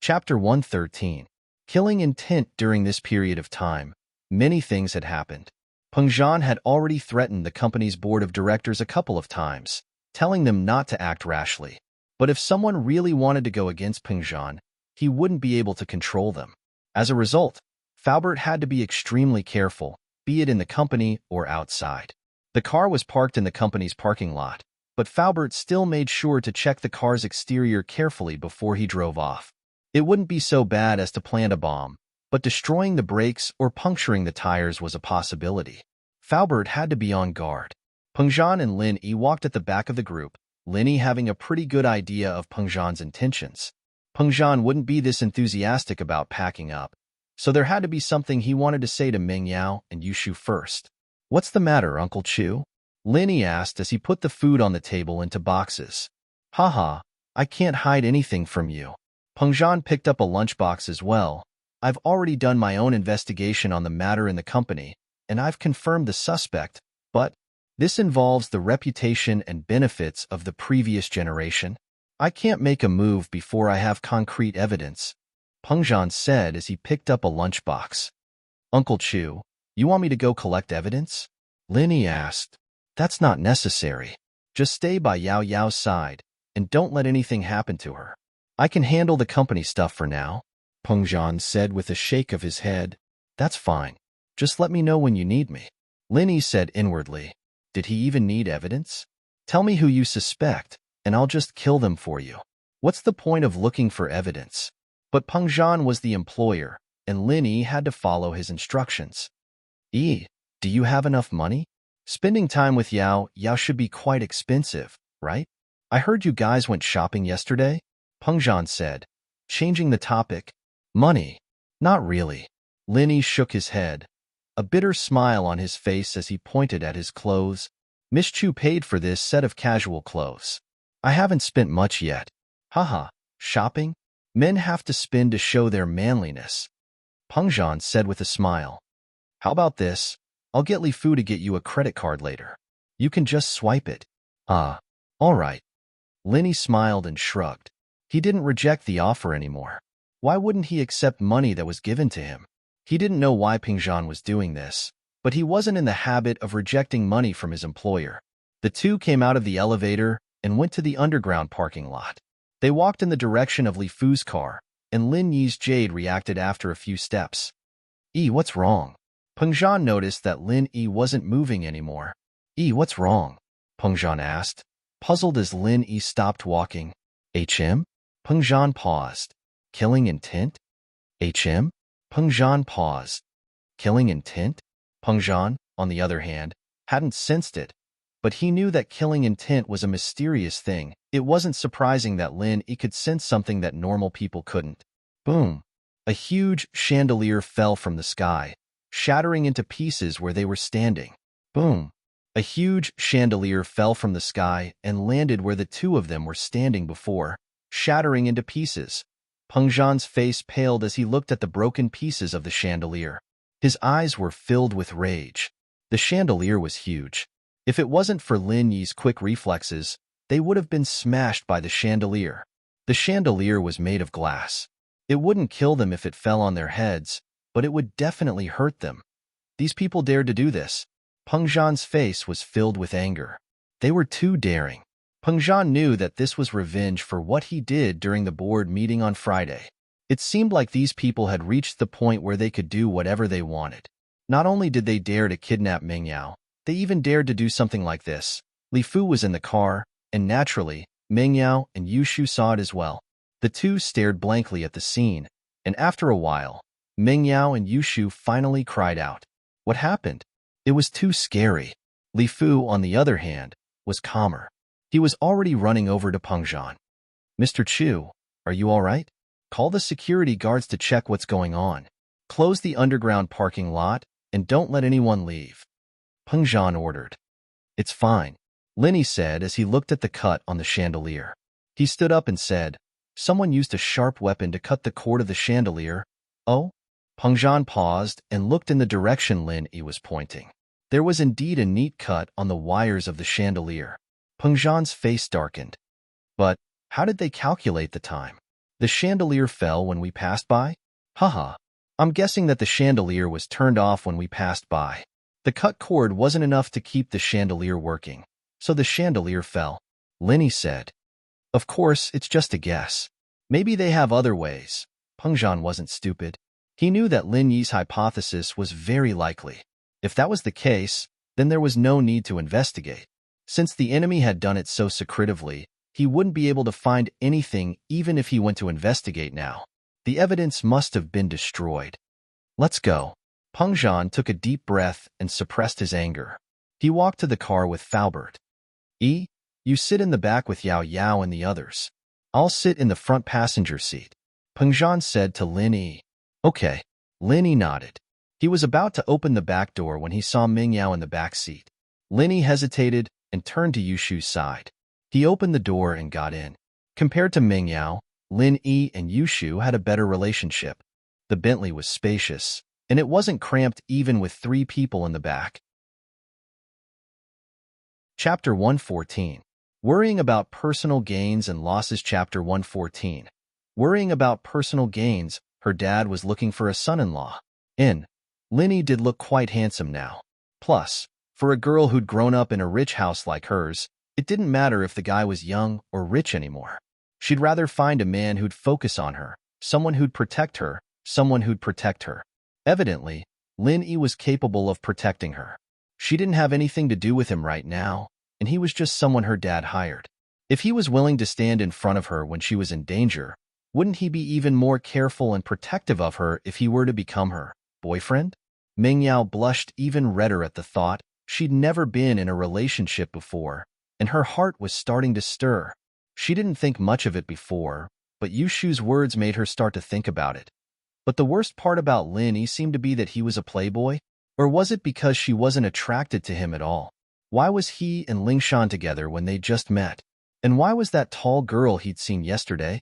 Chapter 113. Killing intent. During this period of time, many things had happened. Peng Zhan had already threatened the company's board of directors a couple of times, telling them not to act rashly. But if someone really wanted to go against Peng Zhan, he wouldn't be able to control them. As a result, Faubert had to be extremely careful, be it in the company or outside. The car was parked in the company's parking lot, but Faubert still made sure to check the car's exterior carefully before he drove off. It wouldn't be so bad as to plant a bomb, but destroying the brakes or puncturing the tires was a possibility. Faubert had to be on guard. Peng Zhan and Lin Yi walked at the back of the group, Lin Yi having a pretty good idea of Peng Zhan's intentions. Peng Zhan wouldn't be this enthusiastic about packing up, so there had to be something he wanted to say to Meng Yao and Yushu first. "What's the matter, Uncle Chu?" Lin Yi asked as he put the food on the table into boxes. "Haha, I can't hide anything from you." Peng Zhan picked up a lunchbox as well. "I've already done my own investigation on the matter in the company, and I've confirmed the suspect, but this involves the reputation and benefits of the previous generation. I can't make a move before I have concrete evidence," Peng Zhan said as he picked up a lunchbox. "Uncle Chu, you want me to go collect evidence?" Lin Yi asked. "That's not necessary. Just stay by Yao Yao's side, and don't let anything happen to her. I can handle the company stuff for now," Peng Zhan said with a shake of his head. "That's fine. Just let me know when you need me." Lin Yi said inwardly. Did he even need evidence? "Tell me who you suspect, and I'll just kill them for you. What's the point of looking for evidence?" But Peng Zhan was the employer, and Lin Yi had to follow his instructions. "Do you have enough money? Spending time with Yao should be quite expensive, right? I heard you guys went shopping yesterday," Peng Zhan said, changing the topic. "Money? Not really." Lin Yi shook his head, a bitter smile on his face as he pointed at his clothes. "Miss Chu paid for this set of casual clothes. I haven't spent much yet." "Haha, shopping? Men have to spend to show their manliness," Peng Zhan said with a smile. "How about this? I'll get Li Fu to get you a credit card later. You can just swipe it." "Ah, all right." Lin Yi smiled and shrugged. He didn't reject the offer anymore. Why wouldn't he accept money that was given to him? He didn't know why Peng Zhan was doing this, but he wasn't in the habit of rejecting money from his employer. The two came out of the elevator and went to the underground parking lot. They walked in the direction of Li Fu's car, and Lin Yi's Jade reacted after a few steps. What's wrong?" Peng Zhan noticed that Lin Yi wasn't moving anymore. What's wrong?" Peng Zhan asked, puzzled as Lin Yi stopped walking. "HM?" Peng Zhan paused. "Killing intent?" "HM?" Peng Zhan paused. "Killing intent?" Peng Zhan, on the other hand, hadn't sensed it, but he knew that killing intent was a mysterious thing. It wasn't surprising that Lin Yi could sense something that normal people couldn't. Boom! A huge chandelier fell from the sky, shattering into pieces where they were standing. Boom! A huge chandelier fell from the sky and landed where the two of them were standing before, shattering into pieces. Peng Zhan's face paled as he looked at the broken pieces of the chandelier. His eyes were filled with rage. The chandelier was huge. If it wasn't for Lin Yi's quick reflexes, they would have been smashed by the chandelier. The chandelier was made of glass. It wouldn't kill them if it fell on their heads, but it would definitely hurt them. These people dared to do this. Peng Zhan's face was filled with anger. They were too daring. Peng Zhan knew that this was revenge for what he did during the board meeting on Friday. It seemed like these people had reached the point where they could do whatever they wanted. Not only did they dare to kidnap Meng Yao, they even dared to do something like this. Li Fu was in the car, and naturally, Meng Yao and Yushu saw it as well. The two stared blankly at the scene, and after a while, Meng Yao and Yushu finally cried out. What happened? It was too scary. Li Fu, on the other hand, was calmer. He was already running over to Peng Zhan. "Mr. Chu, are you all right? Call the security guards to check what's going on. Close the underground parking lot, and don't let anyone leave," Peng Zhan ordered. "It's fine," Lin Yi said as he looked at the cut on the chandelier. He stood up and said, "Someone used a sharp weapon to cut the cord of the chandelier." "Oh?" Peng Zhan paused and looked in the direction Lin Yi was pointing. There was indeed a neat cut on the wires of the chandelier. Peng Zhan's face darkened. But how did they calculate the time? The chandelier fell when we passed by? Haha. I'm guessing that the chandelier was turned off when we passed by. The cut cord wasn't enough to keep the chandelier working, so the chandelier fell. Linny said. Of course, it's just a guess. Maybe they have other ways. Pengzhan wasn't stupid. He knew that Lin Yi's hypothesis was very likely. If that was the case, then there was no need to investigate. Since the enemy had done it so secretively, he wouldn't be able to find anything even if he went to investigate now. The evidence must have been destroyed. Let's go. Pengzhan took a deep breath and suppressed his anger. He walked to the car with Faubert. You sit in the back with Yao Yao and the others. I'll sit in the front passenger seat. Pengzhan said to Lin Yi. Okay. Lin Yi nodded. He was about to open the back door when he saw Ming Yao in the back seat. Lin Yi hesitated and turned to Yushu's side. He opened the door and got in. Compared to Ming Yao, Lin Yi and Yushu had a better relationship. The Bentley was spacious, and it wasn't cramped even with 3 people in the back. Chapter 114. Worrying about personal gains and losses. Chapter 114. Worrying about personal gains, her dad was looking for a son-in-law. Lin Yi did look quite handsome now. Plus, for a girl who'd grown up in a rich house like hers, it didn't matter if the guy was young or rich anymore. She'd rather find a man who'd focus on her, someone who'd protect her. Evidently, Lin Yi was capable of protecting her. She didn't have anything to do with him right now, and he was just someone her dad hired. If he was willing to stand in front of her when she was in danger, wouldn't he be even more careful and protective of her if he were to become her boyfriend? Ming Yao blushed even redder at the thought. She'd never been in a relationship before, and her heart was starting to stir. She didn't think much of it before, but Yushu's words made her start to think about it. But the worst part about Lin Yi seemed to be that he was a playboy, or was it because she wasn't attracted to him at all? Why was he and Lingshan together when they just met? And why was that tall girl he'd seen yesterday?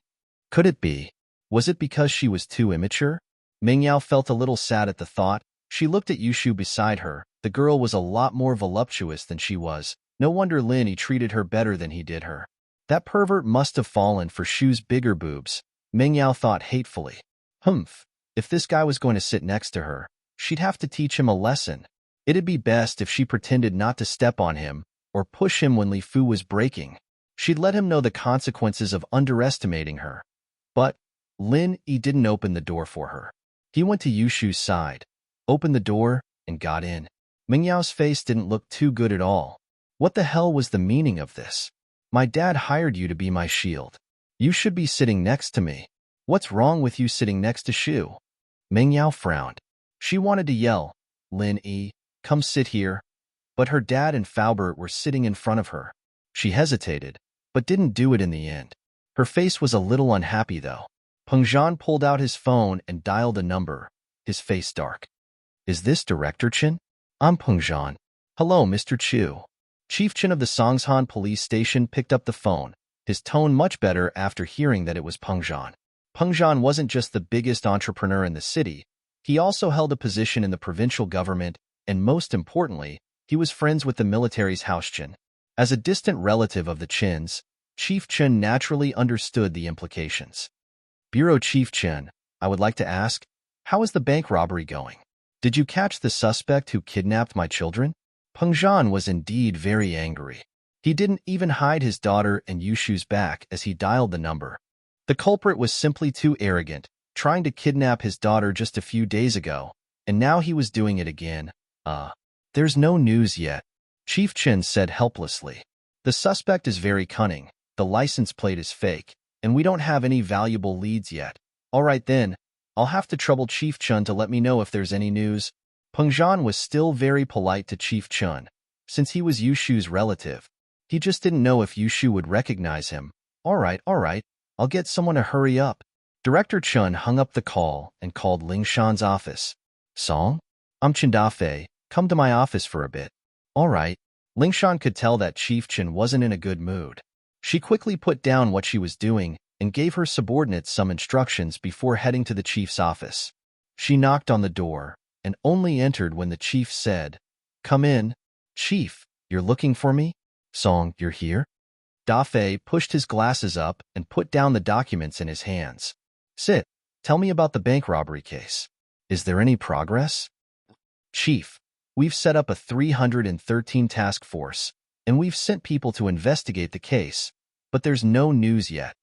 Could it be? Was it because she was too immature? Ming Yao felt a little sad at the thought. She looked at Yushu beside her. The girl was a lot more voluptuous than she was. No wonder Lin Yi treated her better than he did her. That pervert must have fallen for Shu's bigger boobs, Ming Yao thought hatefully. If this guy was going to sit next to her, she'd have to teach him a lesson. It'd be best if she pretended not to step on him or push him when Li Fu was braking. She'd let him know the consequences of underestimating her. But Lin Yi didn't open the door for her. He went to Yushu's side, opened the door, and got in. Ming Yao's face didn't look too good at all. What the hell was the meaning of this? My dad hired you to be my shield. You should be sitting next to me. What's wrong with you sitting next to Shu? Ming Yao frowned. She wanted to yell, Lin Yi, come sit here. But her dad and Faubert were sitting in front of her. She hesitated, but didn't do it in the end. Her face was a little unhappy though. Pengzhan pulled out his phone and dialed a number, his face dark. Is this Director Chen? I'm Pengzhan. Hello, Mr. Chu. Chief Chen of the Songshan police station picked up the phone, his tone much better after hearing that it was Pengzhan. Pengzhan wasn't just the biggest entrepreneur in the city, he also held a position in the provincial government, and most importantly, he was friends with the military's House Chen. As a distant relative of the Chens, Chief Chen naturally understood the implications. Bureau Chief Chen, I would like to ask, how is the bank robbery going? Did you catch the suspect who kidnapped my children? Pengzhan was indeed very angry. He didn't even hide his daughter and Yushu's back as he dialed the number. The culprit was simply too arrogant, trying to kidnap his daughter just a few days ago, and now he was doing it again. There's no news yet, Chief Chen said helplessly. The suspect is very cunning, the license plate is fake, and we don't have any valuable leads yet. All right then, I'll have to trouble Chief Chen to let me know if there's any news. Pengzhan was still very polite to Chief Chen, since he was Yushu's relative. He just didn't know if Yushu would recognize him. All right, I'll get someone to hurry up. Director Chen hung up the call and called Lingshan's office. Song? I'm Chen Dafei, come to my office for a bit. All right. Lingshan could tell that Chief Chen wasn't in a good mood. She quickly put down what she was doing and gave her subordinates some instructions before heading to the chief's office. She knocked on the door and only entered when the chief said, Come in. Chief, you're looking for me? Song, you're here? Dafei pushed his glasses up and put down the documents in his hands. Sit, tell me about the bank robbery case. Is there any progress? Chief, we've set up a 313 task force, and we've sent people to investigate the case, but there's no news yet.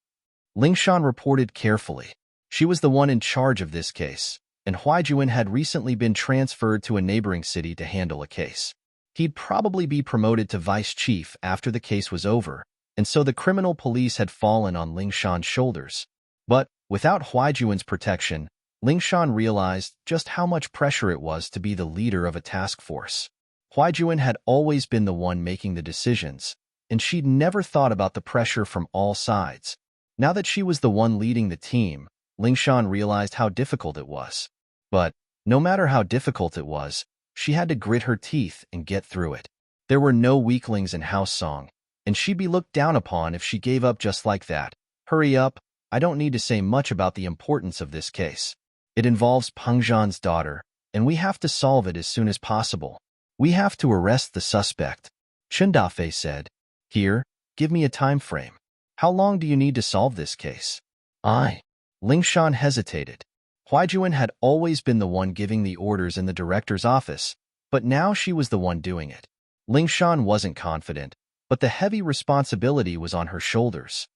Lingshan reported carefully. She was the one in charge of this case, and Huaijuan had recently been transferred to a neighboring city to handle a case. He'd probably be promoted to vice chief after the case was over, and so the criminal police had fallen on Lingshan's shoulders. But without Huaijuan's protection, Lingshan realized just how much pressure it was to be the leader of a task force. Huaijuan had always been the one making the decisions, and she'd never thought about the pressure from all sides. Now that she was the one leading the team, Lingshan realized how difficult it was. But no matter how difficult it was, she had to grit her teeth and get through it. There were no weaklings in House Song, and she'd be looked down upon if she gave up just like that. Hurry up, I don't need to say much about the importance of this case. It involves Peng Zhan's daughter, and we have to solve it as soon as possible. We have to arrest the suspect, Chen Dafei said. Here, give me a time frame. How long do you need to solve this case? Lingshan hesitated. Huaijuan had always been the one giving the orders in the director's office, but now she was the one doing it. Lingshan wasn't confident, but the heavy responsibility was on her shoulders.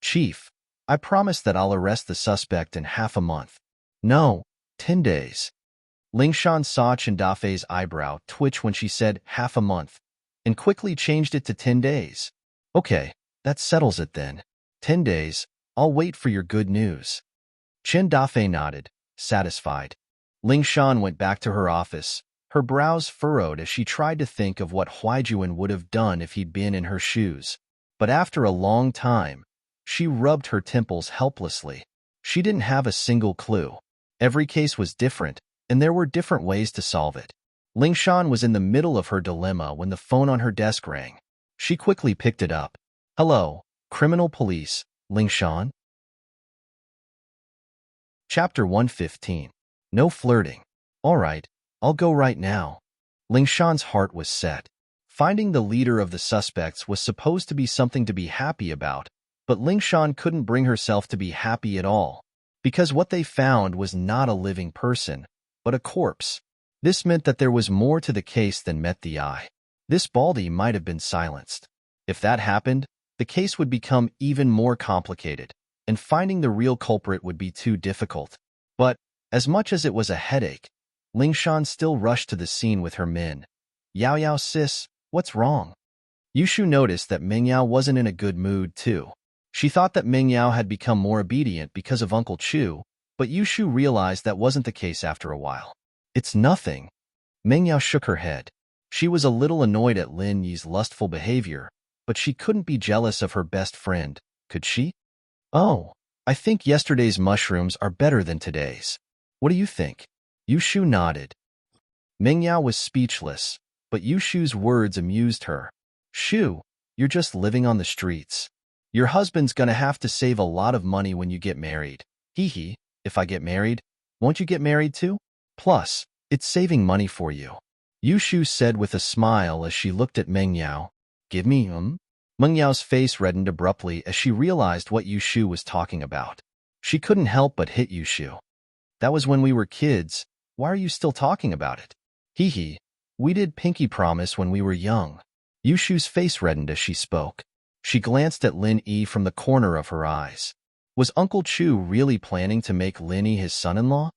Chief, I promise that I'll arrest the suspect in half a month. No, 10 days. Lingshan saw Chen Dafei's eyebrow twitch when she said half a month, and quickly changed it to 10 days. Okay, that settles it then. 10 days, I'll wait for your good news. Chen Dafei nodded, satisfied. Lingshan went back to her office, her brows furrowed as she tried to think of what Huaijuan would have done if he'd been in her shoes. But after a long time, she rubbed her temples helplessly. She didn't have a single clue. Every case was different, and there were different ways to solve it. Lingshan was in the middle of her dilemma when the phone on her desk rang. She quickly picked it up. Hello, Criminal Police, Lingshan? Chapter 115. No flirting. All right, I'll go right now. Lingshan's heart was set. Finding the leader of the suspects was supposed to be something to be happy about, but Lingshan couldn't bring herself to be happy at all, because what they found was not a living person, but a corpse. This meant that there was more to the case than met the eye. This Baldy might have been silenced. If that happened, the case would become even more complicated, and finding the real culprit would be too difficult. But, as much as it was a headache, Lingshan still rushed to the scene with her men. Yao Yao sis, what's wrong? Yushu noticed that Meng Yao wasn't in a good mood too. She thought that Meng Yao had become more obedient because of Uncle Chu, but Yushu realized that wasn't the case after a while. It's nothing. Meng Yao shook her head. She was a little annoyed at Lin Yi's lustful behavior, but she couldn't be jealous of her best friend, could she? Oh, I think yesterday's mushrooms are better than today's. What do you think? Yushu nodded. Meng Yao was speechless, but Yushu's words amused her. Shu, you're just living on the streets. Your husband's gonna have to save a lot of money when you get married. Hee hee, if I get married, won't you get married too? Plus, it's saving money for you. Yushu said with a smile as she looked at Meng Yao. Give me, Meng Yao's face reddened abruptly as she realized what Yushu was talking about. She couldn't help but hit Yushu. That was when we were kids. Why are you still talking about it? Hee hee, we did pinky promise when we were young. Yushu's face reddened as she spoke. She glanced at Lin Yi from the corner of her eyes. Was Uncle Chu really planning to make Lin Yi his son-in-law?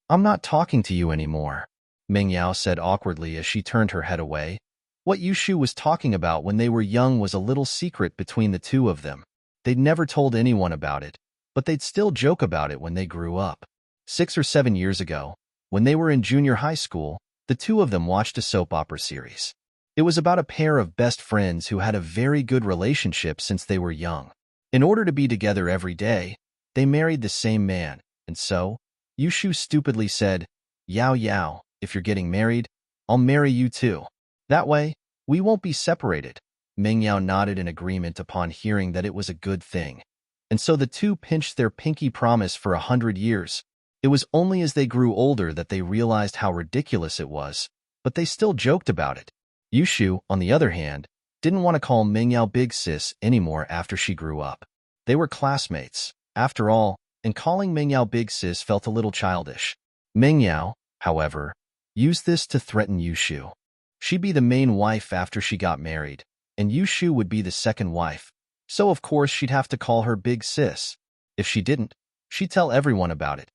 I'm not talking to you anymore, Meng Yao said awkwardly as she turned her head away. What Yushu was talking about when they were young was a little secret between the two of them. They'd never told anyone about it, but they'd still joke about it when they grew up. 6 or 7 years ago, when they were in junior high school, the two of them watched a soap opera series. It was about a pair of best friends who had a very good relationship since they were young. In order to be together every day, they married the same man, and so, Yushu stupidly said, Yao Yao, if you're getting married, I'll marry you too. That way, we won't be separated. Meng Yao nodded in agreement upon hearing that it was a good thing. And so the two pinched their pinky promise for 100 years. It was only as they grew older that they realized how ridiculous it was, but they still joked about it. Yushu, on the other hand, didn't want to call Ming Yao Big Sis anymore after she grew up. They were classmates, after all, and calling Ming Yao Big Sis felt a little childish. Ming Yao, however, used this to threaten Yushu. She'd be the main wife after she got married, and Yushu would be the second wife, so of course she'd have to call her Big Sis. If she didn't, she'd tell everyone about it.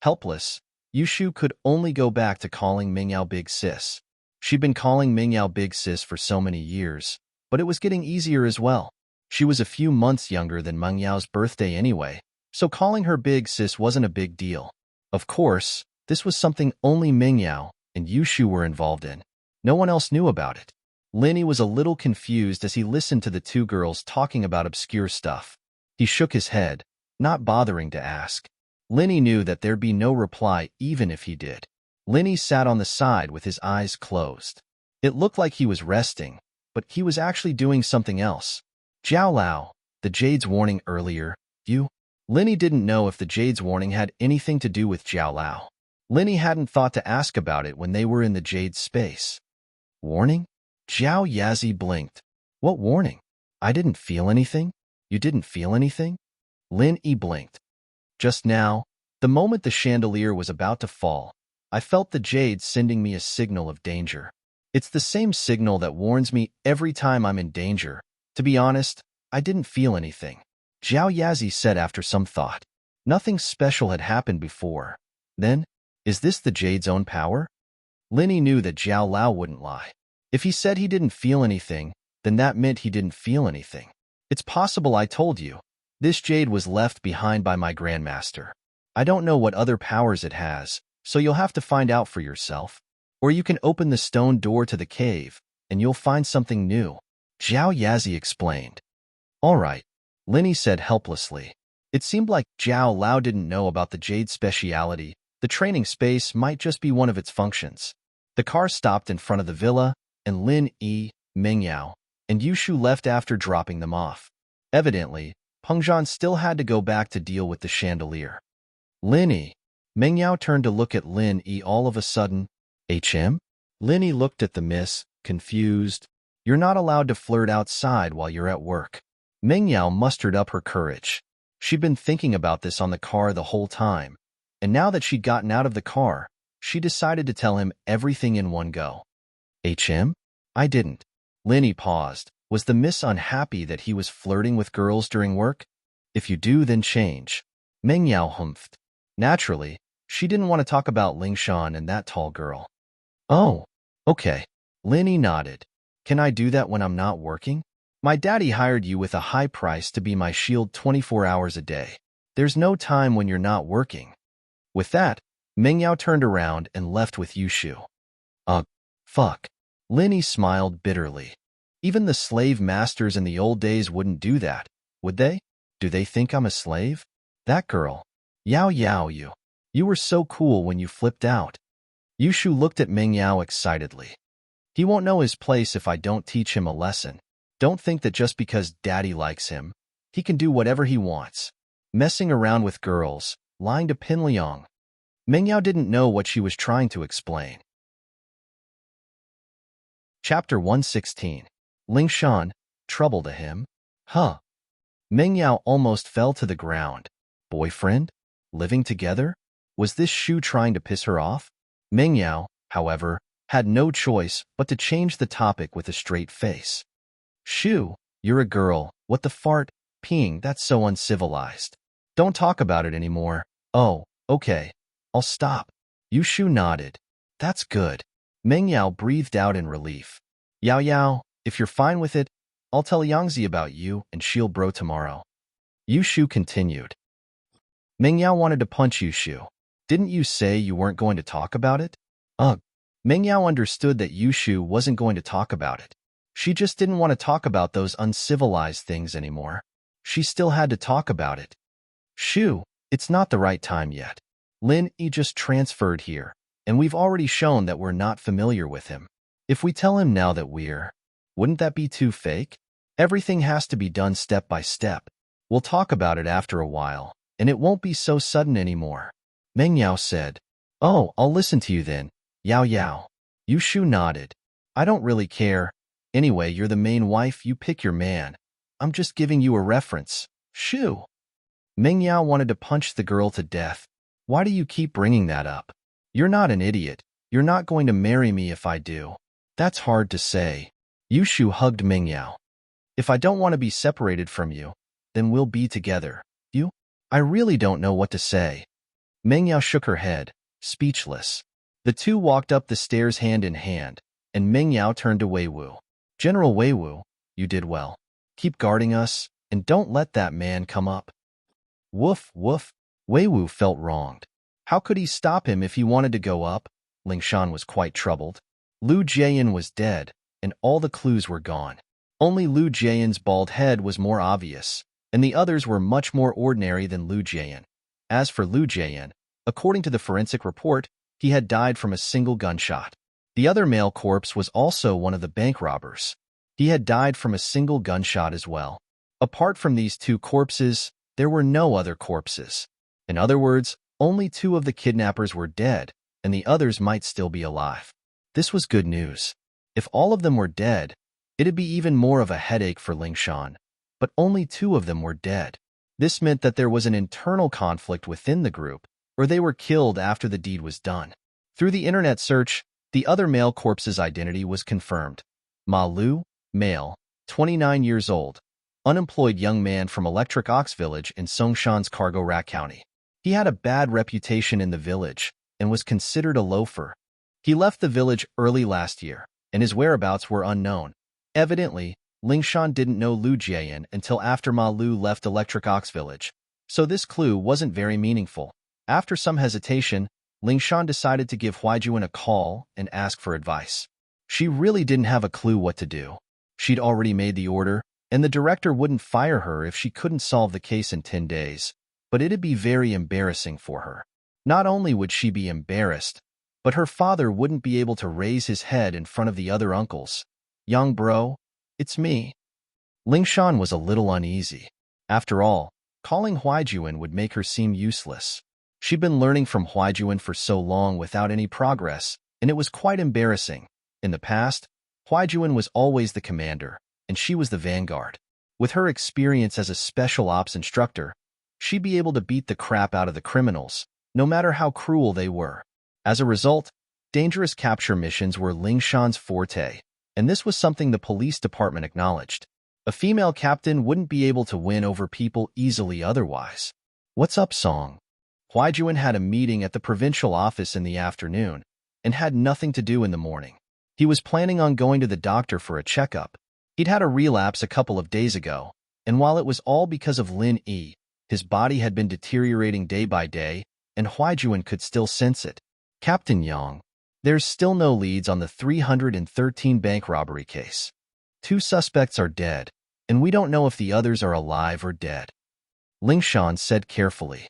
Helpless, Yushu could only go back to calling Ming Yao Big Sis. She'd been calling Ming Yao Big Sis for so many years, but it was getting easier as well. She was a few months younger than Meng Yao's birthday anyway, so calling her Big Sis wasn't a big deal. Of course, this was something only Ming Yao and Yushu were involved in. No one else knew about it. Linny was a little confused as he listened to the two girls talking about obscure stuff. He shook his head, not bothering to ask. Linny knew that there'd be no reply even if he did. Linny sat on the side with his eyes closed. It looked like he was resting, but he was actually doing something else. Jiao Lao, the Jade's warning earlier, you? Linny didn't know if the Jade's warning had anything to do with Jiao Lao. Linny hadn't thought to ask about it when they were in the Jade's space. Warning? Jiao Yazi blinked. What warning? I didn't feel anything. You didn't feel anything? Lin Yi blinked. Just now, the moment the chandelier was about to fall, I felt the Jade sending me a signal of danger. It's the same signal that warns me every time I'm in danger. To be honest, I didn't feel anything. Jiao Yazi said after some thought. Nothing special had happened before. Then, is this the Jade's own power? Linny knew that Jiao Lao wouldn't lie. If he said he didn't feel anything, then that meant he didn't feel anything. It's possible I told you. This Jade was left behind by my Grandmaster. I don't know what other powers it has, so you'll have to find out for yourself. Or you can open the stone door to the cave, and you'll find something new. Jiao Yazi explained. All right, Linny said helplessly. It seemed like Jiao Lao didn't know about the Jade speciality. The training space might just be one of its functions. The car stopped in front of the villa, and Lin Yi, Ming Yao, and Yushu left after dropping them off. Evidently, Pengzhan still had to go back to deal with the chandelier. Lin Yi. Ming Yao turned to look at Lin Yi all of a sudden. HM? Lin Yi looked at the miss, confused. You're not allowed to flirt outside while you're at work. Ming Yao mustered up her courage. She'd been thinking about this on the car the whole time, and now that she'd gotten out of the car, she decided to tell him everything in one go. HM? I didn't. Linny paused. Was the miss unhappy that he was flirting with girls during work? If you do, then change. Meng Yao humphed. Naturally, she didn't want to talk about Lingshan and that tall girl. Oh, okay. Linny nodded. Can I do that when I'm not working? My daddy hired you with a high price to be my shield 24 hours a day. There's no time when you're not working. With that, Meng Yao turned around and left with Yushu. Fuck. Linny smiled bitterly. Even the slave masters in the old days wouldn't do that, would they? Do they think I'm a slave? That girl. Yao Yao you. You were so cool when you flipped out. Yushu looked at Meng Yao excitedly. He won't know his place if I don't teach him a lesson. Don't think that just because daddy likes him, he can do whatever he wants. Messing around with girls, lying to Pin Liang. Meng Yao didn't know what she was trying to explain. Chapter 116. Lingshan, trouble to him? Huh. Meng Yao almost fell to the ground. Boyfriend? Living together? Was this Shu trying to piss her off? Meng Yao, however, had no choice but to change the topic with a straight face. Shu, you're a girl. What the fart? Peeing, that's so uncivilized. Don't talk about it anymore. Oh, okay. I'll stop. Yushu nodded. That's good. Meng Yao breathed out in relief. Yao Yao, if you're fine with it, I'll tell Yangzi about you and she'll bro tomorrow. Yushu continued. Meng Yao wanted to punch Yushu. Didn't you say you weren't going to talk about it? Ugh. Meng Yao understood that Yushu wasn't going to talk about it. She just didn't want to talk about those uncivilized things anymore. She still had to talk about it. Shu, it's not the right time yet. Lin Yi just transferred here, and we've already shown that we're not familiar with him. If we tell him now that wouldn't that be too fake? Everything has to be done step by step. We'll talk about it after a while, and it won't be so sudden anymore. Meng Yao said. Oh, I'll listen to you then. Yao Yao. Yushu nodded. I don't really care. Anyway, you're the main wife, you pick your man. I'm just giving you a reference. Shoo! Meng Yao wanted to punch the girl to death. Why do you keep bringing that up? You're not an idiot. You're not going to marry me if I do. That's hard to say. Yushu hugged Meng Yao. If I don't want to be separated from you, then we'll be together. You? I really don't know what to say. Meng Yao shook her head, speechless. The two walked up the stairs hand in hand, and Meng Yao turned to Wei Wu. General Wei Wu, you did well. Keep guarding us, and don't let that man come up. Woof, woof. Wei Wu felt wronged. How could he stop him if he wanted to go up? Ling Shan was quite troubled. Lu Jian was dead, and all the clues were gone. Only Lu Jian's bald head was more obvious, and the others were much more ordinary than Lu Jian. As for Lu Jian, according to the forensic report, he had died from a single gunshot. The other male corpse was also one of the bank robbers. He had died from a single gunshot as well. Apart from these two corpses, there were no other corpses. In other words, only two of the kidnappers were dead, and the others might still be alive. This was good news. If all of them were dead, it'd be even more of a headache for Ling Shan, but only two of them were dead. This meant that there was an internal conflict within the group, or they were killed after the deed was done. Through the internet search, the other male corpse's identity was confirmed. Ma Lu, male, 29 years old, unemployed young man from Electric Ox Village in Songshan's Cargo Rat County. He had a bad reputation in the village and was considered a loafer. He left the village early last year, and his whereabouts were unknown. Evidently, Ling Shan didn't know Lu Jian until after Ma Lu left Electric Ox Village, so this clue wasn't very meaningful. After some hesitation, Ling Shan decided to give Huaijuan a call and ask for advice. She really didn't have a clue what to do. She'd already made the order, and the director wouldn't fire her if she couldn't solve the case in 10 days, but it'd be very embarrassing for her. Not only would she be embarrassed, but her father wouldn't be able to raise his head in front of the other uncles. Young bro, it's me. Ling Shan was a little uneasy. After all, calling Huaijuan would make her seem useless. She'd been learning from Huaijuan for so long without any progress, and it was quite embarrassing. In the past, Huaijuan was always the commander, and she was the vanguard. With her experience as a special ops instructor, she'd be able to beat the crap out of the criminals, no matter how cruel they were. As a result, dangerous capture missions were Ling Shan's forte, and this was something the police department acknowledged. A female captain wouldn't be able to win over people easily otherwise. What's up, Song? Huaijuan had a meeting at the provincial office in the afternoon and had nothing to do in the morning. He was planning on going to the doctor for a checkup. He'd had a relapse a couple of days ago, and while it was all because of Lin Yi, his body had been deteriorating day by day, and Huaijuan could still sense it. Captain Yang, there's still no leads on the 313 bank robbery case. 2 suspects are dead, and we don't know if the others are alive or dead. Ling Shan said carefully.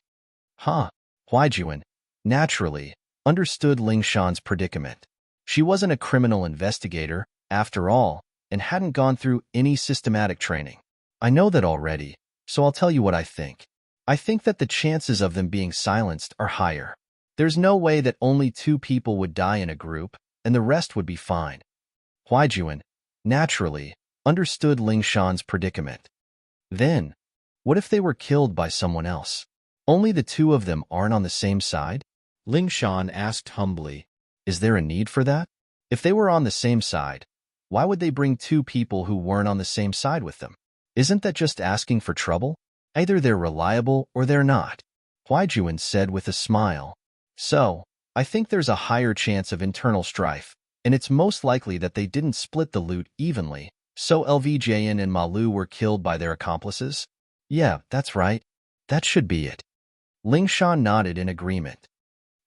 Huh. Huaijuan, naturally, understood Ling Shan's predicament. She wasn't a criminal investigator, after all, and hadn't gone through any systematic training. I know that already, so I'll tell you what I think. I think that the chances of them being silenced are higher. There's no way that only 2 people would die in a group, and the rest would be fine. Huaijuan, naturally, understood Ling Shan's predicament. Then, what if they were killed by someone else? Only the 2 of them aren't on the same side? Ling Shan asked humbly. Is there a need for that? If they were on the same side, why would they bring 2 people who weren't on the same side with them? Isn't that just asking for trouble? Either they're reliable or they're not, Huaijuan said with a smile. So, I think there's a higher chance of internal strife, and it's most likely that they didn't split the loot evenly, so LVJN and Malu were killed by their accomplices? Yeah, that's right. That should be it. Ling Shan nodded in agreement.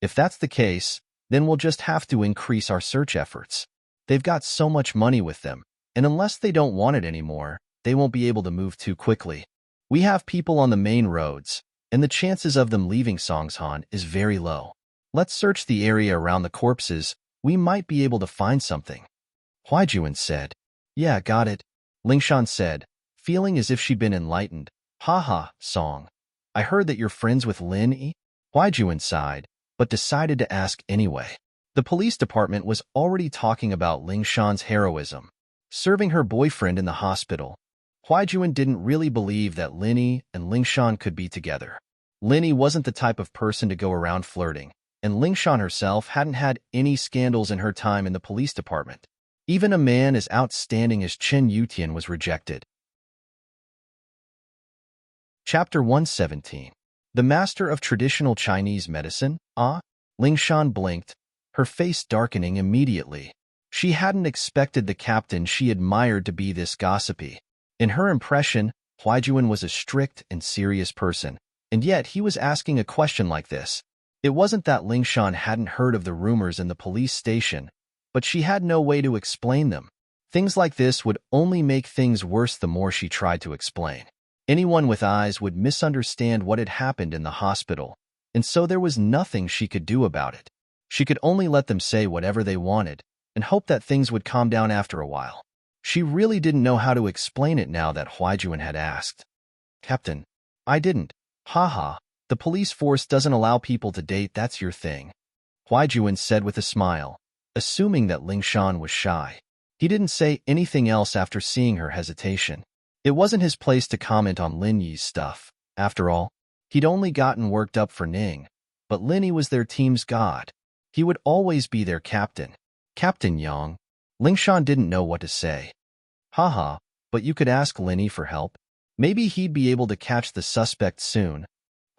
If that's the case, then we'll just have to increase our search efforts. They've got so much money with them, and unless they don't want it anymore, they won't be able to move too quickly. We have people on the main roads, and the chances of them leaving Songshan is very low. Let's search the area around the corpses. We might be able to find something. Huaijuan said. Yeah, got it. Ling Shan said, feeling as if she'd been enlightened. Haha, Song. I heard that you're friends with Lin Yi? Huaijuan sighed, but decided to ask anyway. The police department was already talking about Ling Shan's heroism. serving her boyfriend in the hospital. Huaijuan didn't really believe that Linny and Lingshan could be together. Linny wasn't the type of person to go around flirting, and Lingshan herself hadn't had any scandals in her time in the police department. Even a man as outstanding as Chen Yutian was rejected. Chapter 117. The Master of Traditional Chinese Medicine? Ah? Lingshan blinked, her face darkening immediately. She hadn't expected the captain she admired to be this gossipy. In her impression, Huaijuan was a strict and serious person, and yet he was asking a question like this. It wasn't that Lingshan hadn't heard of the rumors in the police station, but she had no way to explain them. Things like this would only make things worse the more she tried to explain. Anyone with eyes would misunderstand what had happened in the hospital, and so there was nothing she could do about it. She could only let them say whatever they wanted and hope that things would calm down after a while. She really didn't know how to explain it now that Huaijuan had asked. Captain, I didn't. Haha, the police force doesn't allow people to date, that's your thing. Huaijuan said with a smile, assuming that Lingshan was shy. He didn't say anything else after seeing her hesitation. It wasn't his place to comment on Lin Yi's stuff. After all, he'd only gotten worked up for Ning, but Lin Yi was their team's god. He would always be their captain. Captain Yang. Lingshan didn't know what to say. Haha, but you could ask Lin Yi for help. Maybe he'd be able to catch the suspect soon,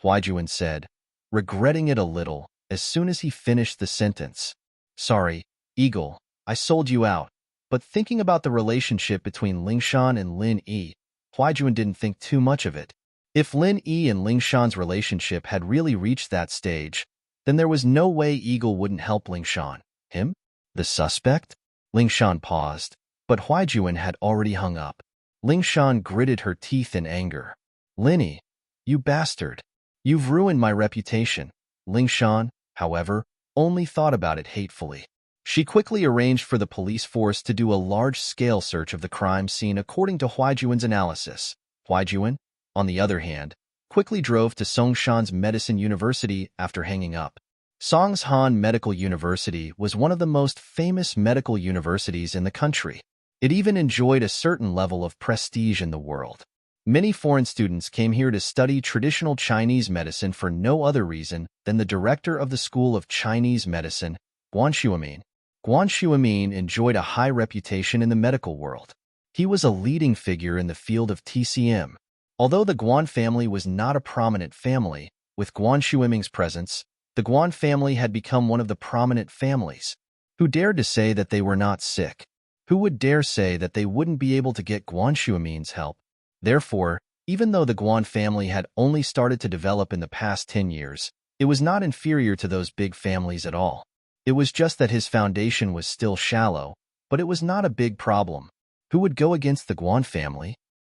Huaijuan said, regretting it a little as soon as he finished the sentence. Sorry, Eagle, I sold you out. But thinking about the relationship between Lingshan and Lin Yi, Huaijuan didn't think too much of it. If Lin Yi and Lingshan's relationship had really reached that stage, then there was no way Eagle wouldn't help Lingshan. Him? The suspect? Lingshan paused, but Huaijuan had already hung up. Lingshan gritted her teeth in anger. Lin Yi, you bastard. You've ruined my reputation. Lingshan, however, only thought about it hatefully. She quickly arranged for the police force to do a large-scale search of the crime scene according to Huaijuan's analysis. Huaijuan, on the other hand, quickly drove to Songshan's Medicine University after hanging up. Songshan Medical University was one of the most famous medical universities in the country. It even enjoyed a certain level of prestige in the world. Many foreign students came here to study traditional Chinese medicine for no other reason than the director of the School of Chinese Medicine, Guan Xuemin. Guan Xuemin enjoyed a high reputation in the medical world. He was a leading figure in the field of TCM. Although the Guan family was not a prominent family, with Guan Xuemin's presence, the Guan family had become one of the prominent families. Who dared to say that they were not sick? Who would dare say that they wouldn't be able to get Guan Xuemin's help? Therefore, even though the Guan family had only started to develop in the past 10 years, it was not inferior to those big families at all. It was just that his foundation was still shallow, but it was not a big problem. Who would go against the Guan family?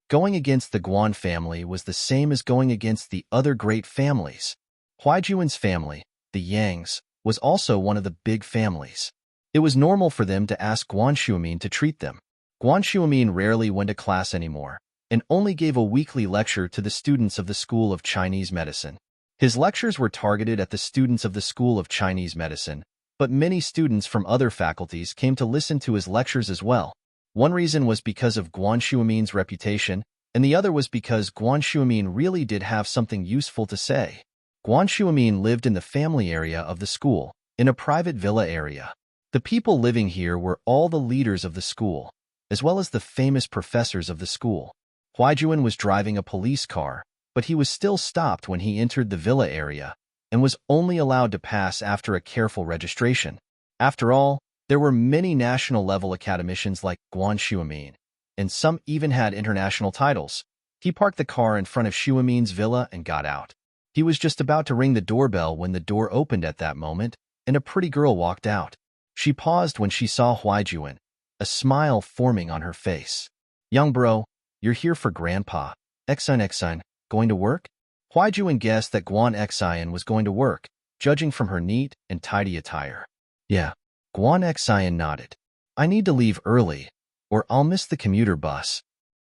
Going against the Guan family was the same as going against the other great families. Huaijuan's family, the Yangs, was also one of the big families. It was normal for them to ask Guan Xuemin to treat them. Guan Xuemin rarely went to class anymore, and only gave a weekly lecture to the students of the School of Chinese Medicine. His lectures were targeted at the students of the School of Chinese Medicine, but many students from other faculties came to listen to his lectures as well. One reason was because of Guan Xuemin's reputation, and the other was because Guan Xuemin really did have something useful to say. Guan Xuemin lived in the family area of the school, in a private villa area. The people living here were all the leaders of the school, as well as the famous professors of the school. Huaijuan was driving a police car, but he was still stopped when he entered the villa area and was only allowed to pass after a careful registration. After all, there were many national-level academicians like Guan Xuemin, and some even had international titles. He parked the car in front of Xuemin's villa and got out. He was just about to ring the doorbell when the door opened at that moment, and a pretty girl walked out. She paused when she saw Huaijuan, a smile forming on her face. Young bro, you're here for Grandpa. Exine, going to work? Huaijuan guessed that Guan Exine was going to work, judging from her neat and tidy attire. Yeah, Guan Exine nodded. I need to leave early, or I'll miss the commuter bus.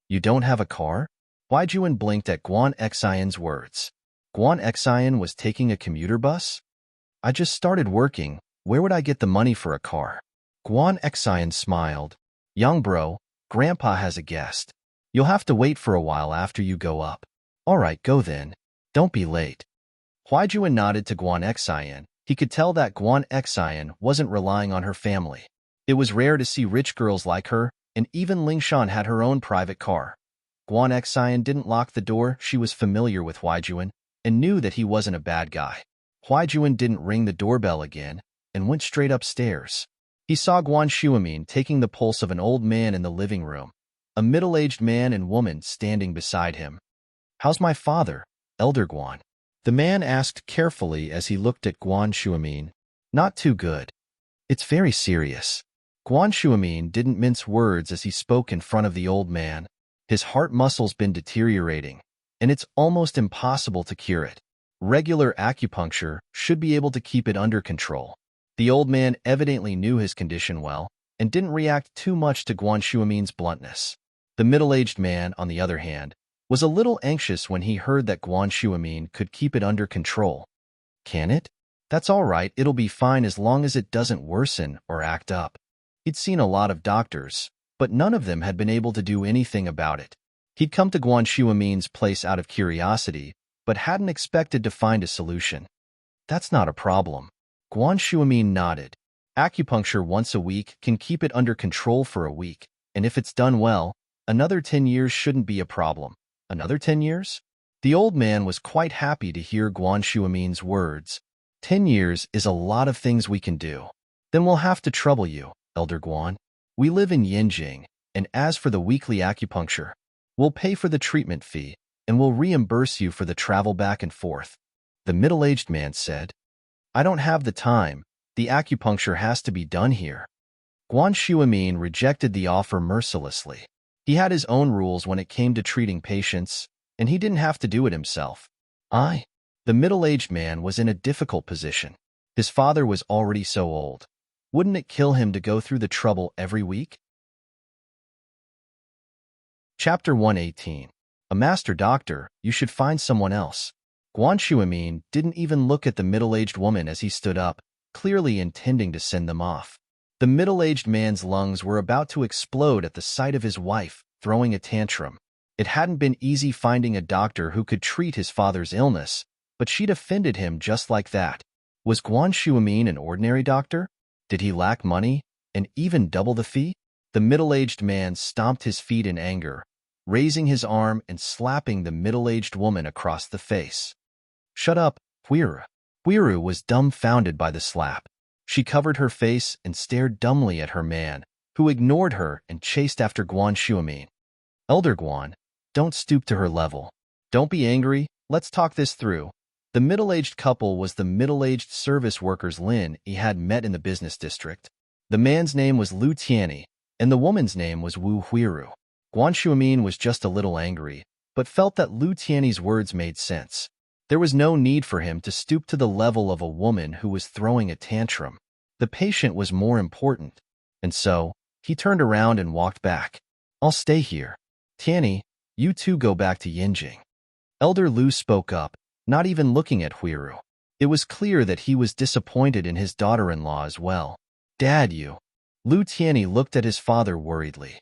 You don't have a car? Huaijuan blinked at Guan Exine's words. Guan Exine was taking a commuter bus? I just started working. Where would I get the money for a car? Guan Exine smiled. Young bro, Grandpa has a guest. You'll have to wait for a while after you go up. All right, go then. Don't be late. Huaijuan nodded to Guan Xian. He could tell that Guan Xian wasn't relying on her family. It was rare to see rich girls like her, and even Lingshan had her own private car. Guan Xian didn't lock the door. She was familiar with Huaijuan and knew that he wasn't a bad guy. Huaijuan didn't ring the doorbell again and went straight upstairs. He saw Guan Shuamin taking the pulse of an old man in the living room, a middle-aged man and woman standing beside him. "How's my father, Elder Guan?" the man asked carefully as he looked at Guan Shuamin. "Not too good. It's very serious." Guan Shuamin didn't mince words as he spoke in front of the old man. His heart muscle's been deteriorating, and it's almost impossible to cure it. Regular acupuncture should be able to keep it under control. The old man evidently knew his condition well and didn't react too much to Guan Shuamin's bluntness. The middle-aged man, on the other hand, was a little anxious when he heard that Guan Shuamin could keep it under control. "Can it? That's all right. It'll be fine as long as it doesn't worsen or act up." He'd seen a lot of doctors, but none of them had been able to do anything about it. He'd come to Guan Shuamin's place out of curiosity, but hadn't expected to find a solution. "That's not a problem." Guan Shuamin nodded. "Acupuncture once a week can keep it under control for a week, and if it's done well, another 10 years shouldn't be a problem." "Another 10 years?" The old man was quite happy to hear Guan Shuamin's words. 10 years is a lot of things we can do." "Then we'll have to trouble you, Elder Guan. We live in Yinjing, and as for the weekly acupuncture, we'll pay for the treatment fee, and we'll reimburse you for the travel back and forth," the middle-aged man said. "I don't have the time. The acupuncture has to be done here." Guan Shuamin rejected the offer mercilessly. He had his own rules when it came to treating patients, and he didn't have to do it himself. The middle-aged man was in a difficult position. His father was already so old. Wouldn't it kill him to go through the trouble every week? Chapter 118. A master doctor, you should find someone else. Guan Shuamin didn't even look at the middle-aged woman as he stood up, clearly intending to send them off. The middle-aged man's lungs were about to explode at the sight of his wife throwing a tantrum. It hadn't been easy finding a doctor who could treat his father's illness, but she'd offended him just like that. Was Guan Shuamin an ordinary doctor? Did he lack money, and even double the fee? The middle-aged man stomped his feet in anger, raising his arm and slapping the middle-aged woman across the face. "Shut up, Huiru." Huiru was dumbfounded by the slap. She covered her face and stared dumbly at her man, who ignored her and chased after Guan Shuamin. "Elder Guan, don't stoop to her level. Don't be angry, let's talk this through." The middle-aged couple was the middle-aged service workers Lin he had met in the business district. The man's name was Lu Tianyi, and the woman's name was Wu Huiru. Guan Shuamin was just a little angry, but felt that Lu Tianyi's words made sense. There was no need for him to stoop to the level of a woman who was throwing a tantrum. The patient was more important, and so he turned around and walked back. "I'll stay here. Tianyi, you two go back to Yinjing." Elder Lu spoke up, not even looking at Huiru. It was clear that he was disappointed in his daughter-in-law as well. "Dad, you." Lu Tianyi looked at his father worriedly.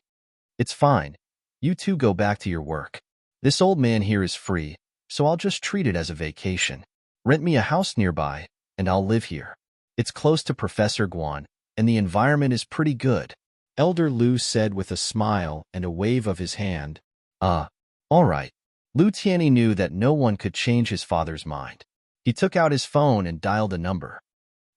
"It's fine. You two go back to your work. This old man here is free, so I'll just treat it as a vacation. Rent me a house nearby, and I'll live here. It's close to Professor Guan, and the environment is pretty good," Elder Lu said with a smile and a wave of his hand. All right." Lu Tianyi knew that no one could change his father's mind. He took out his phone and dialed a number.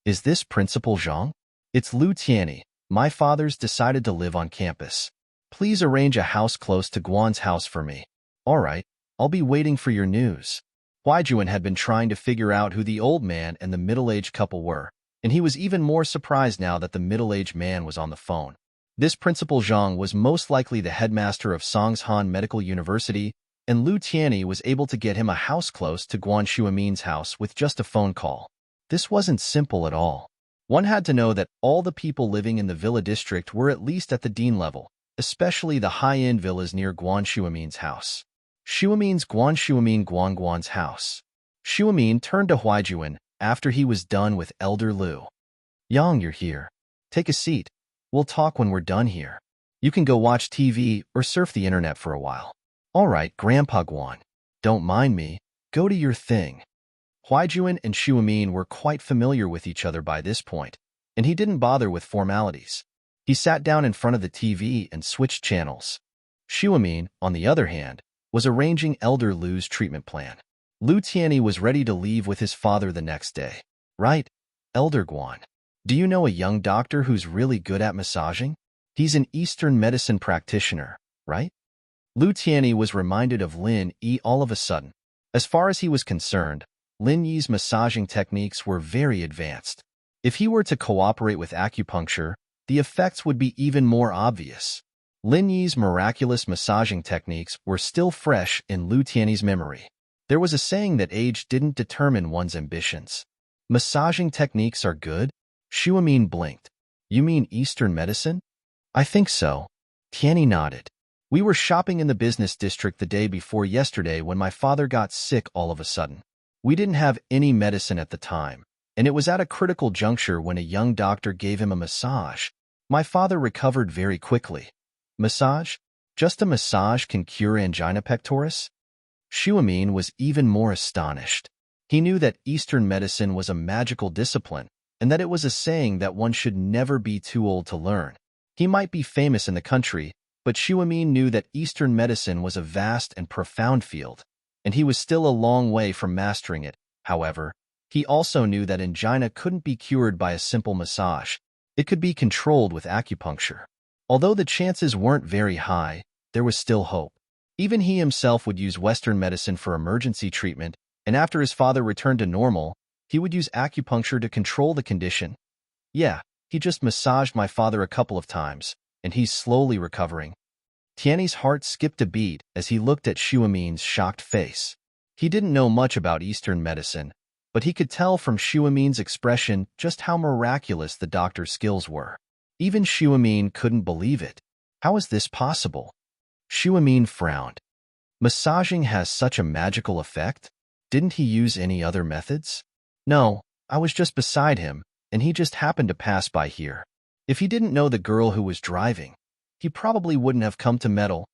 "Is this Principal Zhang?" "It's Lu Tianyi. My father's decided to live on campus. Please arrange a house close to Guan's house for me." "All right, I'll be waiting for your news." Huaijuan had been trying to figure out who the old man and the middle-aged couple were, and he was even more surprised now that the middle-aged man was on the phone. This Principal Zhang was most likely the headmaster of Songshan Medical University, and Lu Tianyi was able to get him a house close to Guan Shuamin's house with just a phone call. This wasn't simple at all. One had to know that all the people living in the villa district were at least at the dean level, especially the high-end villas near Guan Shuamin's house. Guan Shuamin Guan's house. Shuamin turned to Huaijuan after he was done with Elder Lu. "Yang, you're here. Take a seat. We'll talk when we're done here." You can go watch TV or surf the internet for a while. All right, Grandpa Guan. Don't mind me. Go to your thing. Huaijuan and Shuamin were quite familiar with each other by this point, and he didn't bother with formalities. He sat down in front of the TV and switched channels. Shuamin, on the other hand, was arranging Elder Lu's treatment plan. Lu Tianyi was ready to leave with his father the next day. Right, Elder Guan. Do you know a young doctor who's really good at massaging? He's an Eastern medicine practitioner, right? Lu Tianyi was reminded of Lin Yi all of a sudden. As far as he was concerned, Lin Yi's massaging techniques were very advanced. If he were to cooperate with acupuncture, the effects would be even more obvious. Lin Yi's miraculous massaging techniques were still fresh in Lu Tianyi's memory. There was a saying that age didn't determine one's ambitions. Massaging techniques are good? Shuamin blinked. You mean Eastern medicine? I think so. Tianyi nodded. We were shopping in the business district the day before yesterday when my father got sick all of a sudden. We didn't have any medicine at the time, and it was at a critical juncture when a young doctor gave him a massage. My father recovered very quickly. Massage? Just a massage can cure angina pectoris? Shuamin was even more astonished. He knew that Eastern medicine was a magical discipline, and that it was a saying that one should never be too old to learn. He might be famous in the country, but Shuamin knew that Eastern medicine was a vast and profound field, and he was still a long way from mastering it. However, he also knew that angina couldn't be cured by a simple massage. It could be controlled with acupuncture. Although the chances weren't very high, there was still hope. Even he himself would use Western medicine for emergency treatment, and after his father returned to normal, he would use acupuncture to control the condition. Yeah, he just massaged my father a couple of times, and he's slowly recovering. Tianyi's heart skipped a beat as he looked at Shuamin's shocked face. He didn't know much about Eastern medicine, but he could tell from Shuamin's expression just how miraculous the doctor's skills were. Even Shuamin couldn't believe it. How is this possible? Shuamin frowned. Massaging has such a magical effect? Didn't he use any other methods? No, I was just beside him, and he just happened to pass by here. If he didn't know the girl who was driving, he probably wouldn't have come to meddle.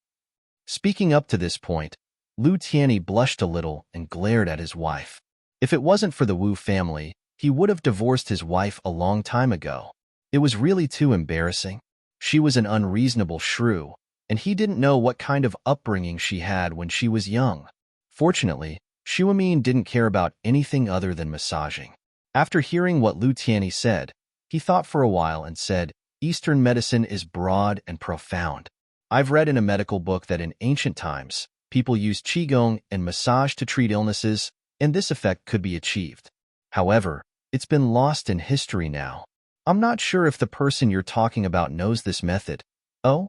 Speaking up to this point, Lu Tianyi blushed a little and glared at his wife. If it wasn't for the Wu family, he would have divorced his wife a long time ago. It was really too embarrassing. She was an unreasonable shrew, and he didn't know what kind of upbringing she had when she was young. Fortunately, Shuamin didn't care about anything other than massaging. After hearing what Lu Tianyi said, he thought for a while and said, Eastern medicine is broad and profound. I've read in a medical book that in ancient times, people used qigong and massage to treat illnesses, and this effect could be achieved. However, it's been lost in history now. I'm not sure if the person you're talking about knows this method. Oh?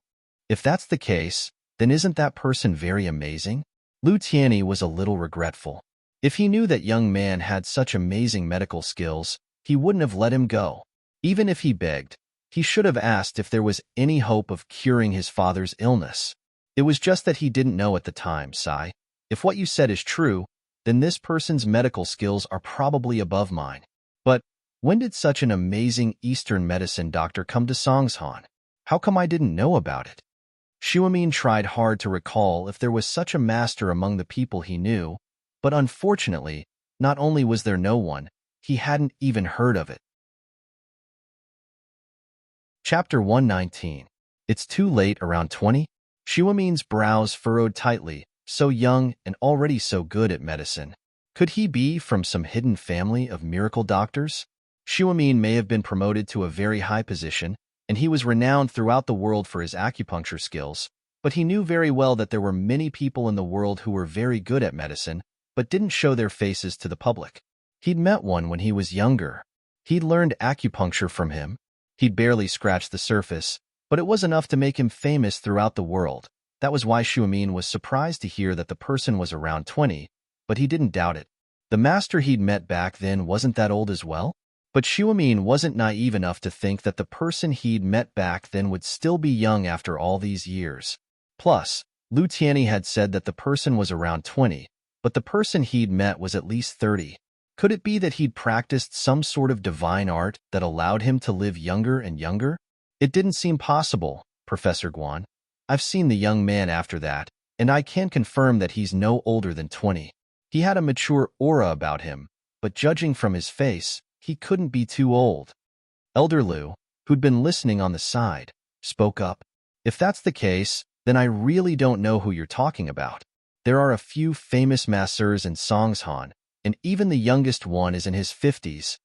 If that's the case, then isn't that person very amazing? Lu Tianyi was a little regretful. If he knew that young man had such amazing medical skills, he wouldn't have let him go. Even if he begged, he should have asked if there was any hope of curing his father's illness. It was just that he didn't know at the time, Sai. If what you said is true, then this person's medical skills are probably above mine. But when did such an amazing Eastern medicine doctor come to Songshan? How come I didn't know about it? Shuamin tried hard to recall if there was such a master among the people he knew, but unfortunately, not only was there no one, he hadn't even heard of it. Chapter 119. It's too late, around 20? Shuamin's brows furrowed tightly, so young and already so good at medicine. Could he be from some hidden family of miracle doctors? Shuamin may have been promoted to a very high position, and he was renowned throughout the world for his acupuncture skills, but he knew very well that there were many people in the world who were very good at medicine, but didn't show their faces to the public. He'd met one when he was younger. He'd learned acupuncture from him. He'd barely scratched the surface, but it was enough to make him famous throughout the world. That was why Shuamin was surprised to hear that the person was around 20, but he didn't doubt it. The master he'd met back then wasn't that old as well? But Shuamin wasn't naive enough to think that the person he'd met back then would still be young after all these years. Plus, Lu Tianyi had said that the person was around 20, but the person he'd met was at least 30. Could it be that he'd practiced some sort of divine art that allowed him to live younger and younger? It didn't seem possible, Professor Guan. I've seen the young man after that, and I can confirm that he's no older than 20. He had a mature aura about him, but judging from his face, he couldn't be too old. Elder Lu, who'd been listening on the side, spoke up. If that's the case, then I really don't know who you're talking about. There are a few famous masseurs in Songshan, and even the youngest one is in his 50s.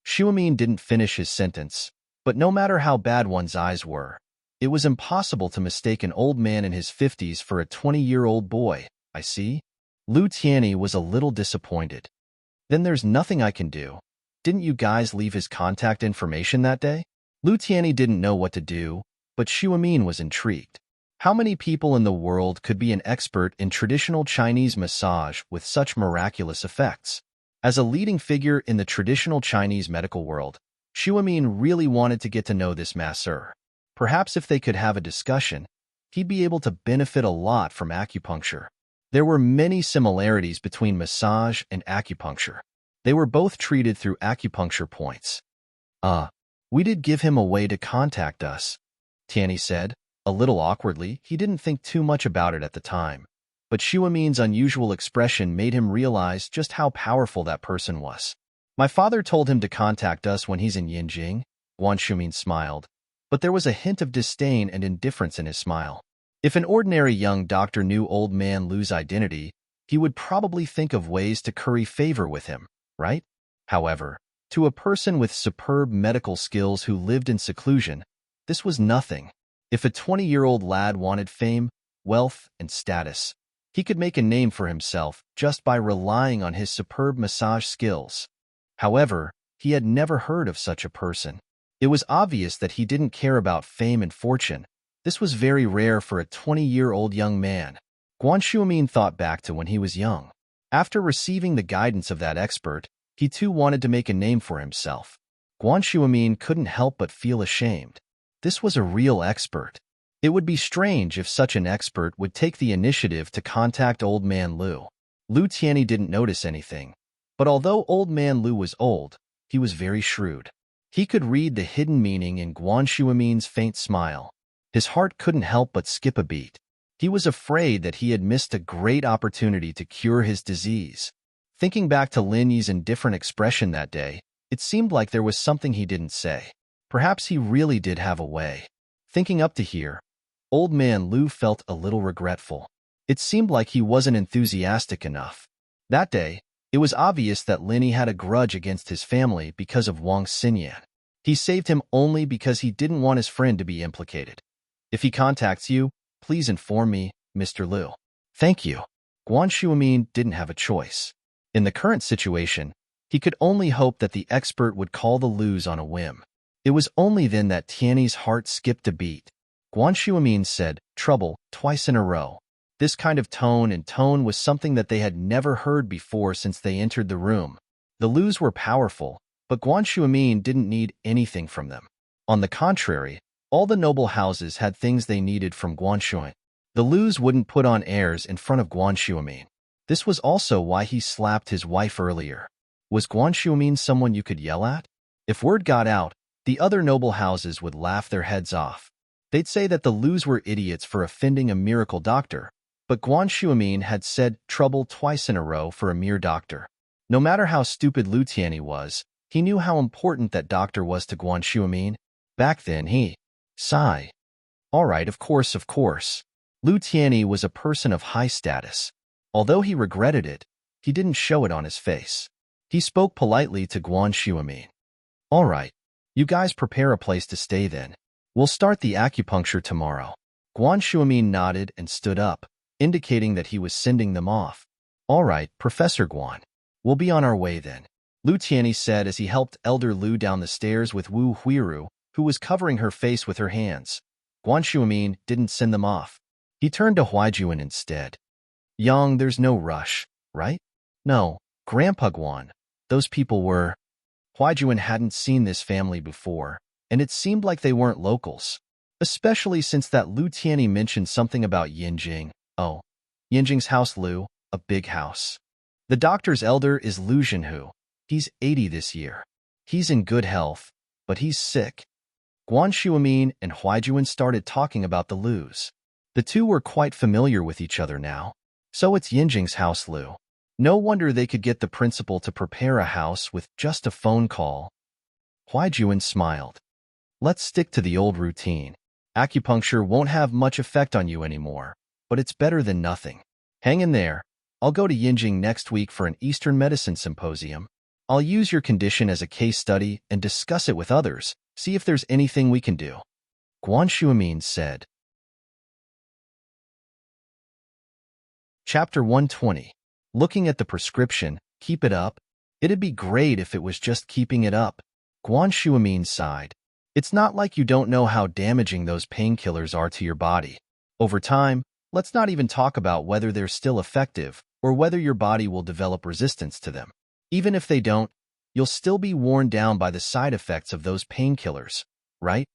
Shuamin didn't finish his sentence, but no matter how bad one's eyes were, it was impossible to mistake an old man in his 50s for a 20-year-old boy. I see. Lu Tianyi was a little disappointed. Then there's nothing I can do. Didn't you guys leave his contact information that day? Lu Tianyi didn't know what to do, but Shuamin was intrigued. How many people in the world could be an expert in traditional Chinese massage with such miraculous effects? As a leading figure in the traditional Chinese medical world, Shuamin really wanted to get to know this masseur. Perhaps if they could have a discussion, he'd be able to benefit a lot from acupuncture. There were many similarities between massage and acupuncture. They were both treated through acupuncture points. We did give him a way to contact us, Tianyi said. A little awkwardly, he didn't think too much about it at the time. But Shuamin's unusual expression made him realize just how powerful that person was. My father told him to contact us when he's in Yinjing, Guan Shumin smiled, but there was a hint of disdain and indifference in his smile. If an ordinary young doctor knew old man Lu's identity, he would probably think of ways to curry favor with him, right? However, to a person with superb medical skills who lived in seclusion, this was nothing. If a 20-year-old lad wanted fame, wealth, and status, he could make a name for himself just by relying on his superb massage skills. However, he had never heard of such a person. It was obvious that he didn't care about fame and fortune. This was very rare for a 20-year-old young man. Guan Shuamin thought back to when he was young. After receiving the guidance of that expert, he too wanted to make a name for himself. Guan Shuamin couldn't help but feel ashamed. This was a real expert. It would be strange if such an expert would take the initiative to contact old man Lu. Lu Tianyi didn't notice anything, but although old man Lu was old, he was very shrewd. He could read the hidden meaning in Guan Shuamin's faint smile. His heart couldn't help but skip a beat. He was afraid that he had missed a great opportunity to cure his disease. Thinking back to Lin Yi's indifferent expression that day, it seemed like there was something he didn't say. Perhaps he really did have a way. Thinking up to here, old man Lu felt a little regretful. It seemed like he wasn't enthusiastic enough. That day, it was obvious that Lin Yi had a grudge against his family because of Wang Xinyan. He saved him only because he didn't want his friend to be implicated. If he contacts you, please inform me, Mr. Lu. Thank you. Guan Shuamin didn't have a choice. In the current situation, he could only hope that the expert would call the Lus on a whim. It was only then that Tianyi's heart skipped a beat. Guan Shuamin said, "Trouble," twice in a row. This kind of tone was something that they had never heard before since they entered the room. The Lus were powerful, but Guan Shuamin didn't need anything from them. On the contrary, all the noble houses had things they needed from Guan Shuamin. The Lus wouldn't put on airs in front of Guan Shuamin. This was also why he slapped his wife earlier. Was Guan Shuamin someone you could yell at? If word got out, the other noble houses would laugh their heads off. They'd say that the Lus were idiots for offending a miracle doctor, but Guan Shuamin had said trouble twice in a row for a mere doctor. No matter how stupid Lu Tianyi was, he knew how important that doctor was to Guan Shuamin. Back then he sighed. All right, of course. Lu Tianyi was a person of high status. Although he regretted it, he didn't show it on his face. He spoke politely to Guan Shuamin. All right, you guys prepare a place to stay then. We'll start the acupuncture tomorrow. Guan Shuamin nodded and stood up, indicating that he was sending them off. All right, Professor Guan. We'll be on our way then, Lu Tianyi said as he helped Elder Lu down the stairs with Wu Huiru, who was covering her face with her hands. Guan Shuamin didn't send them off. He turned to Huaijuan instead. Yang, there's no rush, right? No, Grandpa Guan. Those people were... Huaijuan hadn't seen this family before, and it seemed like they weren't locals, especially since that Lu Tianyi mentioned something about Yinjing. Oh, Yinjing's house, Lu, a big house. The doctor's elder is Lu Zhenhu. He's 80 this year. He's in good health, but he's sick. Guan Shuamin and Huaijuan started talking about the Lus. The two were quite familiar with each other now. So it's Yinjing's house, Lu. No wonder they could get the principal to prepare a house with just a phone call. Huaijuan smiled. Let's stick to the old routine. Acupuncture won't have much effect on you anymore, but it's better than nothing. Hang in there. I'll go to Yinjing next week for an Eastern medicine symposium. I'll use your condition as a case study and discuss it with others, see if there's anything we can do. Guan Shuamin said. Chapter 120. Looking at the prescription, keep it up. It'd be great if it was just keeping it up. Guan Shuamin sighed. It's not like you don't know how damaging those painkillers are to your body. Over time, let's not even talk about whether they're still effective or whether your body will develop resistance to them. Even if they don't, you'll still be worn down by the side effects of those painkillers, right?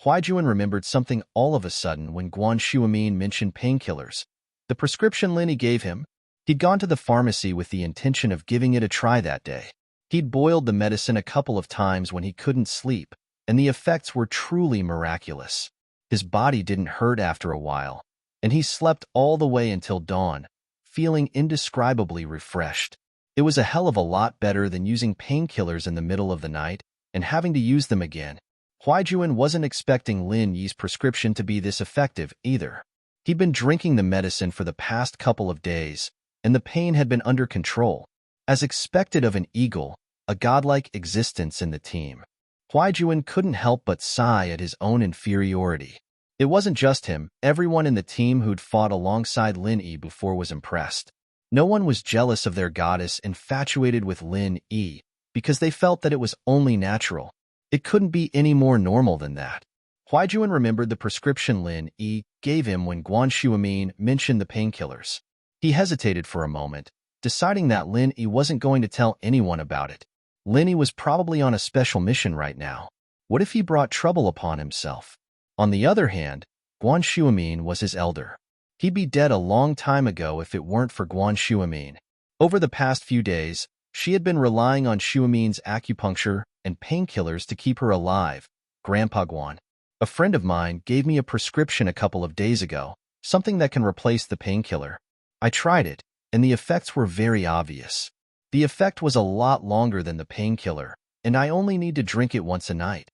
Huaijuan remembered something all of a sudden when Guan Shuamin mentioned painkillers. The prescription Lin gave him, he'd gone to the pharmacy with the intention of giving it a try that day. He'd boiled the medicine a couple of times when he couldn't sleep, and the effects were truly miraculous. His body didn't hurt after a while, and he slept all the way until dawn, feeling indescribably refreshed. It was a hell of a lot better than using painkillers in the middle of the night and having to use them again. Huaijuan wasn't expecting Lin Yi's prescription to be this effective either. He'd been drinking the medicine for the past couple of days, and the pain had been under control. As expected of an eagle, a godlike existence in the team, Huaijuan couldn't help but sigh at his own inferiority. It wasn't just him. Everyone in the team who'd fought alongside Lin Yi before was impressed. No one was jealous of their goddess infatuated with Lin Yi because they felt that it was only natural. It couldn't be any more normal than that. Huaijuan remembered the prescription Lin Yi gave him when Guan Shuamin mentioned the painkillers. He hesitated for a moment, deciding that Lin Yi wasn't going to tell anyone about it. Lin Yi was probably on a special mission right now. What if he brought trouble upon himself? On the other hand, Guan Shuamin was his elder. He'd be dead a long time ago if it weren't for Guan Shuamin. Over the past few days, she had been relying on Shuamin's acupuncture and painkillers to keep her alive. Grandpa Guan. A friend of mine gave me a prescription a couple of days ago, something that can replace the painkiller. I tried it, and the effects were very obvious. The effect was a lot longer than the painkiller, and I only need to drink it once a night.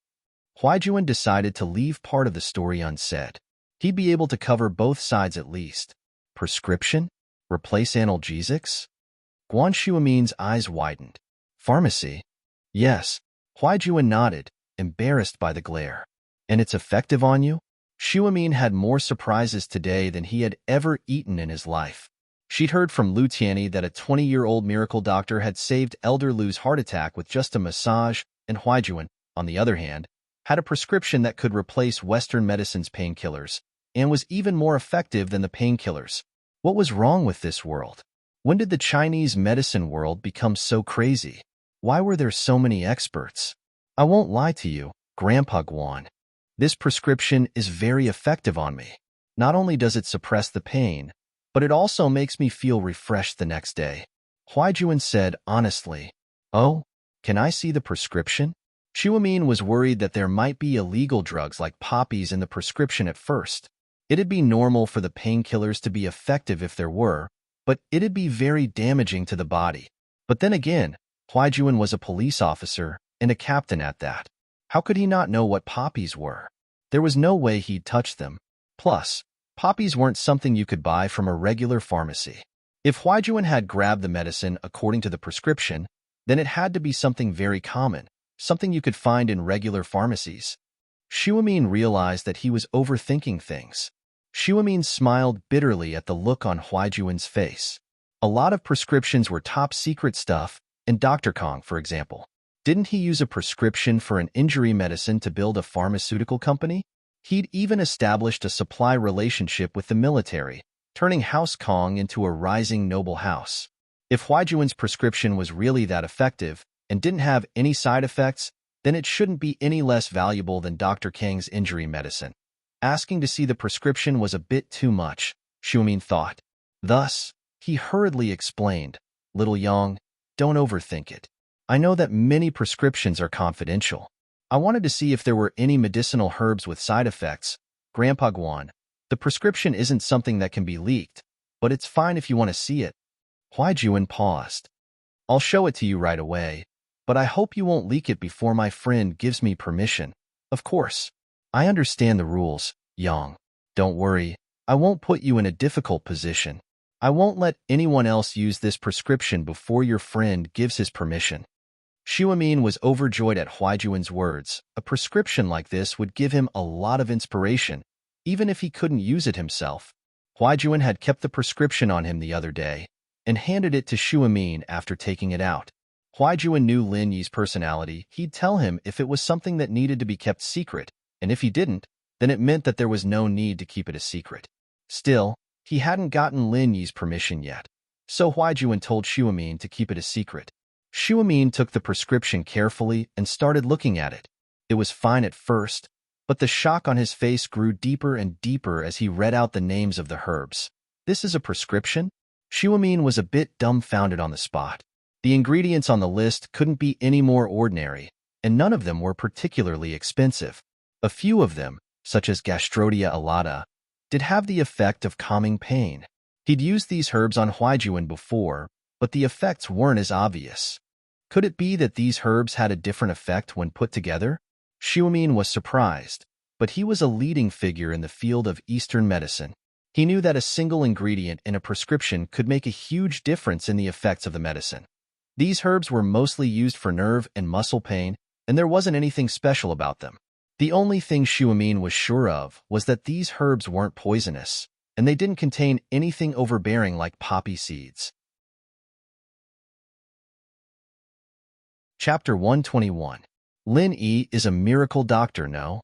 Huaijuan decided to leave part of the story unsaid. He'd be able to cover both sides at least. Prescription? Replace analgesics? Guan Shuamin's eyes widened. Pharmacy? Yes. Huaijuan nodded, embarrassed by the glare. And it's effective on you? Shuamin had more surprises today than he had ever eaten in his life. She'd heard from Lu Tianyi that a 20-year-old miracle doctor had saved Elder Lu's heart attack with just a massage, and Huaijuan, on the other hand, had a prescription that could replace Western medicine's painkillers, and was even more effective than the painkillers. What was wrong with this world? When did the Chinese medicine world become so crazy? Why were there so many experts? I won't lie to you, Grandpa Guan. This prescription is very effective on me. Not only does it suppress the pain, but it also makes me feel refreshed the next day. Huaijuan said honestly. Oh, can I see the prescription? Shuamin was worried that there might be illegal drugs like poppies in the prescription at first. It'd be normal for the painkillers to be effective if there were, but it'd be very damaging to the body. But then again, Huaijuan was a police officer and a captain at that. How could he not know what poppies were? There was no way he'd touch them. Plus, poppies weren't something you could buy from a regular pharmacy. If Huaijuan had grabbed the medicine according to the prescription, then it had to be something very common, something you could find in regular pharmacies. Shuamin realized that he was overthinking things. Shuamin smiled bitterly at the look on Huaijuan's face. A lot of prescriptions were top-secret stuff, and Dr. Kong, for example. Didn't he use a prescription for an injury medicine to build a pharmaceutical company? He'd even established a supply relationship with the military, turning House Kong into a rising noble house. If Huaijuan's prescription was really that effective and didn't have any side effects, then it shouldn't be any less valuable than Dr. Kang's injury medicine. Asking to see the prescription was a bit too much, Shuamin thought. Thus, he hurriedly explained, Little Yang, don't overthink it. I know that many prescriptions are confidential. I wanted to see if there were any medicinal herbs with side effects. Grandpa Guan, the prescription isn't something that can be leaked, but it's fine if you want to see it. Huaijuan paused. I'll show it to you right away, but I hope you won't leak it before my friend gives me permission. Of course. I understand the rules, Yang. Don't worry, I won't put you in a difficult position. I won't let anyone else use this prescription before your friend gives his permission. Xuemin was overjoyed at Huaijuan's words. A prescription like this would give him a lot of inspiration, even if he couldn't use it himself. Huaijuan had kept the prescription on him the other day and handed it to Xuemin after taking it out. Huaijuan knew Lin Yi's personality. He'd tell him if it was something that needed to be kept secret, and if he didn't, then it meant that there was no need to keep it a secret. Still, he hadn't gotten Lin Yi's permission yet, so Huaijuan told Xuemin to keep it a secret. Xuemin took the prescription carefully and started looking at it. It was fine at first, but the shock on his face grew deeper and deeper as he read out the names of the herbs. This is a prescription? Xuemin was a bit dumbfounded on the spot. The ingredients on the list couldn't be any more ordinary, and none of them were particularly expensive. A few of them, such as Gastrodia alata, did have the effect of calming pain. He'd used these herbs on Huaijuan before, but the effects weren't as obvious. Could it be that these herbs had a different effect when put together? Xuemin was surprised, but he was a leading figure in the field of Eastern medicine. He knew that a single ingredient in a prescription could make a huge difference in the effects of the medicine. These herbs were mostly used for nerve and muscle pain, and there wasn't anything special about them. The only thing Xuemin was sure of was that these herbs weren't poisonous, and they didn't contain anything overbearing like poppy seeds. Chapter 121. Lin Yi is a miracle doctor, no?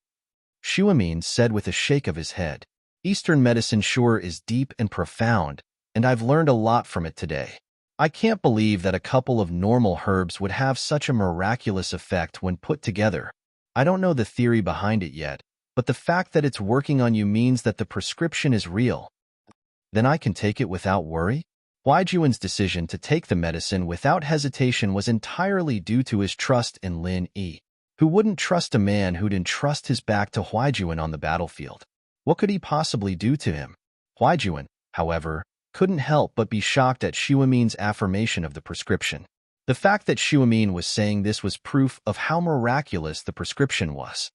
Xuemin said with a shake of his head. Eastern medicine sure is deep and profound, and I've learned a lot from it today. I can't believe that a couple of normal herbs would have such a miraculous effect when put together. I don't know the theory behind it yet, but the fact that it's working on you means that the prescription is real. Then I can take it without worry? Huaijuan's decision to take the medicine without hesitation was entirely due to his trust in Lin Yi. Who wouldn't trust a man who'd entrust his back to Huaijuan on the battlefield? What could he possibly do to him? Huaijuan, however, couldn't help but be shocked at Xuemin's affirmation of the prescription. The fact that Xuemin was saying this was proof of how miraculous the prescription was.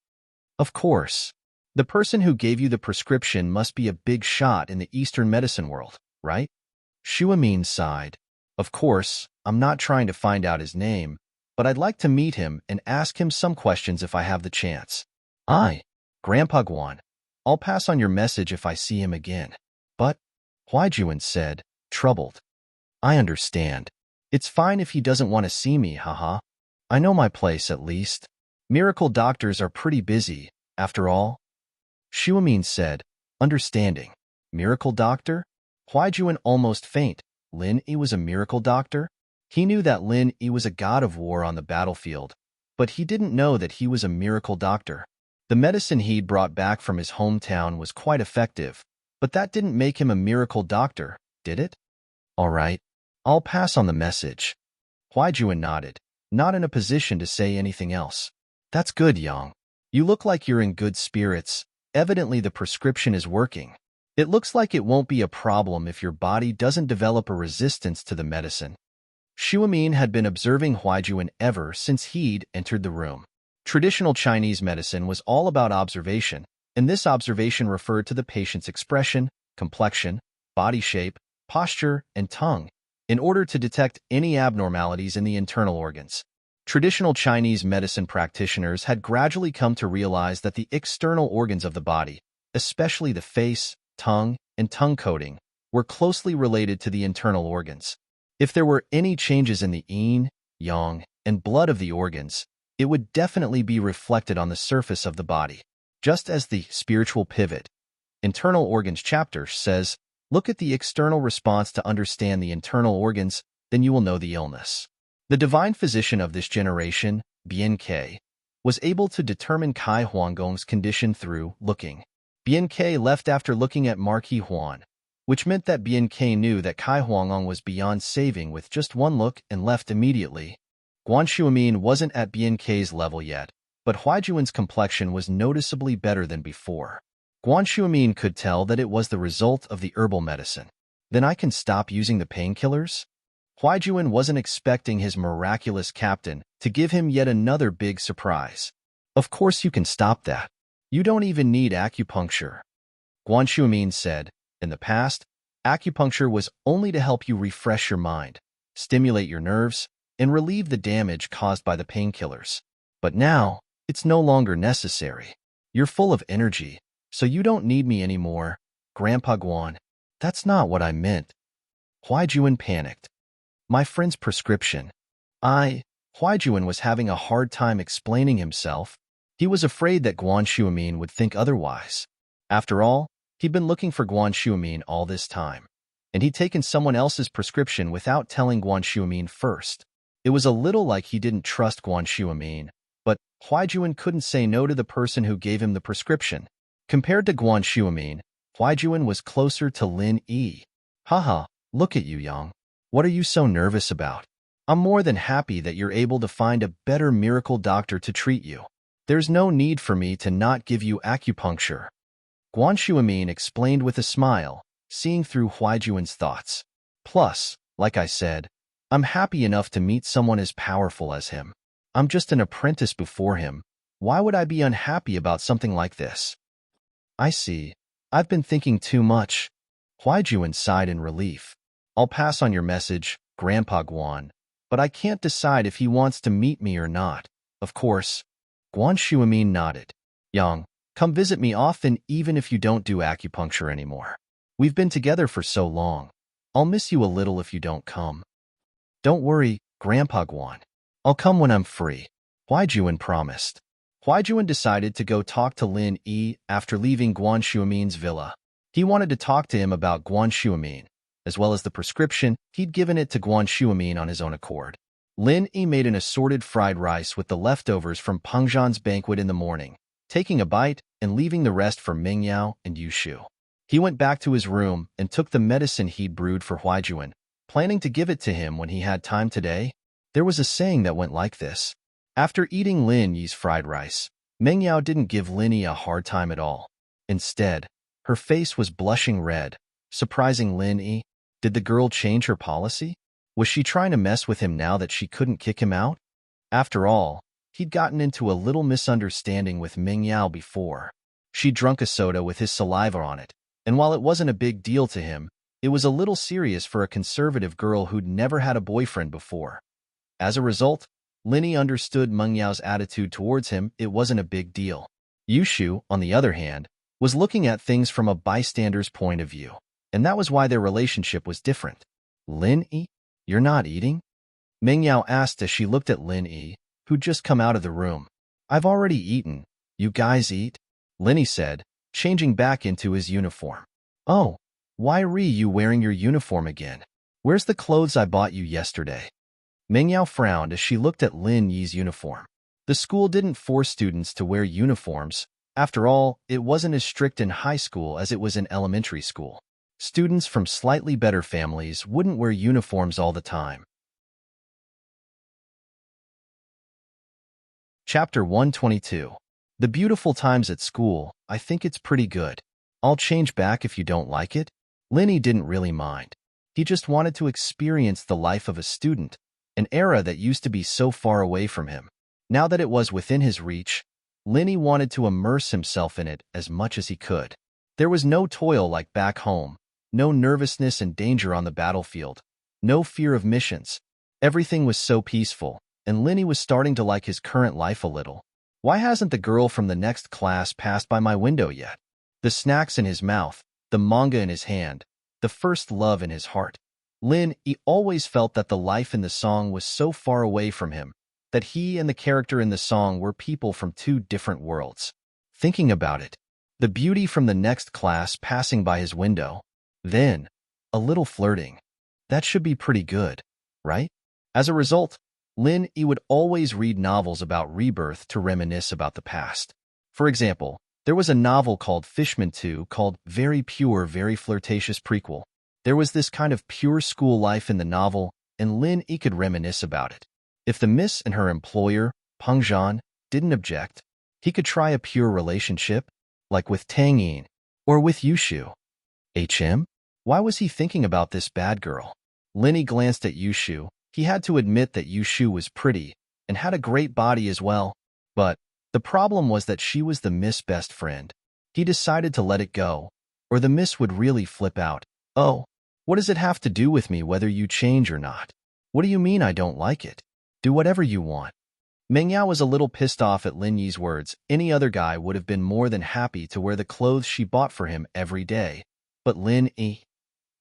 Of course, the person who gave you the prescription must be a big shot in the Eastern medicine world, right? Xuemin sighed. Of course, I'm not trying to find out his name, but I'd like to meet him and ask him some questions if I have the chance. Grandpa Guan, I'll pass on your message if I see him again. But, Huaijuan said, troubled. I understand. It's fine if he doesn't want to see me, haha. I know my place at least. Miracle doctors are pretty busy, after all. Xuemin said, understanding. Miracle doctor? Huaijuan almost faint. Lin Yi was a miracle doctor? He knew that Lin Yi was a god of war on the battlefield, but he didn't know that he was a miracle doctor. The medicine he'd brought back from his hometown was quite effective, but that didn't make him a miracle doctor, did it? All right, I'll pass on the message. Huaijuan nodded, not in a position to say anything else. That's good, Yang. You look like you're in good spirits. Evidently the prescription is working. It looks like it won't be a problem if your body doesn't develop a resistance to the medicine. Xuemin had been observing Huaijuan ever since he'd entered the room. Traditional Chinese medicine was all about observation, and this observation referred to the patient's expression, complexion, body shape, posture, and tongue, in order to detect any abnormalities in the internal organs. Traditional Chinese medicine practitioners had gradually come to realize that the external organs of the body, especially the face, tongue, and tongue coating, were closely related to the internal organs. If there were any changes in the yin, yang, and blood of the organs, it would definitely be reflected on the surface of the body. Just as the spiritual pivot, internal organs chapter says, look at the external response to understand the internal organs, then you will know the illness. The divine physician of this generation, Bian Ke, was able to determine Kai Huanggong's condition through looking. Bian Ke left after looking at Marquis Huan, which meant that Bian Ke knew that Kai Huanggong was beyond saving with just one look and left immediately. Guan Xuemin wasn't at Bian Ke's level yet, but Huaijuan's complexion was noticeably better than before. Guan Shuimin could tell that it was the result of the herbal medicine. Then I can stop using the painkillers? Huaijuan wasn't expecting his miraculous captain to give him yet another big surprise. Of course you can stop that. You don't even need acupuncture. Guan Shuimin said, in the past, acupuncture was only to help you refresh your mind, stimulate your nerves, and relieve the damage caused by the painkillers. But now, it's no longer necessary. You're full of energy, so you don't need me anymore, Grandpa Guan. That's not what I meant. Huaijuan panicked. My friend's prescription. Huaijuan was having a hard time explaining himself. He was afraid that Guan Shuimin would think otherwise. After all, he'd been looking for Guan Shuimin all this time, and he'd taken someone else's prescription without telling Guan Shuimin first. It was a little like he didn't trust Guan Shuimin, but Huaijuan couldn't say no to the person who gave him the prescription. Compared to Guan Shuimin, Huaijuan was closer to Lin Yi. Haha, look at you, Yang. What are you so nervous about? I'm more than happy that you're able to find a better miracle doctor to treat you. There's no need for me to not give you acupuncture. Guan Shuimin explained with a smile, seeing through Huaijuan's thoughts. Plus, like I said, I'm happy enough to meet someone as powerful as him. I'm just an apprentice before him. Why would I be unhappy about something like this? I see. I've been thinking too much. Huaijuan sighed in relief. I'll pass on your message, Grandpa Guan, but I can't decide if he wants to meet me or not. Of course. Guan Shuimin nodded. Yang, come visit me often even if you don't do acupuncture anymore. We've been together for so long. I'll miss you a little if you don't come. Don't worry, Grandpa Guan. I'll come when I'm free. Huaijuan promised. Huaijuan decided to go talk to Lin Yi after leaving Guan Shuimin's villa. He wanted to talk to him about Guan Shuimin, as well as the prescription he'd given it to Guan Shuimin on his own accord. Lin Yi made an assorted fried rice with the leftovers from Peng Zhan's banquet in the morning, taking a bite and leaving the rest for Ming Yao and Yu Shu. He went back to his room and took the medicine he'd brewed for Huaijuan, planning to give it to him when he had time today. There was a saying that went like this. After eating Lin Yi's fried rice, Ming Yao didn't give Lin Yi a hard time at all. Instead, her face was blushing red, surprising Lin Yi. Did the girl change her policy? Was she trying to mess with him now that she couldn't kick him out? After all, he'd gotten into a little misunderstanding with Ming Yao before. She'd drunk a soda with his saliva on it, and while it wasn't a big deal to him, it was a little serious for a conservative girl who'd never had a boyfriend before. As a result, Lin Yi understood Meng Yao's attitude towards him. It wasn't a big deal. Yu Shu, on the other hand, was looking at things from a bystander's point of view, and that was why their relationship was different. Lin Yi? You're not eating? Ming Yao asked as she looked at Lin Yi, who'd just come out of the room. I've already eaten. You guys eat? Lin Yi said, changing back into his uniform. Oh, why are you wearing your uniform again? Where's the clothes I bought you yesterday? Ming Yao frowned as she looked at Lin Yi's uniform. The school didn't force students to wear uniforms. After all, it wasn't as strict in high school as it was in elementary school. Students from slightly better families wouldn't wear uniforms all the time. Chapter 122. The beautiful times at school. I think it's pretty good. I'll change back if you don't like it. Lin Yi didn't really mind. He just wanted to experience the life of a student, an era that used to be so far away from him. Now that it was within his reach, Lin Yi wanted to immerse himself in it as much as he could. There was no toil like back home, no nervousness and danger on the battlefield, no fear of missions. Everything was so peaceful, and Lin Yi was starting to like his current life a little. Why hasn't the girl from the next class passed by my window yet? The snacks in his mouth, the manga in his hand, the first love in his heart. Lin Yi always felt that the life in the song was so far away from him, that he and the character in the song were people from two different worlds. Thinking about it, the beauty from the next class passing by his window, then, a little flirting. That should be pretty good, right? As a result, Lin Yi would always read novels about rebirth to reminisce about the past. For example, there was a novel called Fishman 2 called Very Pure, Very Flirtatious Prequel. There was this kind of pure school life in the novel, and Lin Yi could reminisce about it. If the miss and her employer, Peng Zhan, didn't object. He could try a pure relationship, like with Tang Yin, or with Yushu. HM? Why was he thinking about this bad girl? Linny glanced at Yushu. He had to admit that Yushu was pretty, and had a great body as well. But the problem was that she was the Miss best friend. He decided to let it go, or the Miss would really flip out. Oh, what does it have to do with me whether you change or not? What do you mean I don't like it? Do whatever you want. Meng Yao was a little pissed off at Lin Yi's words. Any other guy would have been more than happy to wear the clothes she bought for him every day. But Lin Yi...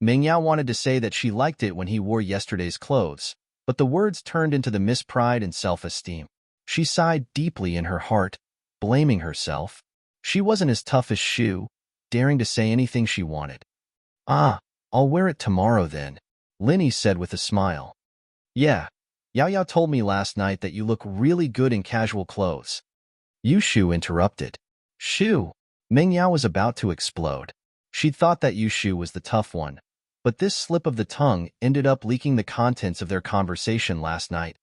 Meng Yao wanted to say that she liked it when he wore yesterday's clothes, but the words turned into the Miss pride and self-esteem. She sighed deeply in her heart, blaming herself. She wasn't as tough as Shu, daring to say anything she wanted. Ah, I'll wear it tomorrow then, Linny said with a smile. Yeah, Yao Yao told me last night that you look really good in casual clothes. Yushu interrupted. Shu! Meng Yao was about to explode. She'd thought that Yushu was the tough one, but this slip of the tongue ended up leaking the contents of their conversation last night.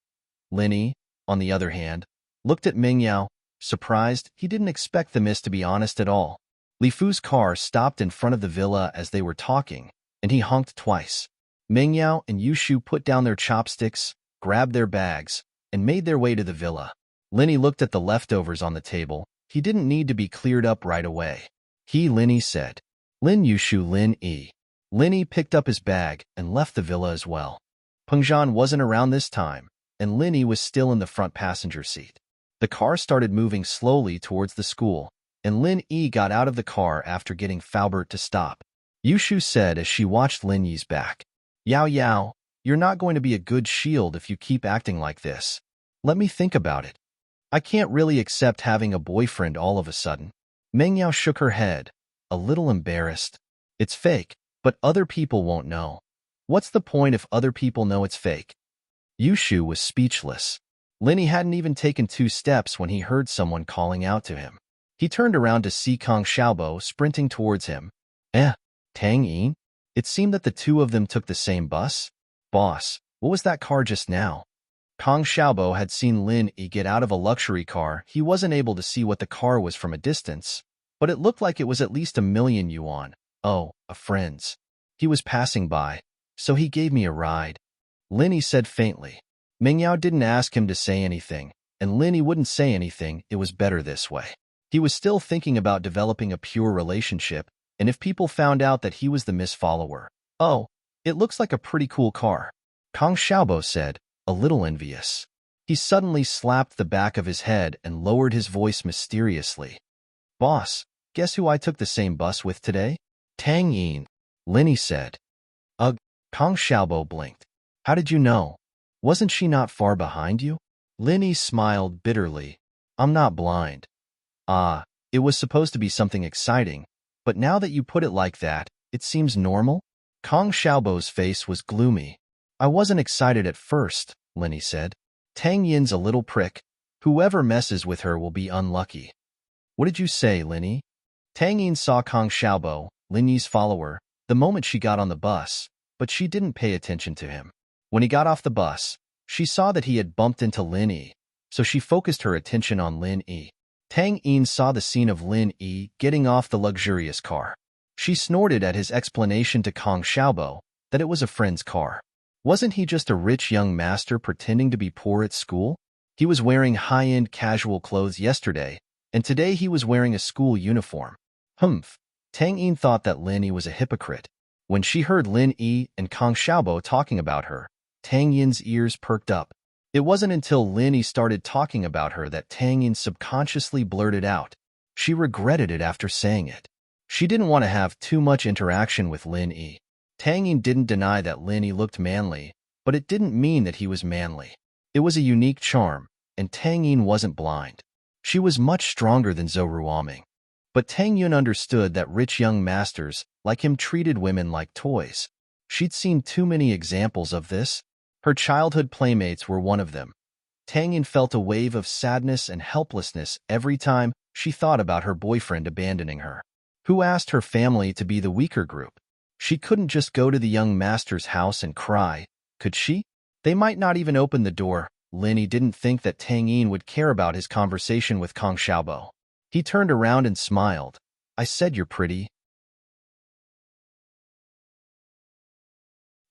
Linny, on the other hand, looked at Meng Yao, surprised. He didn't expect the Miss to be honest at all. Li Fu's car stopped in front of the villa as they were talking, and he honked twice. Meng Yao and Yushu put down their chopsticks, grabbed their bags, and made their way to the villa. Linny looked at the leftovers on the table. He didn't need to be cleared up right away. Linny said. Lin Yushu Lin Yi. Linny picked up his bag and left the villa as well. Pengzhan wasn't around this time, and Linny was still in the front passenger seat. The car started moving slowly towards the school, and Lin Yi got out of the car after getting Faubert to stop. Yushu said as she watched Lin Yi's back. Yao Yao, you're not going to be a good shield if you keep acting like this. Let me think about it. I can't really accept having a boyfriend all of a sudden. Meng Yao shook her head, a little embarrassed. It's fake, but other people won't know. What's the point if other people know it's fake? Yushu was speechless. Linny hadn't even taken 2 steps when he heard someone calling out to him. He turned around to see Kong Xiaobo sprinting towards him. Tang Yin? It seemed that the two of them took the same bus. Boss, what was that car just now? Kong Xiaobo had seen Lin Yi get out of a luxury car. He wasn't able to see what the car was from a distance, but it looked like it was at least 1,000,000 yuan. Oh, a friend's. He was passing by, so he gave me a ride. Linny said faintly. Meng Yao didn't ask him to say anything, and Linny wouldn't say anything. It was better this way. He was still thinking about developing a pure relationship, and if people found out that he was the Miss follower. Oh, it looks like a pretty cool car, Kong Xiaobo said, a little envious. He suddenly slapped the back of his head and lowered his voice mysteriously. Boss, guess who I took the same bus with today? Tang Yin, Linny said. Ugh, Kong Xiaobo blinked. How did you know? Wasn't she not far behind you? Linny smiled bitterly. I'm not blind. Ah, it was supposed to be something exciting, but now that you put it like that, it seems normal? Kong Xiaobo's face was gloomy. I wasn't excited at first, Linny said. Tang Yin's a little prick. Whoever messes with her will be unlucky. What did you say, Linny? Tang Yin saw Kong Xiaobo, Lin Yi's follower, the moment she got on the bus, but she didn't pay attention to him. When he got off the bus, she saw that he had bumped into Lin Yi, so she focused her attention on Lin Yi. Tang Yin saw the scene of Lin Yi getting off the luxurious car. She snorted at his explanation to Kong Xiaobo that it was a friend's car. Wasn't he just a rich young master pretending to be poor at school? He was wearing high-end casual clothes yesterday, and today he was wearing a school uniform. Humph. Tang Yin thought that Lin Yi was a hypocrite. When she heard Lin Yi and Kong Xiaobo talking about her, Tang Yin's ears perked up. It wasn't until Lin Yi started talking about her that Tang Yin subconsciously blurted out. She regretted it after saying it. She didn't want to have too much interaction with Lin Yi. Tang Yin didn't deny that Lin Yi looked manly, but it didn't mean that he was manly. It was a unique charm, and Tang Yin wasn't blind. She was much stronger than Zhou Ruoming. But Tang Yin understood that rich young masters like him treated women like toys. She'd seen too many examples of this. Her childhood playmates were one of them. Tang Yin felt a wave of sadness and helplessness every time she thought about her boyfriend abandoning her. Who asked her family to be the weaker group? She couldn't just go to the young master's house and cry, could she? They might not even open the door. Lin didn't think that Tang Yin would care about his conversation with Kong Xiaobo. He turned around and smiled. I said you're pretty.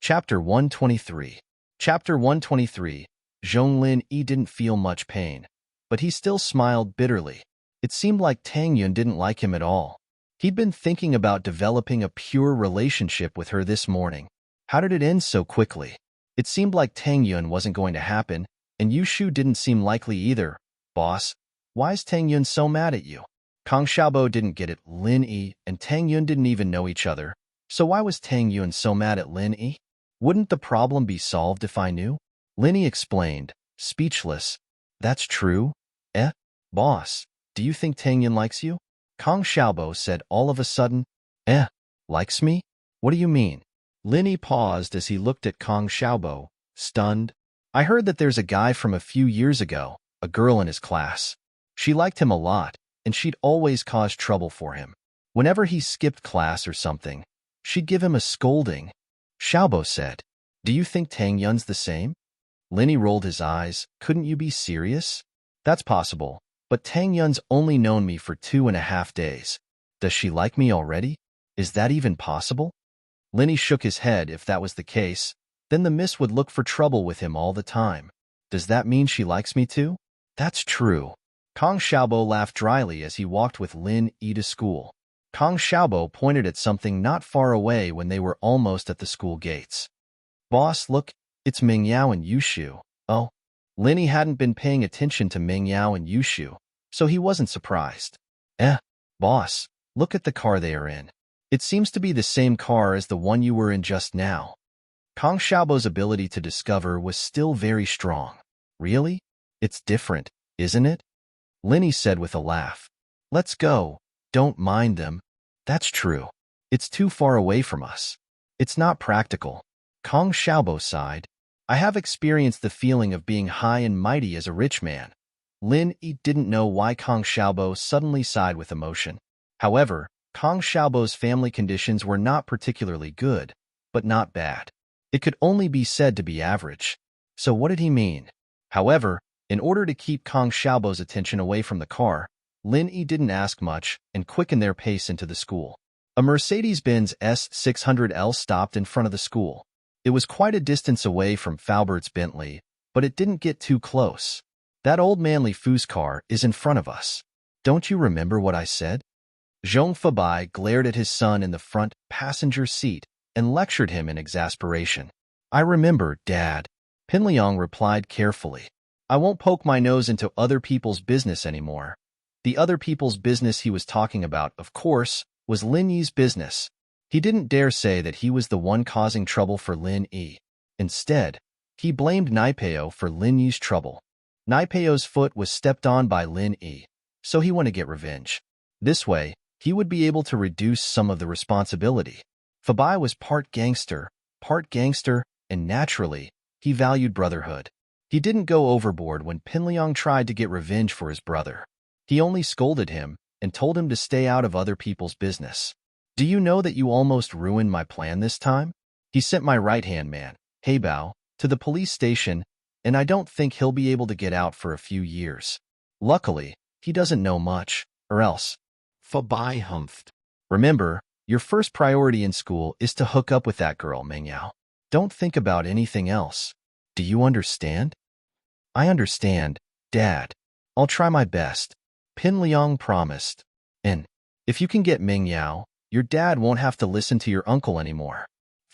Chapter 123. Chapter 123. Zhong Lin didn't feel much pain, but he still smiled bitterly. It seemed like Tang Yun didn't like him at all. He'd been thinking about developing a pure relationship with her this morning. How did it end so quickly? It seemed like Tang Yun wasn't going to happen, and Yushu didn't seem likely either. Boss, why is Tang Yun so mad at you? Kong Xiaobo didn't get it. Lin Yi and Tang Yun didn't even know each other, so why was Tang Yun so mad at Lin Yi? Wouldn't the problem be solved if I knew? Lin Yi explained, speechless. That's true? Boss, do you think Tang Yun likes you? Kong Xiaobo said all of a sudden. Likes me? What do you mean? Lin Yi paused as he looked at Kong Xiaobo, stunned. I heard that there's a guy from a few years ago, a girl in his class. She liked him a lot, and she'd always cause trouble for him. Whenever he skipped class or something, she'd give him a scolding. Xiaobo said, do you think Tang Yun's the same? Lin Yi rolled his eyes. Couldn't you be serious? That's possible, but Tang Yun's only known me for 2.5 days. Does she like me already? Is that even possible? Lin Yi shook his head. If that was the case, then the miss would look for trouble with him all the time. Does that mean she likes me too? That's true. Kong Xiaobo laughed dryly as he walked with Lin Yi to school. Kong Xiaobo pointed at something not far away when they were almost at the school gates. Boss, look, it's Ming Yao and Yushu. Oh. Lin Yi hadn't been paying attention to Ming Yao and Yushu, so he wasn't surprised. Boss, look at the car they are in. It seems to be the same car as the one you were in just now. Kong Xiaobo's ability to discover was still very strong. Really? It's different, isn't it? Lin Yi said with a laugh. Let's go. Don't mind them. That's true. It's too far away from us. It's not practical. Kong Xiaobo sighed. I have experienced the feeling of being high and mighty as a rich man. Lin Yi didn't know why Kong Xiaobo suddenly sighed with emotion. However, Kong Xiaobo's family conditions were not particularly good, but not bad. It could only be said to be average. So what did he mean? However, in order to keep Kong Xiaobo's attention away from the car, Lin Yi didn't ask much and quickened their pace into the school. A Mercedes-Benz S600L stopped in front of the school. It was quite a distance away from Faubert's Bentley, but it didn't get too close. That old man Li Fu's car is in front of us. Don't you remember what I said? Zhong Fabai glared at his son in the front passenger seat and lectured him in exasperation. I remember, Dad. Pinliang replied carefully. I won't poke my nose into other people's business anymore. The other people's business he was talking about, of course, was Lin Yi's business. He didn't dare say that he was the one causing trouble for Lin Yi. Instead, he blamed Naipeo for Lin Yi's trouble. Naipeo's foot was stepped on by Lin Yi, so he wanted to get revenge. This way, he would be able to reduce some of the responsibility. Fabai was part gangster, and naturally, he valued brotherhood. He didn't go overboard when Pinliang tried to get revenge for his brother. He only scolded him and told him to stay out of other people's business. Do you know that you almost ruined my plan this time? He sent my right-hand man, Heibao, to the police station, and I don't think he'll be able to get out for a few years. Luckily, he doesn't know much, or else. Fabai humphed. Remember, your first priority in school is to hook up with that girl, Meng Yao. Don't think about anything else. Do you understand? I understand, Dad. I'll try my best. Pin Liang promised. And if you can get Meng Yao, your dad won't have to listen to your uncle anymore.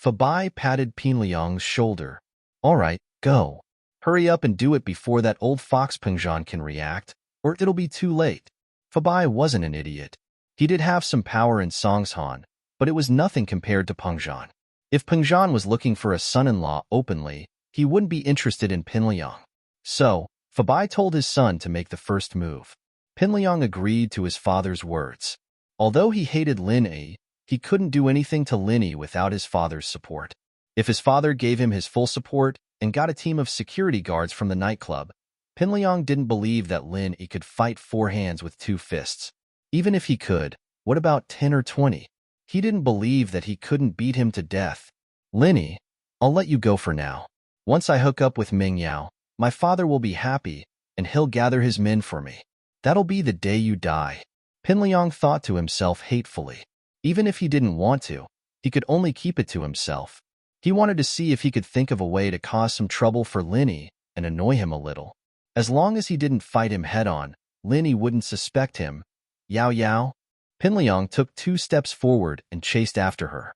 Fabai patted Pin Liang's shoulder. All right, go. Hurry up and do it before that old fox Pengzhan can react, or it'll be too late. Fabai wasn't an idiot. He did have some power in Songshan, but it was nothing compared to Pengzhan. If Pengzhan was looking for a son-in-law openly, he wouldn't be interested in Pinliang. So, Fabai told his son to make the first move. Pinliang agreed to his father's words. Although he hated Lin Yi, he couldn't do anything to Lin Yi without his father's support. If his father gave him his full support and got a team of security guards from the nightclub, Pinliang didn't believe that Lin Yi could fight 4 hands with 2 fists. Even if he could, what about 10 or 20? He didn't believe that he couldn't beat him to death. Lin Yi, I'll let you go for now. Once I hook up with Meng Yao, My father will be happy, and he'll gather his men for me. That'll be the day you die. Pinliang thought to himself hatefully. Even if he didn't want to, he could only keep it to himself. He wanted to see if he could think of a way to cause some trouble for Linny and annoy him a little. As long as he didn't fight him head-on, Linny wouldn't suspect him. Yao Yao? Pinliang took 2 steps forward and chased after her.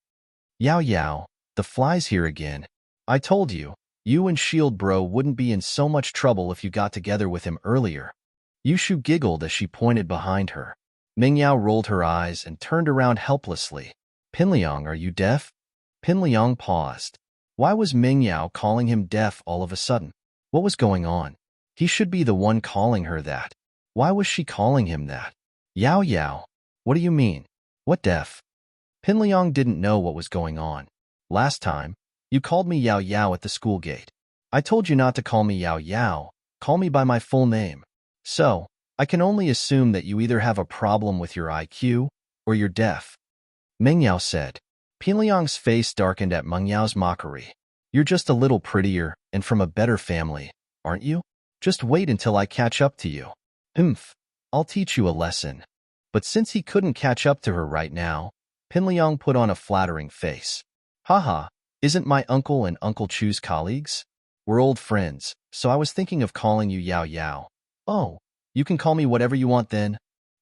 Yao Yao, the fly's here again. I told you, you and Shield Bro wouldn't be in so much trouble if you got together with him earlier. Yushu giggled as she pointed behind her. Mingyao rolled her eyes and turned around helplessly. Pinliang, are you deaf? Pinliang paused. Why was Mingyao calling him deaf all of a sudden? What was going on? He should be the one calling her that. Why was she calling him that? Yao Yao, what do you mean? What deaf? Pinliang didn't know what was going on. Last time, you called me Yao Yao at the school gate. I told you not to call me Yao Yao, call me by my full name. So, I can only assume that you either have a problem with your IQ, or you're deaf. Mingyao said. Pinliang's face darkened at Mengyao's mockery. You're just a little prettier, and from a better family, aren't you? Just wait until I catch up to you. I'll teach you a lesson. But since he couldn't catch up to her right now, Pinliang put on a flattering face. Haha, isn't my uncle and Uncle Chu's colleagues? We're old friends, so I was thinking of calling you Yao Yao. Oh, you can call me whatever you want then.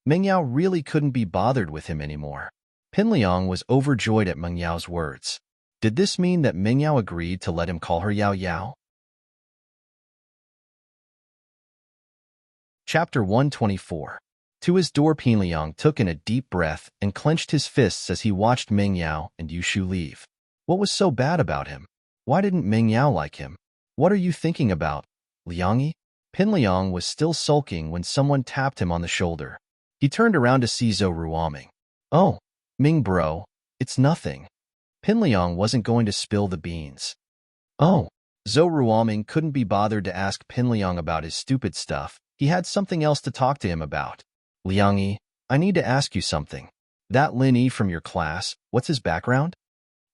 Mingyao really couldn't be bothered with him anymore. Pinliang was overjoyed at Mengyao's words. Did this mean that Mingyao agreed to let him call her Yao Yao? Chapter 124. To his door, Pinliang took in a deep breath and clenched his fists as he watched Mingyao and Yushu leave. What was so bad about him? Why didn't Mingyao like him? What are you thinking about, Liangyi? Pinliang was still sulking when someone tapped him on the shoulder. He turned around to see Zhou Ruoming. Oh, Ming bro, it's nothing. Pinliang wasn't going to spill the beans. Oh, Zhou Ruoming couldn't be bothered to ask Pinliang about his stupid stuff. He had something else to talk to him about. Liangyi, I need to ask you something. That Lin Yi from your class, what's his background?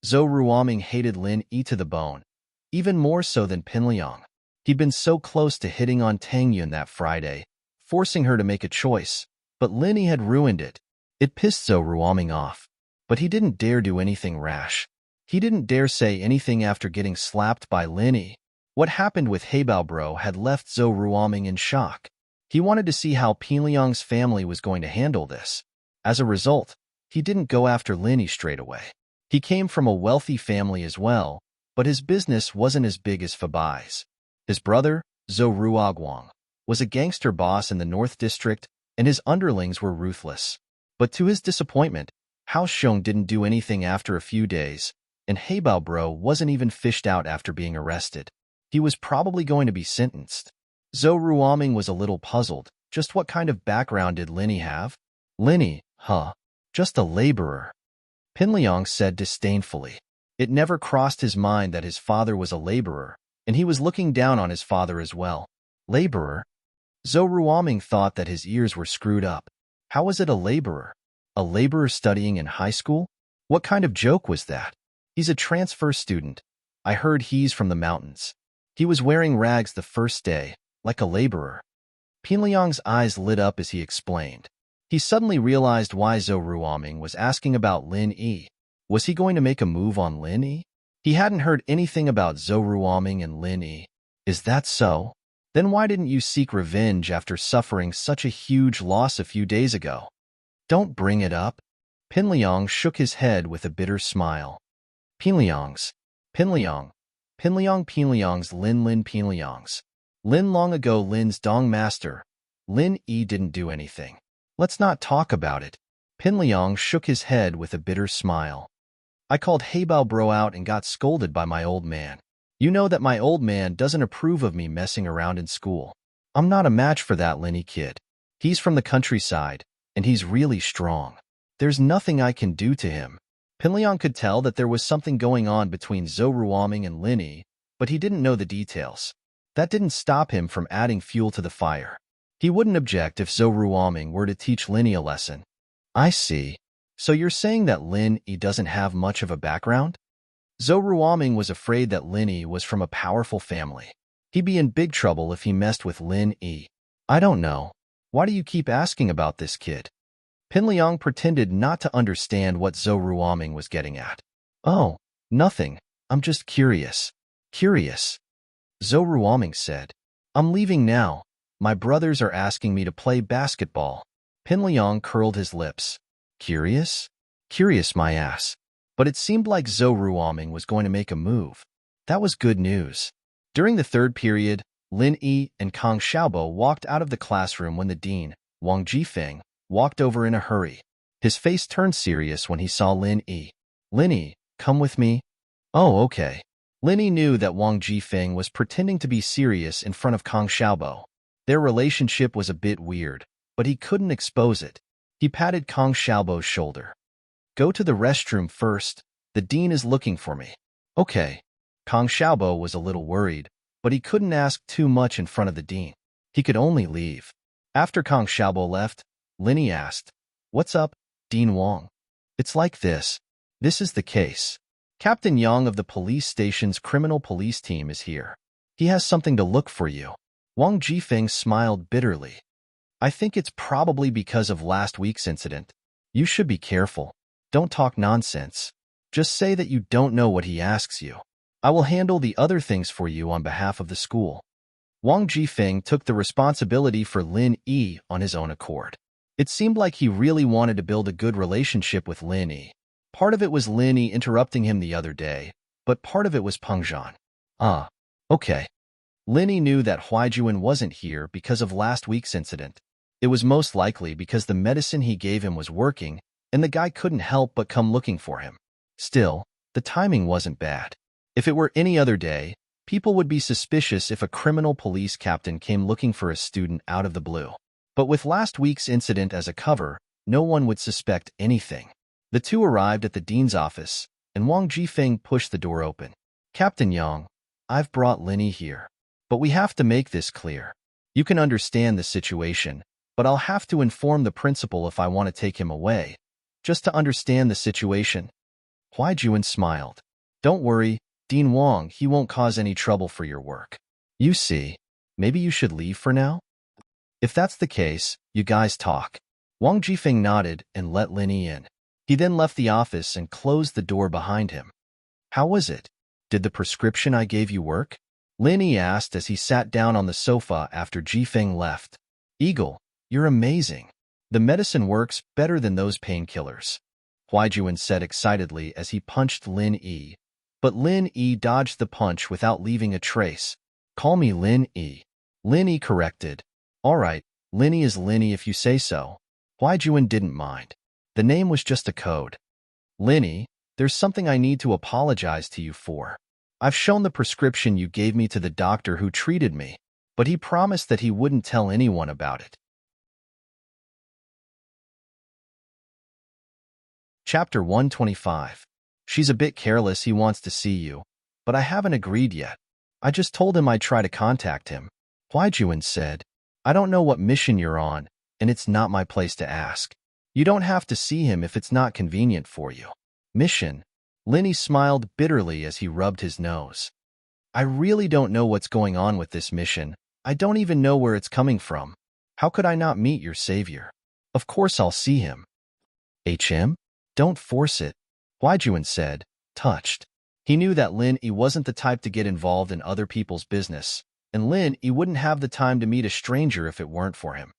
Zhou Ruoming hated Lin Yi to the bone, even more so than Pinliang. He'd been so close to hitting on Tang Yun that Friday, forcing her to make a choice, but Lin Yi had ruined it. It pissed Zhou Ruoming off, but he didn't dare do anything rash. He didn't dare say anything after getting slapped by Lin Yi. What happened with Heibao Bro had left Zhou Ruoming in shock. He wanted to see how Pinliang's family was going to handle this. As a result, he didn't go after Lin Yi straight away. He came from a wealthy family as well, but his business wasn't as big as Fabai's. His brother, Zhou Ruoguang, was a gangster boss in the North District, and his underlings were ruthless. But to his disappointment, House Xiong didn't do anything after a few days, and Heibao Bro wasn't even fished out after being arrested. He was probably going to be sentenced. Zhou Ruoming was a little puzzled. Just what kind of background did Lin Yi have? Lin Yi, just a laborer. Pinliang said disdainfully. It never crossed his mind that his father was a laborer, and he was looking down on his father as well. Laborer? Zhou Ruoming thought that his ears were screwed up. How was it a laborer? A laborer studying in high school? What kind of joke was that? He's a transfer student. I heard he's from the mountains. He was wearing rags the first day, like a laborer. Pinliang's eyes lit up as he explained. He suddenly realized why Zhou Ruoming was asking about Lin Yi. Was he going to make a move on Lin Yi? He hadn't heard anything about Zhou Ruoming and Lin Yi. Is that so? Then why didn't you seek revenge after suffering such a huge loss a few days ago? Don't bring it up. Pinliang shook his head with a bitter smile. Pinliang's Lin Pinliang's. Lin long ago Lin's Dong Master. Lin Yi didn't do anything. Let's not talk about it. Pinliang shook his head with a bitter smile. I called Heibao Bro out and got scolded by my old man. You know that my old man doesn't approve of me messing around in school. I'm not a match for that Lin Yi kid. He's from the countryside, and he's really strong. There's nothing I can do to him. Pinliang could tell that there was something going on between Zhou Ruoming and Lin Yi, but he didn't know the details. That didn't stop him from adding fuel to the fire. He wouldn't object if Zhou Ruoming were to teach Lin Yi a lesson. I see. So you're saying that Lin Yi doesn't have much of a background? Zhou Ruoming was afraid that Lin Yi was from a powerful family. He'd be in big trouble if he messed with Lin Yi. I don't know. Why do you keep asking about this kid? Pinliang pretended not to understand what Zhou Ruoming was getting at. Oh, nothing. I'm just curious. Curious. Zhou Ruoming said. I'm leaving now. My brothers are asking me to play basketball. Pinliang curled his lips. Curious? Curious my ass. But it seemed like Zhou Ruoming was going to make a move. That was good news. During the third period, Lin Yi and Kang Xiaobo walked out of the classroom when the dean, Wang Jifeng, walked over in a hurry. His face turned serious when he saw Lin Yi. Lin Yi, come with me. Oh, okay. Lin Yi knew that Wang Jifeng was pretending to be serious in front of Kang Xiaobo. Their relationship was a bit weird, but he couldn't expose it. He patted Kang Xiaobo's shoulder. Go to the restroom first. The dean is looking for me. Okay. Kang Xiaobo was a little worried, but he couldn't ask too much in front of the dean. He could only leave. After Kang Xiaobo left, Lin Yi asked, What's up, Dean Wang? It's like this. This is the case. Captain Yang of the police station's criminal police team is here. He has something to look for you. Wang Jifeng smiled bitterly. I think it's probably because of last week's incident. You should be careful. Don't talk nonsense. Just say that you don't know what he asks you. I will handle the other things for you on behalf of the school. Wang Jifeng took the responsibility for Lin Yi on his own accord. It seemed like he really wanted to build a good relationship with Lin Yi. Part of it was Lin Yi interrupting him the other day, but part of it was Peng Zhan. Okay. Lin Yi knew that Huaijuan wasn't here because of last week's incident. It was most likely because the medicine he gave him was working, and the guy couldn't help but come looking for him. Still, the timing wasn't bad. If it were any other day, people would be suspicious if a criminal police captain came looking for a student out of the blue. But with last week's incident as a cover, no one would suspect anything. The two arrived at the dean's office, and Wang Jifeng pushed the door open. Captain Yang, I've brought Lin Yi here. But we have to make this clear. You can understand the situation, but I'll have to inform the principal if I want to take him away. Just to understand the situation. Huaijuan smiled. Don't worry, Dean Wang, he won't cause any trouble for your work. You see, maybe you should leave for now? If that's the case, you guys talk. Wang Jifeng nodded and let Lin Yi in. He then left the office and closed the door behind him. How was it? Did the prescription I gave you work? Lin Yi asked as he sat down on the sofa after Jifeng left. Eagle, you're amazing. The medicine works better than those painkillers. Huaijuan said excitedly as he punched Lin Yi. But Lin Yi dodged the punch without leaving a trace. Call me Lin Yi. Lin Yi corrected. All right, Lin Yi is Lin Yi if you say so. Huaijuan didn't mind. The name was just a code. Lin Yi, there's something I need to apologize to you for. I've shown the prescription you gave me to the doctor who treated me, but he promised that he wouldn't tell anyone about it. Chapter 125. She's a bit careless, he wants to see you, but I haven't agreed yet. I just told him I'd try to contact him. Huaijuan said, I don't know what mission you're on, and it's not my place to ask. You don't have to see him if it's not convenient for you. Mission? Lin Yi smiled bitterly as he rubbed his nose. I really don't know what's going on with this mission. I don't even know where it's coming from. How could I not meet your savior? Of course I'll see him. HM? Don't force it, Huaijuan said, touched. He knew that Lin Yi wasn't the type to get involved in other people's business, and Lin Yi wouldn't have the time to meet a stranger if it weren't for him.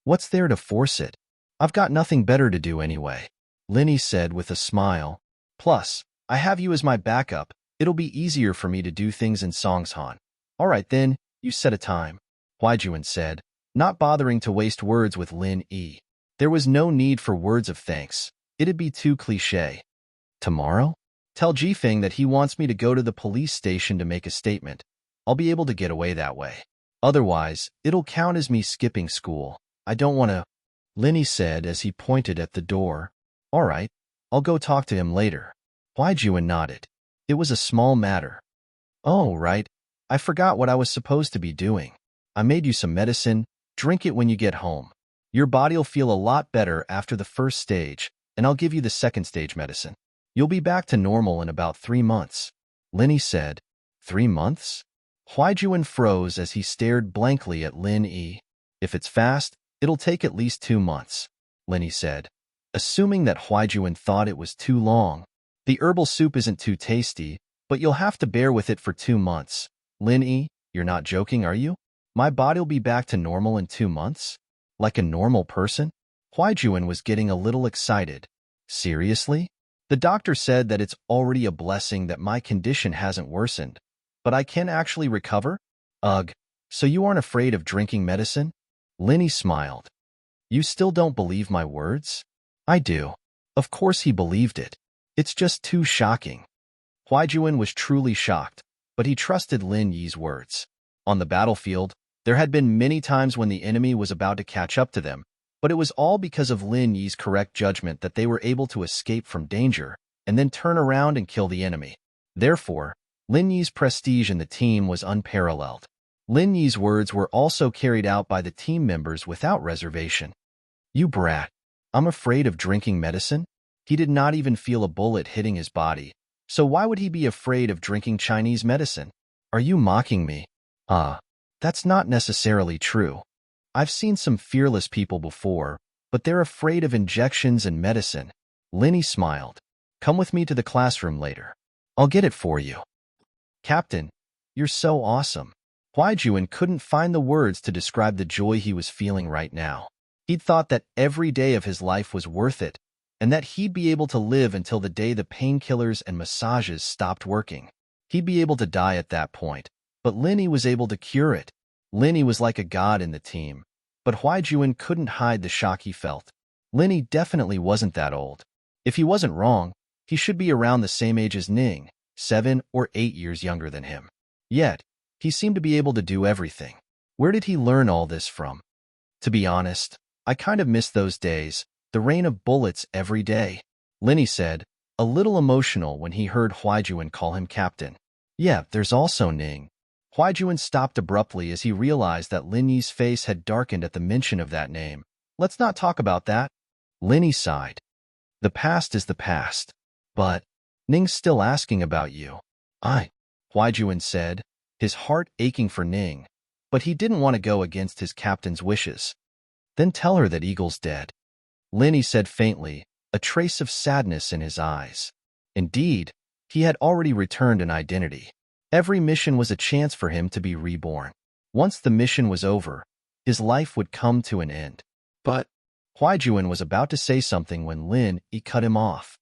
What's there to force it? I've got nothing better to do anyway, Lin Yi said with a smile. Plus, I have you as my backup. It'll be easier for me to do things in Songshan. All right then, you set a time, Huaijuan said, not bothering to waste words with Lin Yi. There was no need for words of thanks. It'd be too cliché. Tomorrow? Tell Jifeng that he wants me to go to the police station to make a statement. I'll be able to get away that way. Otherwise, it'll count as me skipping school. I don't want to, Lin Yi said as he pointed at the door. All right, I'll go talk to him later. Huaijuan nodded. It was a small matter. Oh, right. I forgot what I was supposed to be doing. I made you some medicine. Drink it when you get home. Your body'll feel a lot better after the first stage, and I'll give you the second stage medicine. You'll be back to normal in about 3 months. Lin Yi said. 3 months? Huaijuan froze as he stared blankly at Lin Yi. If it's fast, it'll take at least 2 months, Lin Yi said, assuming that Huaijuan thought it was too long. The herbal soup isn't too tasty, but you'll have to bear with it for 2 months. Lin Yi, you're not joking, are you? My body'll be back to normal in 2 months? Like a normal person? Huaijuan was getting a little excited. Seriously? The doctor said that it's already a blessing that my condition hasn't worsened, but I can actually recover? Ugh, so you aren't afraid of drinking medicine? Lin Yi smiled. You still don't believe my words? I do. Of course he believed it. It's just too shocking. Huaijuan was truly shocked, but he trusted Lin Yi's words. On the battlefield, there had been many times when the enemy was about to catch up to them, but it was all because of Lin Yi's correct judgment that they were able to escape from danger and then turn around and kill the enemy. Therefore, Lin Yi's prestige in the team was unparalleled. Lin Yi's words were also carried out by the team members without reservation. You brat. I'm afraid of drinking medicine? He did not even feel a bullet hitting his body, so why would he be afraid of drinking Chinese medicine? Are you mocking me? That's not necessarily true. I've seen some fearless people before, but they're afraid of injections and medicine. Lin Yi smiled. Come with me to the classroom later. I'll get it for you. Captain, you're so awesome. Huaijuan couldn't find the words to describe the joy he was feeling right now. He'd thought that every day of his life was worth it, and that he'd be able to live until the day the painkillers and massages stopped working. He'd be able to die at that point, but Lin Yi was able to cure it. Lin Yi was like a god in the team, but Huaijuan couldn't hide the shock he felt. Lin Yi definitely wasn't that old. If he wasn't wrong, he should be around the same age as Ning, 7 or 8 years younger than him. Yet, he seemed to be able to do everything. Where did he learn all this from? To be honest, I kind of miss those days, the rain of bullets every day, Lin Yi said, a little emotional when he heard Huaijuan call him captain. Yeah, there's also Ning. Huaijuan stopped abruptly as he realized that Lin Yi's face had darkened at the mention of that name. Let's not talk about that. Lin Yi sighed. The past is the past. But, Ning's still asking about you. Huaijuan said, his heart aching for Ning, but he didn't want to go against his captain's wishes. Then tell her that Eagle's dead. Lin Yi said faintly, a trace of sadness in his eyes. Indeed, he had already returned an identity. Every mission was a chance for him to be reborn. Once the mission was over, his life would come to an end. But Huaijuan was about to say something when Lin Yi cut him off.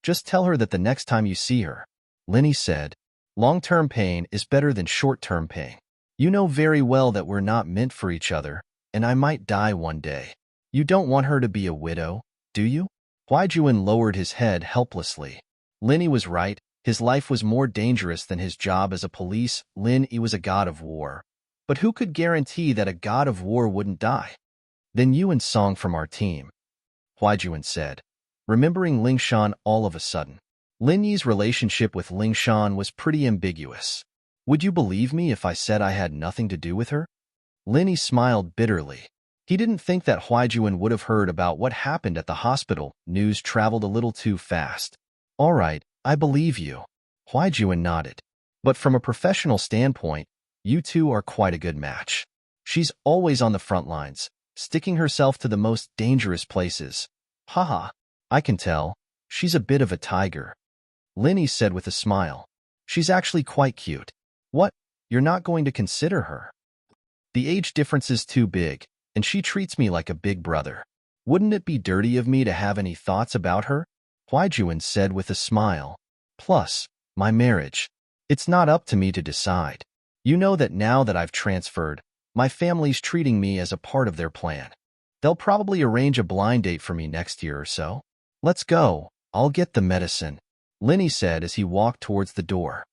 Just tell her that the next time you see her, Lin Yi said, long-term pain is better than short-term pain. You know very well that we're not meant for each other, and I might die one day. You don't want her to be a widow, do you? Huaijuan lowered his head helplessly. Lin Yi was right. His life was more dangerous than his job as a police. Lin Yi was a god of war. But who could guarantee that a god of war wouldn't die? Then you and Song from our team, Huaijuan said, remembering Lingshan all of a sudden. Lin Yi's relationship with Lingshan was pretty ambiguous. Would you believe me if I said I had nothing to do with her? Lin Yi smiled bitterly. He didn't think that Huaijuan would have heard about what happened at the hospital. News traveled a little too fast. All right, I believe you. Huaijuan nodded. But from a professional standpoint, you two are quite a good match. She's always on the front lines, sticking herself to the most dangerous places. Haha, I can tell. She's a bit of a tiger. Lin Yi said with a smile. She's actually quite cute. What? You're not going to consider her? The age difference is too big, and she treats me like a big brother. Wouldn't it be dirty of me to have any thoughts about her? Huaijuan said with a smile. Plus, my marriage. It's not up to me to decide. You know that now that I've transferred, my family's treating me as a part of their plan. They'll probably arrange a blind date for me next year or so. Let's go. I'll get the medicine, Lin Yi said as he walked towards the door.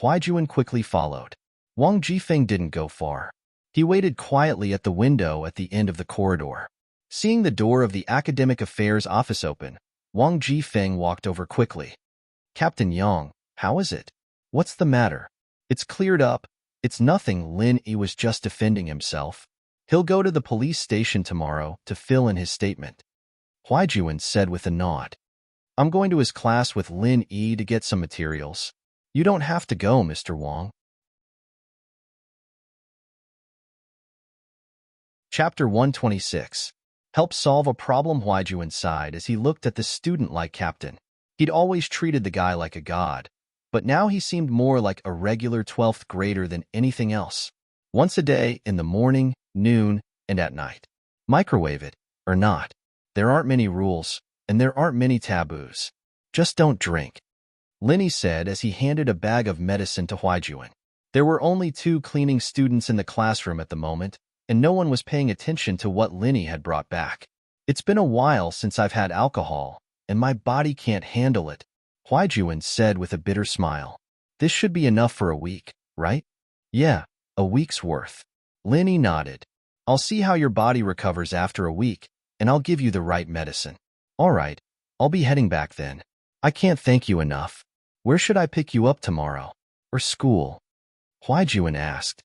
Huaijuan quickly followed. Wang Jifeng didn't go far. He waited quietly at the window at the end of the corridor. Seeing the door of the Academic Affairs office open, Wang Jifeng walked over quickly. Captain Yang, how is it? What's the matter? It's cleared up. It's nothing. Lin Yi was just defending himself. He'll go to the police station tomorrow to fill in his statement, Huaijuan said with a nod. I'm going to his class with Lin Yi to get some materials. You don't have to go, Mr. Wang. Chapter 126. Help solve a problem. Huaiju sighed as he looked at the student-like captain. He'd always treated the guy like a god, but now he seemed more like a regular 12th grader than anything else. Once a day, in the morning, noon, and at night. Microwave it, or not. There aren't many rules, and there aren't many taboos. Just don't drink, Linny said as he handed a bag of medicine to Huaijuan. There were only 2 cleaning students in the classroom at the moment, and no one was paying attention to what Linny had brought back. It's been a while since I've had alcohol, and my body can't handle it, Huaijuan said with a bitter smile. This should be enough for a week, right? Yeah, a week's worth. Linny nodded. I'll see how your body recovers after a week, and I'll give you the right medicine. All right, I'll be heading back then. I can't thank you enough. Where should I pick you up tomorrow? Or school? Huaijuan asked.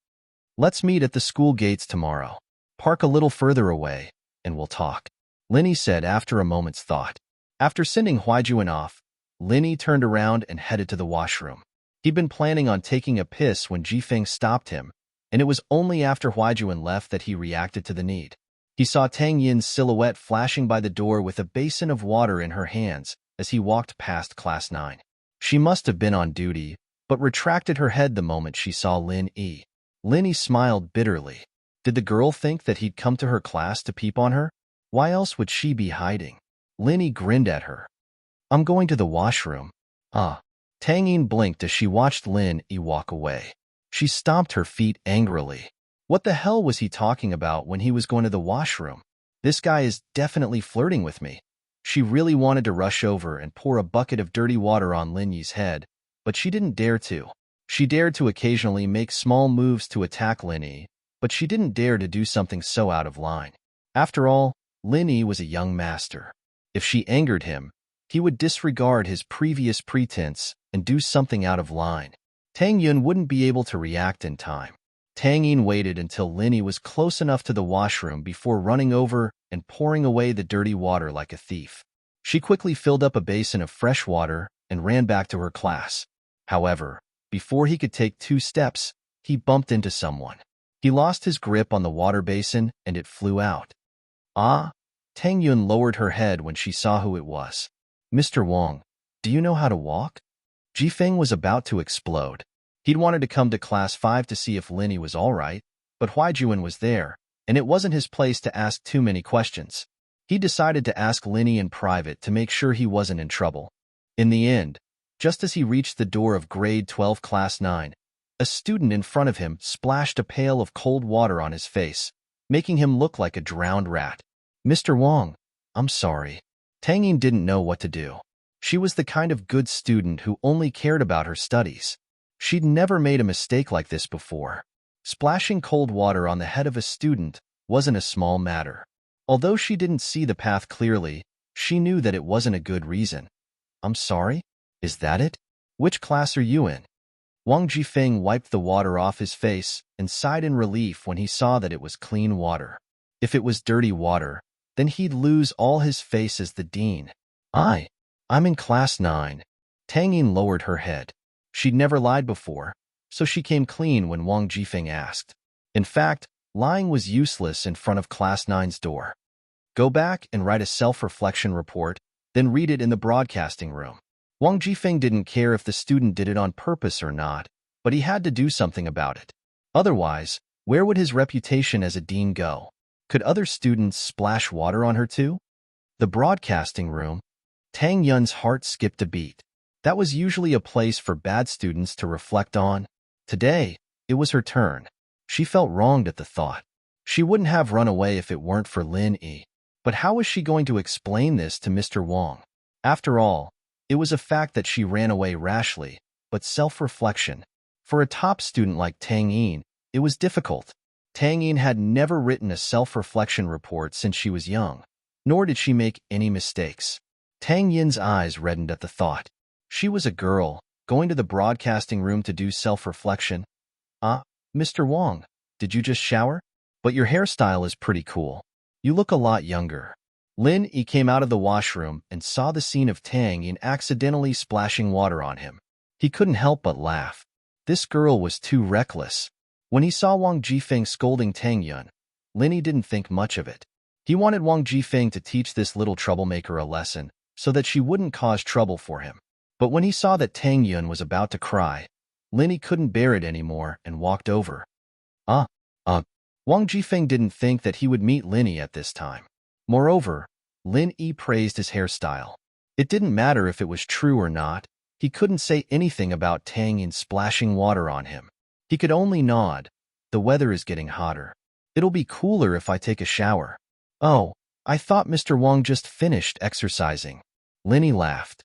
Let's meet at the school gates tomorrow. Park a little further away, and we'll talk, Linny said after a moment's thought. After sending Huaijuan off, Linny turned around and headed to the washroom. He'd been planning on taking a piss when Jifeng stopped him, and it was only after Huaijuan left that he reacted to the need. He saw Tang Yin's silhouette flashing by the door with a basin of water in her hands as he walked past Class 9. She must have been on duty, but retracted her head the moment she saw Lin Yi. Linny smiled bitterly. Did the girl think that he'd come to her class to peep on her? Why else would she be hiding? Linny grinned at her. I'm going to the washroom. Ah. Tang Yin blinked as she watched Lin Yi walk away. She stomped her feet angrily. What the hell was he talking about when he was going to the washroom? This guy is definitely flirting with me. She really wanted to rush over and pour a bucket of dirty water on Lin Yi's head, but she didn't dare to. She dared to occasionally make small moves to attack Lin Yi, but she didn't dare to do something so out of line. After all, Lin Yi was a young master. If she angered him, he would disregard his previous pretense and do something out of line. Tang Yun wouldn't be able to react in time. Tang Yin waited until Lin Yi was close enough to the washroom before running over and pouring away the dirty water like a thief. She quickly filled up a basin of fresh water and ran back to her class. However, before he could take 2 steps, he bumped into someone. He lost his grip on the water basin and it flew out. Ah! Tang Yun lowered her head when she saw who it was. Mr. Wang, do you know how to walk? Jifeng was about to explode. He'd wanted to come to Class 5 to see if Lin Yi was all right, but Huaijuan was there, and it wasn't his place to ask too many questions. He decided to ask Lin Yi in private to make sure he wasn't in trouble. In the end, just as he reached the door of Grade 12 Class 9, a student in front of him splashed a pail of cold water on his face, making him look like a drowned rat. Mr. Wang, I'm sorry. Tang Yin didn't know what to do. She was the kind of good student who only cared about her studies. She'd never made a mistake like this before. Splashing cold water on the head of a student wasn't a small matter. Although she didn't see the path clearly, she knew that it wasn't a good reason. I'm sorry? Is that it? Which class are you in? Wang Jifeng wiped the water off his face and sighed in relief when he saw that it was clean water. If it was dirty water, then he'd lose all his face as the dean. I'm in Class 9. Tang Yin lowered her head. She'd never lied before, so she came clean when Wang Jifeng asked. In fact, lying was useless in front of Class 9's door. Go back and write a self-reflection report, then read it in the broadcasting room. Wang Jifeng didn't care if the student did it on purpose or not, but he had to do something about it. Otherwise, where would his reputation as a dean go? Could other students splash water on her too? The broadcasting room. Tang Yun's heart skipped a beat. That was usually a place for bad students to reflect on. Today, it was her turn. She felt wronged at the thought. She wouldn't have run away if it weren't for Lin Yi. But how was she going to explain this to Mr. Wang? After all, it was a fact that she ran away rashly, but self-reflection. For a top student like Tang Yin, it was difficult. Tang Yin had never written a self-reflection report since she was young, nor did she make any mistakes. Tang Yin's eyes reddened at the thought. She was a girl, going to the broadcasting room to do self-reflection. Mr. Wang, did you just shower? But your hairstyle is pretty cool. You look a lot younger. Lin Yi came out of the washroom and saw the scene of Tang Yin accidentally splashing water on him. He couldn't help but laugh. This girl was too reckless. When he saw Wang Jifeng scolding Tang Yun, Linny didn't think much of it. He wanted Wang Jifeng to teach this little troublemaker a lesson so that she wouldn't cause trouble for him. But when he saw that Tang Yun was about to cry, Linny couldn't bear it anymore and walked over. Uh, Wang Jifeng didn't think that he would meet Linny at this time. Moreover, Lin Yi praised his hairstyle. It didn't matter if it was true or not. He couldn't say anything about Tang Yin splashing water on him. He could only nod. The weather is getting hotter. It'll be cooler if I take a shower. Oh, I thought Mr. Wang just finished exercising. Linny laughed.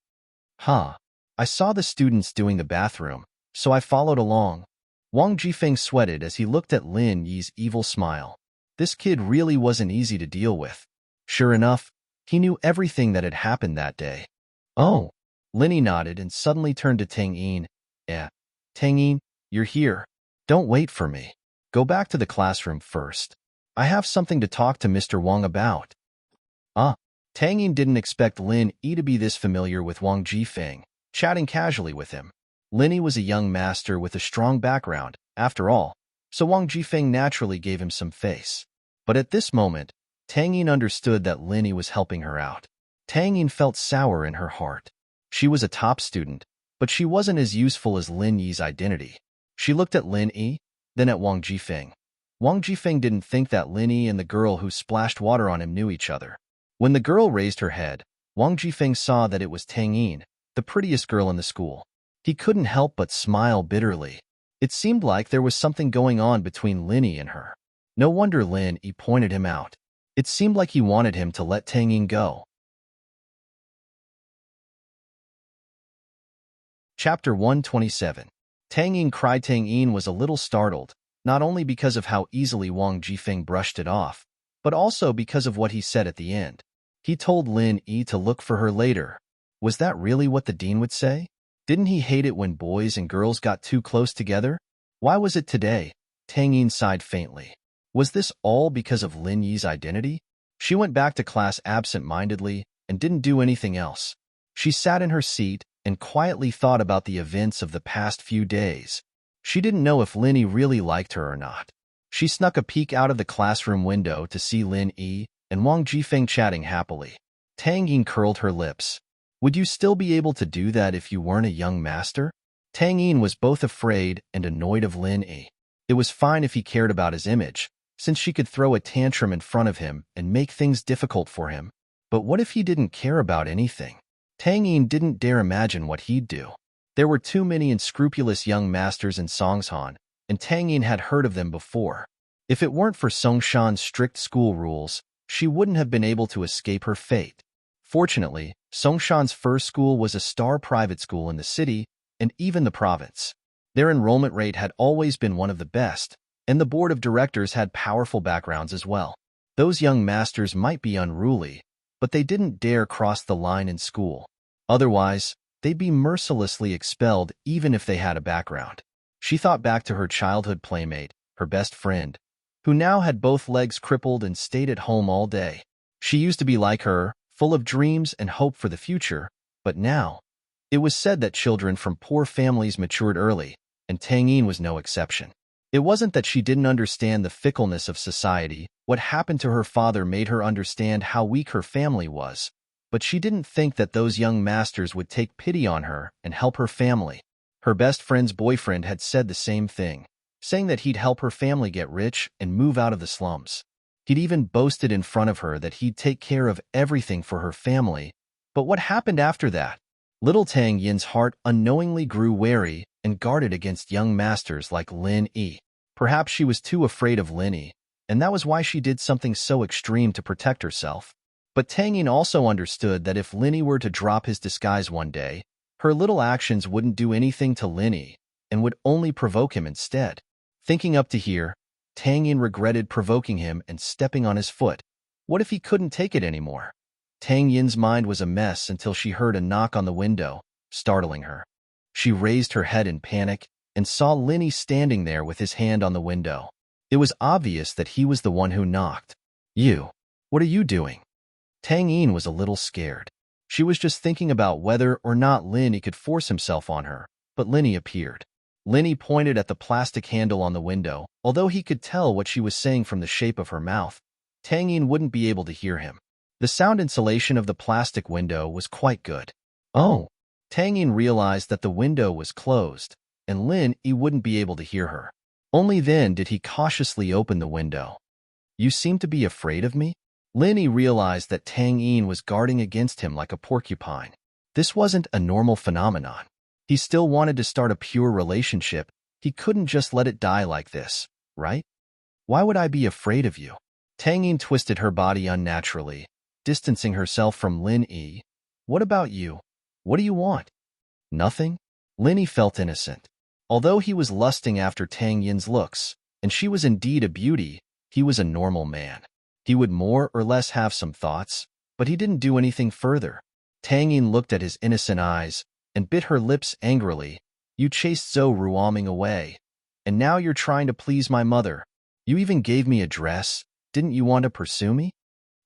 Huh. I saw the students doing the bathroom, so I followed along. Wang Jifeng sweated as he looked at Lin Yi's evil smile. This kid really wasn't easy to deal with. Sure enough, he knew everything that had happened that day. Oh. Linny nodded and suddenly turned to Tang Yin. Tang Yin, you're here. Don't wait for me. Go back to the classroom first. I have something to talk to Mr. Wang about. Tang Yin didn't expect Lin Yi to be this familiar with Wang Jifeng, chatting casually with him. Linny was a young master with a strong background, after all, so Wang Jifeng naturally gave him some face. But at this moment, Tang Yin understood that Linny was helping her out. Tang Yin felt sour in her heart. She was a top student, but she wasn't as useful as Lin Yi's identity. She looked at Lin Yi, then at Wang Jifeng. Wang Jifeng didn't think that Lin Yi and the girl who splashed water on him knew each other. When the girl raised her head, Wang Jifeng saw that it was Tang Yin, the prettiest girl in the school. He couldn't help but smile bitterly. It seemed like there was something going on between Lin Yi and her. No wonder Lin Yi pointed him out. It seemed like he wanted him to let Tang Yin go. Chapter 127. Tang Yin cried. Tang Yin was a little startled, not only because of how easily Wang Jifeng brushed it off, but also because of what he said at the end. He told Lin Yi to look for her later. Was that really what the dean would say? Didn't he hate it when boys and girls got too close together? Why was it today? Tang Yin sighed faintly. Was this all because of Lin Yi's identity? She went back to class absent-mindedly and didn't do anything else. She sat in her seat and quietly thought about the events of the past few days. She didn't know if Lin Yi really liked her or not. She snuck a peek out of the classroom window to see Lin Yi and Wang Jifeng chatting happily. Tang Yin curled her lips. Would you still be able to do that if you weren't a young master? Tang Yin was both afraid and annoyed of Lin Yi. It was fine if he cared about his image, since she could throw a tantrum in front of him and make things difficult for him. But what if he didn't care about anything? Tang Yin didn't dare imagine what he'd do. There were too many unscrupulous young masters in Songshan, and Tang Yin had heard of them before. If it weren't for Songshan's strict school rules, she wouldn't have been able to escape her fate. Fortunately, Songshan's first school was a star private school in the city and even the province. Their enrollment rate had always been one of the best, and the board of directors had powerful backgrounds as well. Those young masters might be unruly, but they didn't dare cross the line in school. Otherwise, they'd be mercilessly expelled even if they had a background. She thought back to her childhood playmate, her best friend, who now had both legs crippled and stayed at home all day. She used to be like her, full of dreams and hope for the future, but now, it was said that children from poor families matured early, and Tang Yin was no exception. It wasn't that she didn't understand the fickleness of society. What happened to her father made her understand how weak her family was, but she didn't think that those young masters would take pity on her and help her family. Her best friend's boyfriend had said the same thing, saying that he'd help her family get rich and move out of the slums. He'd even boasted in front of her that he'd take care of everything for her family. But what happened after that? Little Tang Yin's heart unknowingly grew wary and guarded against young masters like Lin Yi. Perhaps she was too afraid of Lin Yi, and that was why she did something so extreme to protect herself. But Tang Yin also understood that if Lin Yi were to drop his disguise one day, her little actions wouldn't do anything to Lin Yi and would only provoke him instead. Thinking up to here, Tang Yin regretted provoking him and stepping on his foot. What if he couldn't take it anymore? Tang Yin's mind was a mess until she heard a knock on the window, startling her. She raised her head in panic and saw Lin Yi standing there with his hand on the window. It was obvious that he was the one who knocked. You, what are you doing? Tang Yin was a little scared. She was just thinking about whether or not Lin Yi could force himself on her, but Lin Yi appeared. Linny pointed at the plastic handle on the window. Although he could tell what she was saying from the shape of her mouth, Tang Yin wouldn't be able to hear him. The sound insulation of the plastic window was quite good. Oh! Tang Yin realized that the window was closed, and Lin Yi wouldn't be able to hear her. Only then did he cautiously open the window. You seem to be afraid of me? Lin Yi realized that Tang Yin was guarding against him like a porcupine. This wasn't a normal phenomenon. He still wanted to start a pure relationship. He couldn't just let it die like this, right? Why would I be afraid of you? Tang Yin twisted her body unnaturally, distancing herself from Lin Yi. What about you? What do you want? Nothing? Lin Yi felt innocent. Although he was lusting after Tang Yin's looks, and she was indeed a beauty, he was a normal man. He would more or less have some thoughts, but he didn't do anything further. Tang Yin looked at his innocent eyes and bit her lips angrily. You chased Zhou Ruoming away, and now you're trying to please my mother. You even gave me a dress. Didn't you want to pursue me?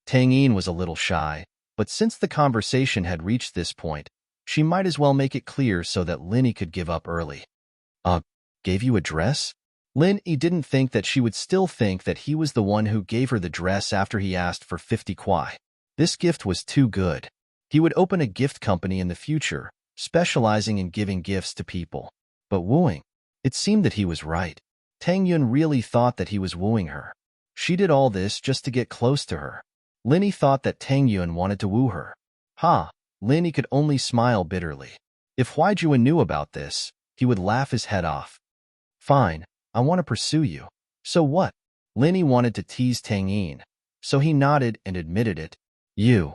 Tang Yin was a little shy, but since the conversation had reached this point, she might as well make it clear so that Lin Yi could give up early. Gave you a dress? Lin Yi didn't think that she would still think that he was the one who gave her the dress after he asked for 50 kwai. This gift was too good. He would open a gift company in the future, specializing in giving gifts to people. But wooing? It seemed that he was right. Tang Yun really thought that he was wooing her. She did all this just to get close to her. Lin Yi thought that Tang Yun wanted to woo her. Lin Yi could only smile bitterly. If Huai Juan knew about this, he would laugh his head off. Fine, I want to pursue you. So what? Lin Yi wanted to tease Tang Yin, so he nodded and admitted it. You.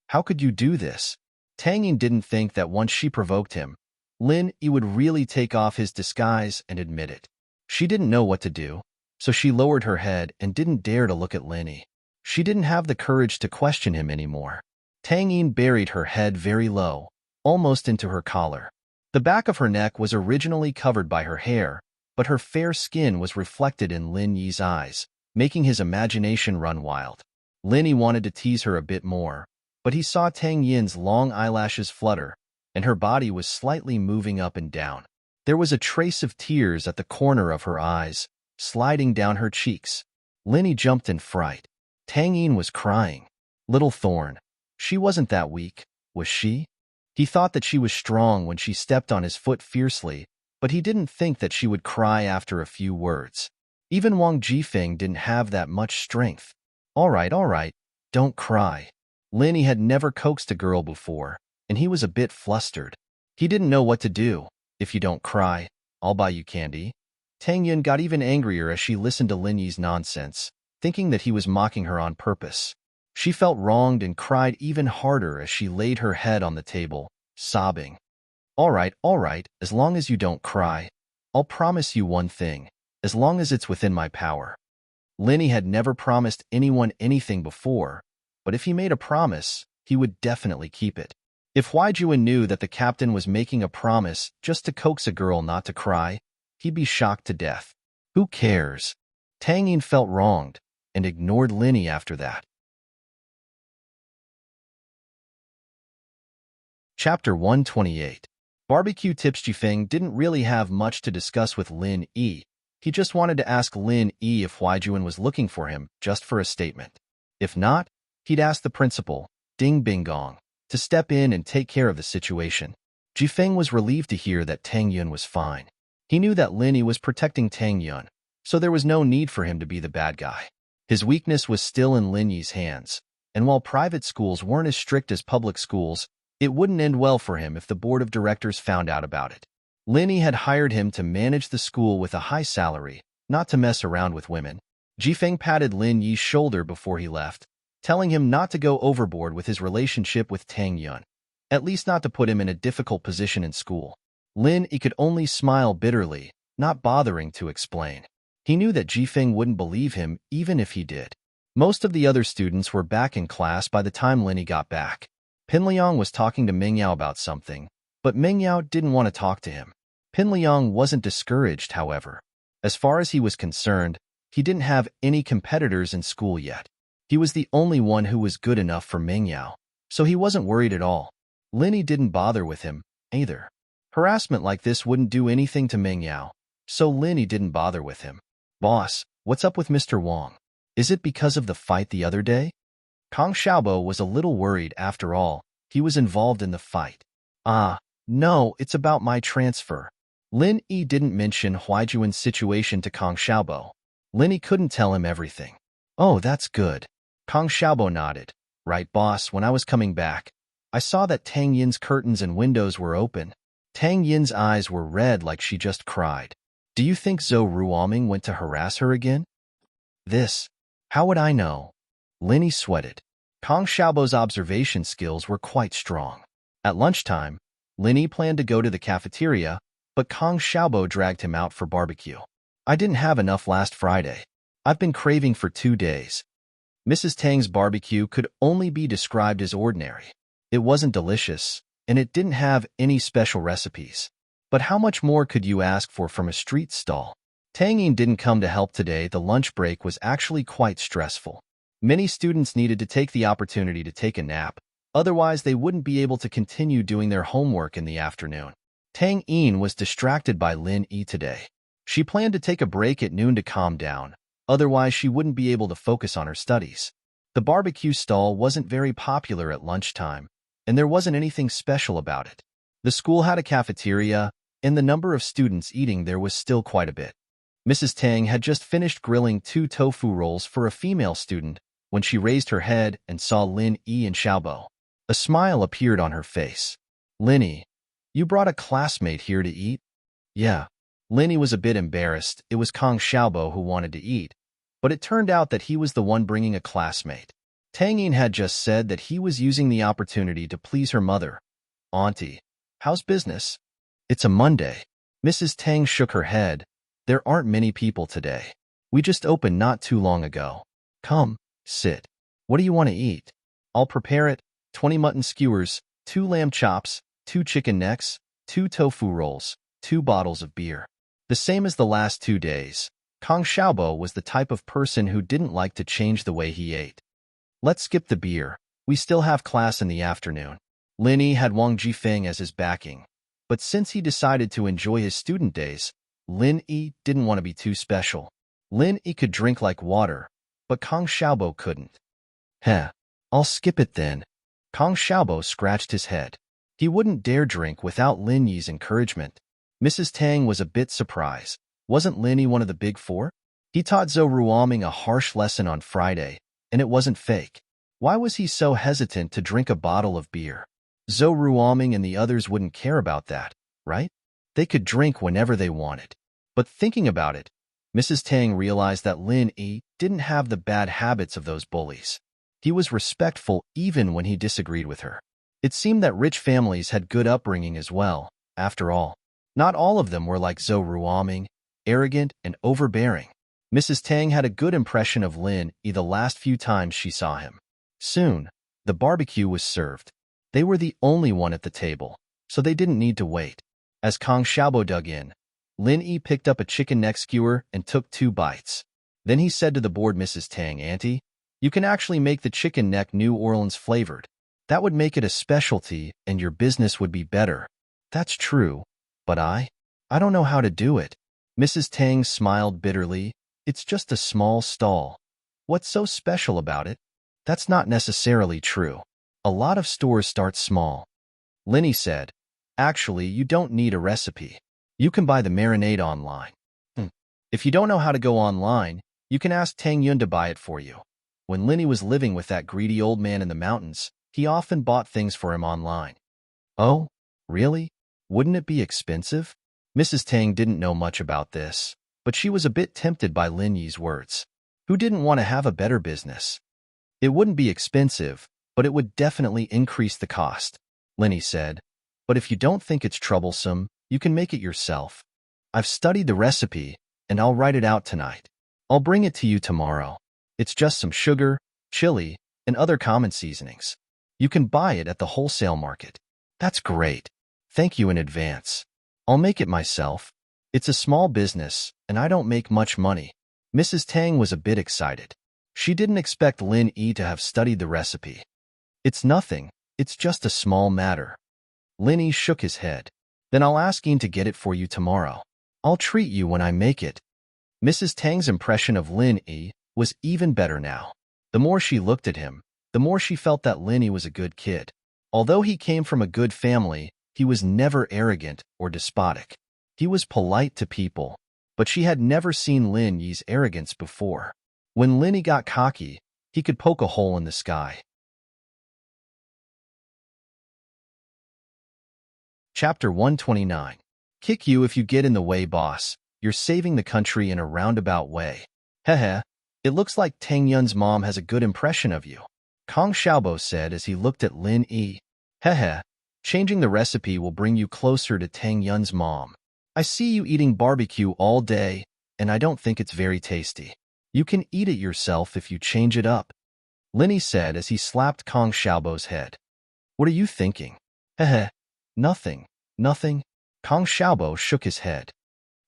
How could you do this? Tang Yin didn't think that once she provoked him, Lin Yi would really take off his disguise and admit it. She didn't know what to do, so she lowered her head and didn't dare to look at Lin Yi. She didn't have the courage to question him anymore. Tang Yin buried her head very low, almost into her collar. The back of her neck was originally covered by her hair, but her fair skin was reflected in Lin Yi's eyes, making his imagination run wild. Lin Yi wanted to tease her a bit more, but he saw Tang Yin's long eyelashes flutter, and her body was slightly moving up and down. There was a trace of tears at the corner of her eyes, sliding down her cheeks. Lin Yi jumped in fright. Tang Yin was crying. Little Thorn. She wasn't that weak, was she? He thought that she was strong when she stepped on his foot fiercely, but he didn't think that she would cry after a few words. Even Wang Jifeng didn't have that much strength. All right, don't cry. Lin Yi had never coaxed a girl before, and he was a bit flustered. He didn't know what to do. If you don't cry, I'll buy you candy. Tang Yin got even angrier as she listened to Lin Yi's nonsense, thinking that he was mocking her on purpose. She felt wronged and cried even harder as she laid her head on the table, sobbing. All right, as long as you don't cry, I'll promise you one thing, as long as it's within my power. Lin Yi had never promised anyone anything before, but if he made a promise, he would definitely keep it. If Huai Juan knew that the captain was making a promise just to coax a girl not to cry, he'd be shocked to death. Who cares? Tang Yin felt wronged and ignored Lin Yi after that. Chapter 128. Barbecue Tips. Jifeng didn't really have much to discuss with Lin Yi. He just wanted to ask Lin Yi if Huai Juan was looking for him, just for a statement. If not, he'd ask the principal, Ding Bingong, to step in and take care of the situation. Jifeng was relieved to hear that Tang Yun was fine. He knew that Lin Yi was protecting Tang Yun, so there was no need for him to be the bad guy. His weakness was still in Lin Yi's hands, and while private schools weren't as strict as public schools, it wouldn't end well for him if the board of directors found out about it. Lin Yi had hired him to manage the school with a high salary, not to mess around with women. Jifeng patted Lin Yi's shoulder before he left, telling him not to go overboard with his relationship with Tang Yun, at least not to put him in a difficult position in school. Lin Yi could only smile bitterly, not bothering to explain. He knew that Jifeng wouldn't believe him even if he did. Most of the other students were back in class by the time Lin Yi got back. Pinliang was talking to Mingyao about something, but Mingyao didn't want to talk to him. Pinliang wasn't discouraged, however. As far as he was concerned, he didn't have any competitors in school yet. He was the only one who was good enough for Mingyao, so he wasn't worried at all. Lin Yi didn't bother with him, either. Harassment like this wouldn't do anything to Meng Yao, so Lin Yi didn't bother with him. Boss, what's up with Mr. Wang? Is it because of the fight the other day? Kang Xiaobo was a little worried. After all, he was involved in the fight. No, it's about my transfer. Lin Yi didn't mention Huaijuan's situation to Kang Xiaobo. Lin Yi couldn't tell him everything. Oh, that's good. Kang Xiaobo nodded. Right, boss, when I was coming back, I saw that Tang Yin's curtains and windows were open. Tang Yin's eyes were red like she just cried. Do you think Zhou Ruoming went to harass her again? How would I know? Lin Yi sweated. Kang Xiaobo's observation skills were quite strong. At lunchtime, Lin Yi planned to go to the cafeteria, but Kang Xiaobo dragged him out for barbecue. I didn't have enough last Friday. I've been craving for 2 days. Mrs. Tang's barbecue could only be described as ordinary. It wasn't delicious, and it didn't have any special recipes. But how much more could you ask for from a street stall? Tang Yin didn't come to help today. The lunch break was actually quite stressful. Many students needed to take the opportunity to take a nap, otherwise they wouldn't be able to continue doing their homework in the afternoon. Tang Yin was distracted by Lin Yi today. She planned to take a break at noon to calm down, otherwise she wouldn't be able to focus on her studies. The barbecue stall wasn't very popular at lunchtime, and there wasn't anything special about it. The school had a cafeteria, and the number of students eating there was still quite a bit. Mrs. Tang had just finished grilling 2 tofu rolls for a female student when she raised her head and saw Lin Yi and Xiaobo. A smile appeared on her face. Lin Yi, you brought a classmate here to eat? Yeah. Lin Yi was a bit embarrassed. It was Kang Xiaobo who wanted to eat, but it turned out that he was the one bringing a classmate. Tang Yin had just said that he was using the opportunity to please her mother. Auntie, how's business? It's a Monday. Mrs. Tang shook her head. There aren't many people today. We just opened not too long ago. Come, sit. What do you want to eat? I'll prepare it. 20 mutton skewers, 2 lamb chops, 2 chicken necks, 2 tofu rolls, 2 bottles of beer. The same as the last 2 days, Kang Xiaobo was the type of person who didn't like to change the way he ate. Let's skip the beer. We still have class in the afternoon. Lin Yi had Wang Jifeng as his backing, but since he decided to enjoy his student days, Lin Yi didn't want to be too special. Lin Yi could drink like water, but Kang Xiaobo couldn't. I'll skip it then. Kang Xiaobo scratched his head. He wouldn't dare drink without Lin Yi's encouragement. Mrs. Tang was a bit surprised. Wasn't Lin Yi one of the big 4? He taught Zhou Ruoming a harsh lesson on Friday, and it wasn't fake. Why was he so hesitant to drink a bottle of beer? Zhou Ruoming and the others wouldn't care about that, right? They could drink whenever they wanted. But thinking about it, Mrs. Tang realized that Lin Yi didn't have the bad habits of those bullies. He was respectful even when he disagreed with her. It seemed that rich families had good upbringing as well, after all. Not all of them were like Zhou Ruoming, arrogant and overbearing. Mrs. Tang had a good impression of Lin Yi the last few times she saw him. Soon, the barbecue was served. They were the only one at the table, so they didn't need to wait. As Kang Xiaobo dug in, Lin Yi picked up a chicken neck skewer and took 2 bites. Then he said to the bored Mrs. Tang, Auntie, you can actually make the chicken neck New Orleans flavored. That would make it a specialty and your business would be better. That's true, but I don't know how to do it. Mrs. Tang smiled bitterly. It's just a small stall. What's so special about it? That's not necessarily true. A lot of stores start small. Lin Yi said, actually, you don't need a recipe. You can buy the marinade online. If you don't know how to go online, you can ask Tang Yun to buy it for you. When Lin Yi was living with that greedy old man in the mountains, he often bought things for him online. Oh, really? Wouldn't it be expensive? Mrs. Tang didn't know much about this, but she was a bit tempted by Lin Yi's words. Who didn't want to have a better business? It wouldn't be expensive, but it would definitely increase the cost, Lin Yi said. But if you don't think it's troublesome, you can make it yourself. I've studied the recipe, and I'll write it out tonight. I'll bring it to you tomorrow. It's just some sugar, chili, and other common seasonings. You can buy it at the wholesale market. That's great. Thank you in advance. I'll make it myself. It's a small business, and I don't make much money. Mrs. Tang was a bit excited. She didn't expect Lin Yi to have studied the recipe. It's nothing. It's just a small matter. Lin Yi shook his head. Then I'll ask Ian to get it for you tomorrow. I'll treat you when I make it. Mrs. Tang's impression of Lin Yi was even better now. The more she looked at him, the more she felt that Lin Yi was a good kid. Although he came from a good family, he was never arrogant or despotic. He was polite to people, but she had never seen Lin Yi's arrogance before. When Lin Yi got cocky, he could poke a hole in the sky. Chapter 129. Kick you if you get in the way, boss. You're saving the country in a roundabout way. Hehe, it looks like Tang Yun's mom has a good impression of you, Kong Xiaobo said as he looked at Lin Yi. Hehe, changing the recipe will bring you closer to Tang Yun's mom. I see you eating barbecue all day, and I don't think it's very tasty. You can eat it yourself if you change it up, Lin Yi said as he slapped Kong Xiaobo's head. What are you thinking? Hehe, nothing, nothing. Kong Xiaobo shook his head.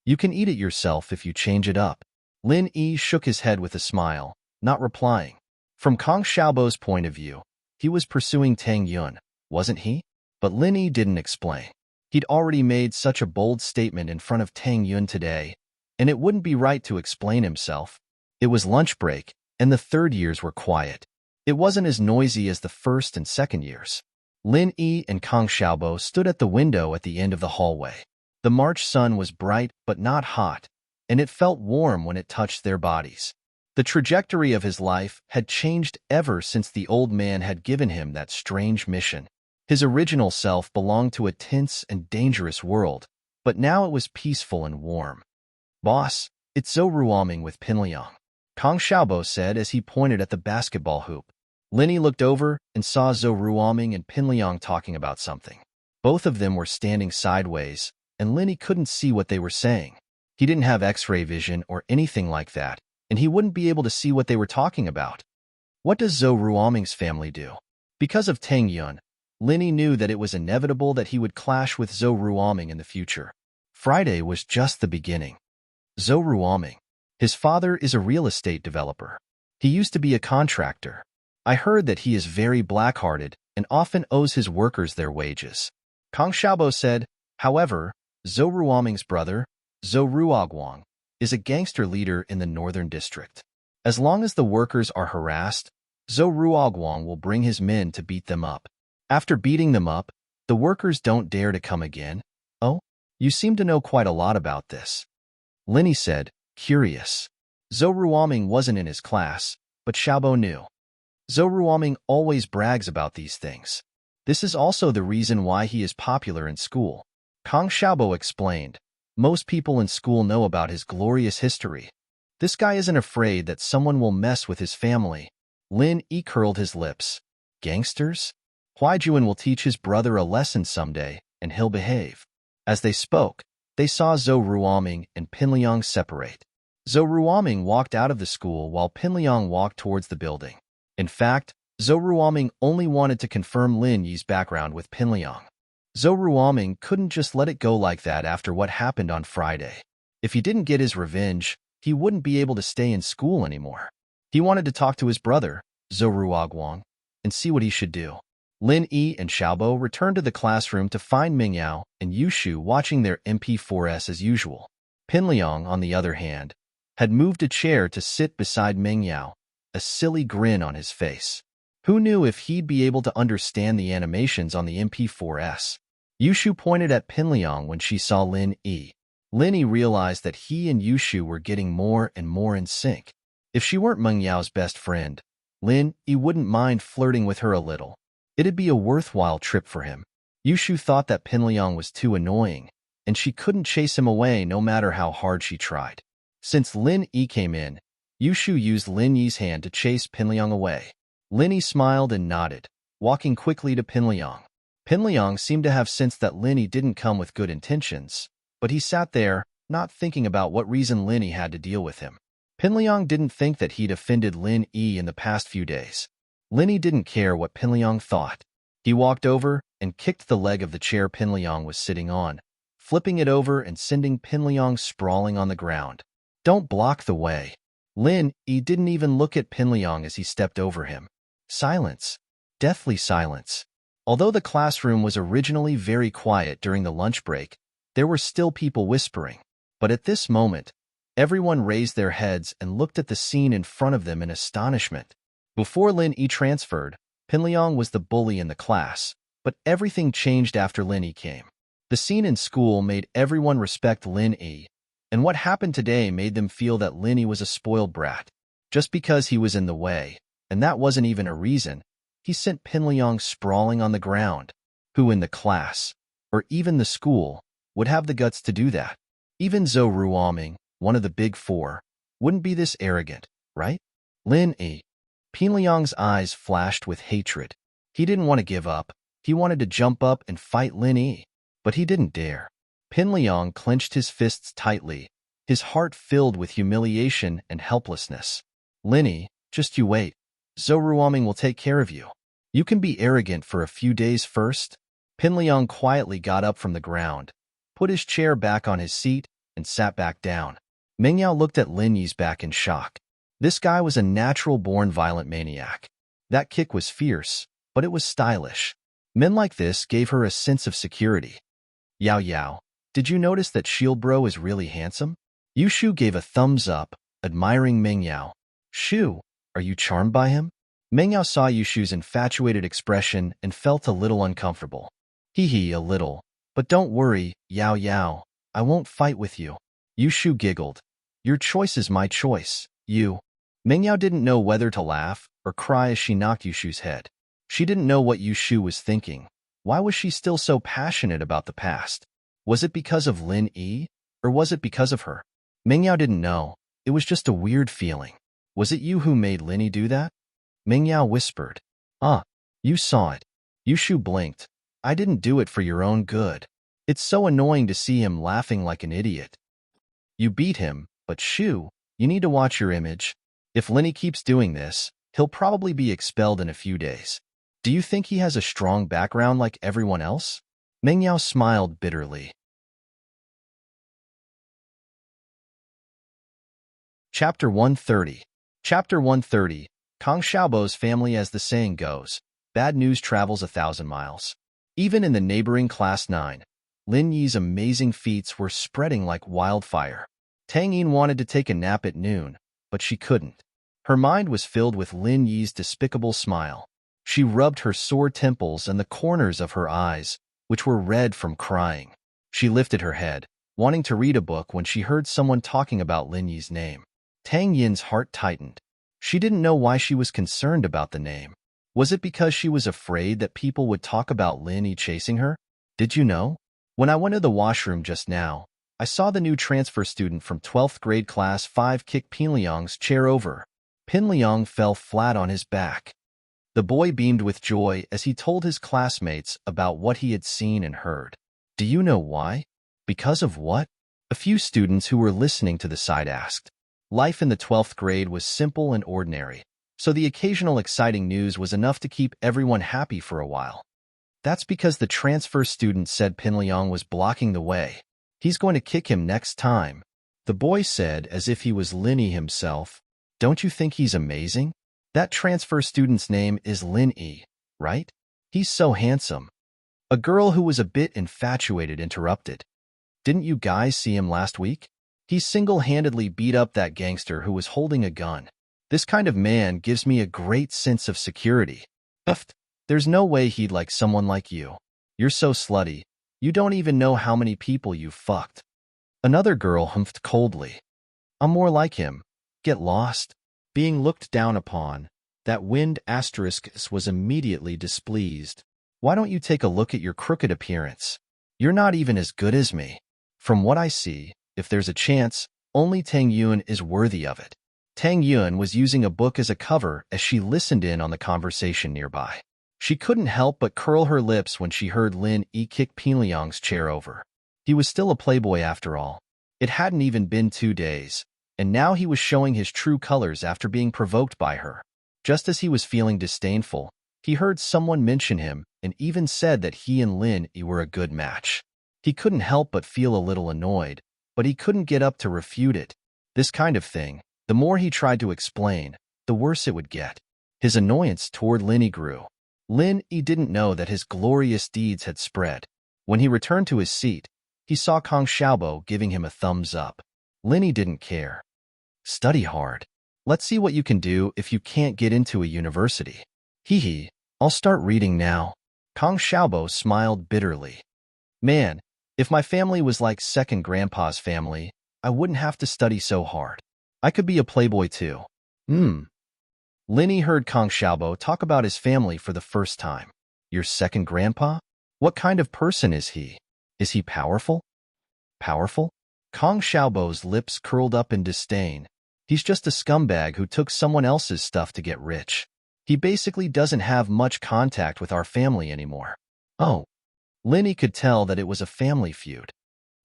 You can eat it yourself if you change it up. Lin Yi shook his head with a smile, not replying. From Kong Xiaobo's point of view, he was pursuing Tang Yun, wasn't he? But Lin Yi didn't explain. He'd already made such a bold statement in front of Tang Yun today, and it wouldn't be right to explain himself. It was lunch break, and the third years were quiet. It wasn't as noisy as the first and second years. Lin Yi and Kong Xiaobo stood at the window at the end of the hallway. The March sun was bright but not hot, and it felt warm when it touched their bodies. The trajectory of his life had changed ever since the old man had given him that strange mission. His original self belonged to a tense and dangerous world, but now it was peaceful and warm. Boss, it's Zhou Ruoming with Pinliang, Kong Xiaobo said as he pointed at the basketball hoop. Lin Yi looked over and saw Zhou Ruoming and Pinliang talking about something. Both of them were standing sideways, and Lin Yi couldn't see what they were saying. He didn't have X-ray vision or anything like that, and he wouldn't be able to see what they were talking about. What does Zhou Ruoming's family do? Because of Tang Yun, Lin Yi knew that it was inevitable that he would clash with Zhou Ruoming in the future. Friday was just the beginning. Zhou Ruoming. His father is a real estate developer. He used to be a contractor. I heard that he is very black-hearted and often owes his workers their wages, Kong Xiaobo said. However, Zhou Ruoming's brother, Zhou Ruoguang, is a gangster leader in the northern district. As long as the workers are harassed, Zhou Ruoguang will bring his men to beat them up. After beating them up, the workers don't dare to come again. Oh, you seem to know quite a lot about this, Lin Yi said, curious. Zhou Ruoming wasn't in his class, but Xiaobo knew. Zhou Ruoming always brags about these things. This is also the reason why he is popular in school, Kong Xiaobo explained. Most people in school know about his glorious history. This guy isn't afraid that someone will mess with his family. Lin Yi curled his lips. Gangsters? Huaijuan will teach his brother a lesson someday, and he'll behave. As they spoke, they saw Zhou Ruoming and Pinliang separate. Zhou Ruoming walked out of the school while Pinliang walked towards the building. In fact, Zhou Ruoming only wanted to confirm Lin Yi's background with Pinliang. Zhou Ruoming couldn't just let it go like that after what happened on Friday. If he didn't get his revenge, he wouldn't be able to stay in school anymore. He wanted to talk to his brother, Zhou Ruoguang, and see what he should do. Lin Yi and Xiaobo returned to the classroom to find Mingyao and Yushu watching their MP4S as usual. Pinliang, on the other hand, had moved a chair to sit beside Mingyao, a silly grin on his face. Who knew if he'd be able to understand the animations on the MP4S? Yushu pointed at Pinliang when she saw Lin Yi. Lin Yi realized that he and Yushu were getting more and more in sync. If she weren't Mengyao's best friend, Lin Yi wouldn't mind flirting with her a little. It'd be a worthwhile trip for him. Yushu thought that Pinliang was too annoying, and she couldn't chase him away no matter how hard she tried. Since Lin Yi came in, Yushu used Lin Yi's hand to chase Pinliang away. Lin Yi smiled and nodded, walking quickly to Pinliang. Pinliang seemed to have sensed that Lin Yi didn't come with good intentions, but he sat there, not thinking about what reason Lin Yi had to deal with him. Pinliang didn't think that he'd offended Lin Yi in the past few days. Lin Yi didn't care what Pinliang thought. He walked over and kicked the leg of the chair Pinliang was sitting on, flipping it over and sending Pinliang sprawling on the ground. Don't block the way. Lin Yi didn't even look at Pinliang as he stepped over him. Silence. Deathly silence. Although the classroom was originally very quiet during the lunch break, there were still people whispering. But at this moment, everyone raised their heads and looked at the scene in front of them in astonishment. Before Lin Yi transferred, Pinliang was the bully in the class, but everything changed after Lin Yi came. The scene in school made everyone respect Lin Yi, and what happened today made them feel that Lin Yi was a spoiled brat. Just because he was in the way, and that wasn't even a reason, he sent Pinliang sprawling on the ground. Who in the class, or even the school, would have the guts to do that? Even Zhou Ruoming, one of the big four, wouldn't be this arrogant, right? Lin Yi. Pinliang's eyes flashed with hatred. He didn't want to give up. He wanted to jump up and fight Lin Yi, but he didn't dare. Pinliang clenched his fists tightly, his heart filled with humiliation and helplessness. Lin Yi, just you wait. Zhou Ruoming will take care of you. You can be arrogant for a few days first. Pinliang quietly got up from the ground, put his chair back on his seat, and sat back down. Mengyao looked at Lin Yi's back in shock. This guy was a natural-born violent maniac. That kick was fierce, but it was stylish. Men like this gave her a sense of security. Yao Yao, did you notice that Shield Bro is really handsome? Yushu gave a thumbs up, admiring Mengyao. Shu, are you charmed by him? Mengyao saw Yushu's infatuated expression and felt a little uncomfortable. Hee, a little. But don't worry, Yao Yao, I won't fight with you. Yushu giggled. Your choice is my choice, you. Mengyao didn't know whether to laugh or cry as she knocked Yushu's head. She didn't know what Yushu was thinking. Why was she still so passionate about the past? Was it because of Lin Yi, or was it because of her? Mengyao didn't know. It was just a weird feeling. Was it you who made Lin Yi do that? Mengyao whispered. Ah, you saw it. Yushu blinked. I didn't do it for your own good. It's so annoying to see him laughing like an idiot. You beat him, but Shu, you need to watch your image. If Lin Yi keeps doing this, he'll probably be expelled in a few days. Do you think he has a strong background like everyone else? Mengyao smiled bitterly. Chapter 130. Chapter 130. Kang Xiaobo's family. As the saying goes, bad news travels 1,000 miles. Even in the neighboring Class 9, Lin Yi's amazing feats were spreading like wildfire. Tang Yin wanted to take a nap at noon, but she couldn't. Her mind was filled with Lin Yi's despicable smile. She rubbed her sore temples and the corners of her eyes, which were red from crying. She lifted her head, wanting to read a book when she heard someone talking about Lin Yi's name. Tang Yin's heart tightened. She didn't know why she was concerned about the name. Was it because she was afraid that people would talk about Lin Yi chasing her? Did you know? When I went to the washroom just now, I saw the new transfer student from 12th grade class 5 kick Pinliang's chair over. Pinliang fell flat on his back. The boy beamed with joy as he told his classmates about what he had seen and heard. Do you know why? Because of what? A few students who were listening to the side asked. Life in the 12th grade was simple and ordinary, so the occasional exciting news was enough to keep everyone happy for a while. That's because the transfer student said Pinliang was blocking the way. He's going to kick him next time. The boy said as if he was Lin Yi himself. Don't you think he's amazing? That transfer student's name is Lin Yi, right? He's so handsome. A girl who was a bit infatuated interrupted. Didn't you guys see him last week? He single-handedly beat up that gangster who was holding a gun. This kind of man gives me a great sense of security. There's no way he'd like someone like you. You're so slutty. You don't even know how many people you've fucked. Another girl humphed coldly. I'm more like him. Get lost. Being looked down upon, that wind asterisk was immediately displeased. Why don't you take a look at your crooked appearance? You're not even as good as me. From what I see, if there's a chance, only Tang Yun is worthy of it. Tang Yun was using a book as a cover as she listened in on the conversation nearby. She couldn't help but curl her lips when she heard Lin Yi kick Pinliang's chair over. He was still a playboy after all. It hadn't even been 2 days, and now he was showing his true colors after being provoked by her. Just as he was feeling disdainful, he heard someone mention him and even said that he and Lin Yi were a good match. He couldn't help but feel a little annoyed, but he couldn't get up to refute it. This kind of thing, the more he tried to explain, the worse it would get. His annoyance toward Lin Yi grew. Lin Yi didn't know that his glorious deeds had spread. When he returned to his seat, he saw Kong Xiaobo giving him a thumbs up. Lin Yi didn't care. Study hard. Let's see what you can do if you can't get into a university. Hee hee, I'll start reading now. Kong Xiaobo smiled bitterly. Man, if my family was like second grandpa's family, I wouldn't have to study so hard. I could be a playboy too. Lin Yi heard Kong Xiaobo talk about his family for the first time. Your second grandpa? What kind of person is he? Is he powerful? Powerful? Kong Xiaobo's lips curled up in disdain. He's just a scumbag who took someone else's stuff to get rich. He basically doesn't have much contact with our family anymore. Oh. Lin Yi could tell that it was a family feud.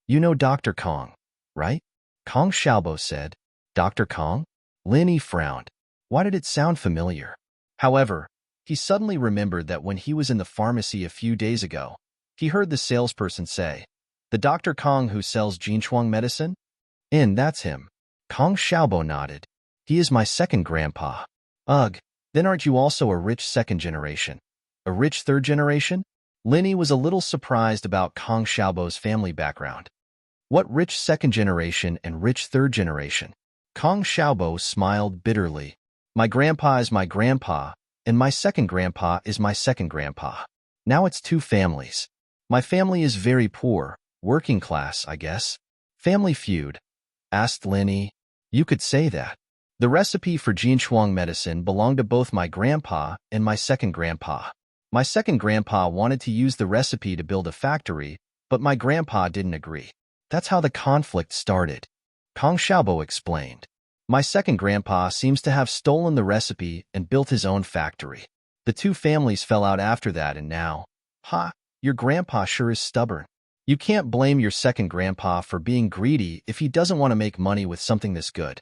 You know Dr. Kong, right? Kong Xiaobo said. Dr. Kong? Lin Yi frowned. Why did it sound familiar? However, he suddenly remembered that when he was in the pharmacy a few days ago, he heard the salesperson say, the Dr. Kong who sells Jinchuang medicine? That's him. Kong Xiaobo nodded. He is my second grandpa. Ugh, then aren't you also a rich second generation? A rich third generation? Lin Yi was a little surprised about Kong Xiaobo's family background. What rich second generation and rich third generation? Kong Xiaobo smiled bitterly. My grandpa is my grandpa, and my second grandpa is my second grandpa. Now it's two families. My family is very poor, working class, I guess. Family feud, asked Lin Yi. You could say that. The recipe for Jinchuang medicine belonged to both my grandpa and my second grandpa. My second grandpa wanted to use the recipe to build a factory, but my grandpa didn't agree. That's how the conflict started. Kong Xiaobo explained. My second grandpa seems to have stolen the recipe and built his own factory. The two families fell out after that, and now, your grandpa sure is stubborn. You can't blame your second grandpa for being greedy if he doesn't want to make money with something this good.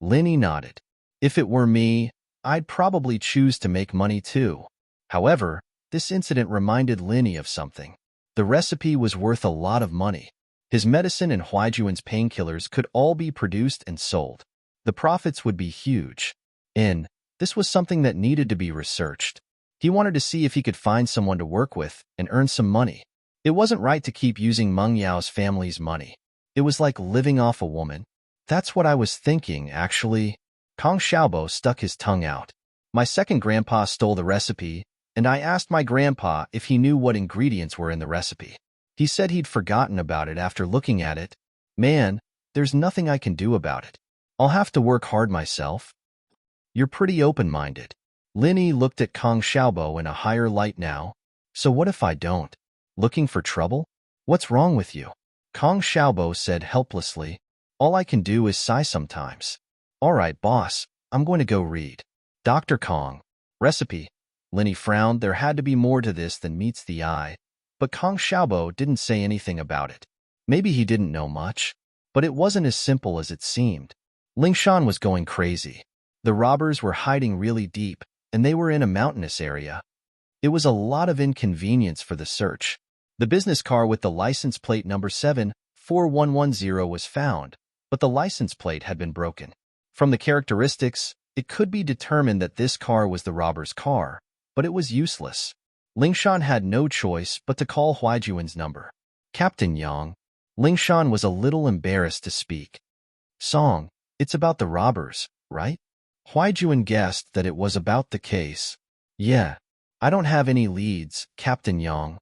Lin Yi nodded. If it were me, I'd probably choose to make money too. However, this incident reminded Lin Yi of something. The recipe was worth a lot of money. His medicine and Huaijuan's painkillers could all be produced and sold. The profits would be huge. This was something that needed to be researched. He wanted to see if he could find someone to work with and earn some money. It wasn't right to keep using Meng Yao's family's money. It was like living off a woman. That's what I was thinking, actually. Kong Xiaobo stuck his tongue out. My second grandpa stole the recipe, and I asked my grandpa if he knew what ingredients were in the recipe. He said he'd forgotten about it after looking at it. Man, there's nothing I can do about it. I'll have to work hard myself. You're pretty open-minded. Lin Yi looked at Kong Xiaobo in a higher light now. So what if I don't? Looking for trouble? What's wrong with you? Kong Xiaobo said helplessly. All I can do is sigh sometimes. All right, boss, I'm going to go read. Dr. Kong. Recipe. Lin Yi frowned. There had to be more to this than meets the eye. But Kong Xiaobo didn't say anything about it. Maybe he didn't know much. But it wasn't as simple as it seemed. Lingshan was going crazy. The robbers were hiding really deep, and they were in a mountainous area. It was a lot of inconvenience for the search. The business car with the license plate number 74110 was found, but the license plate had been broken. From the characteristics, it could be determined that this car was the robber's car, but it was useless. Lingshan had no choice but to call Huaijuan's number. Captain Yang. Lingshan was a little embarrassed to speak. Song, it's about the robbers, right? Huaijuan guessed that it was about the case. Yeah, I don't have any leads, Captain Yang.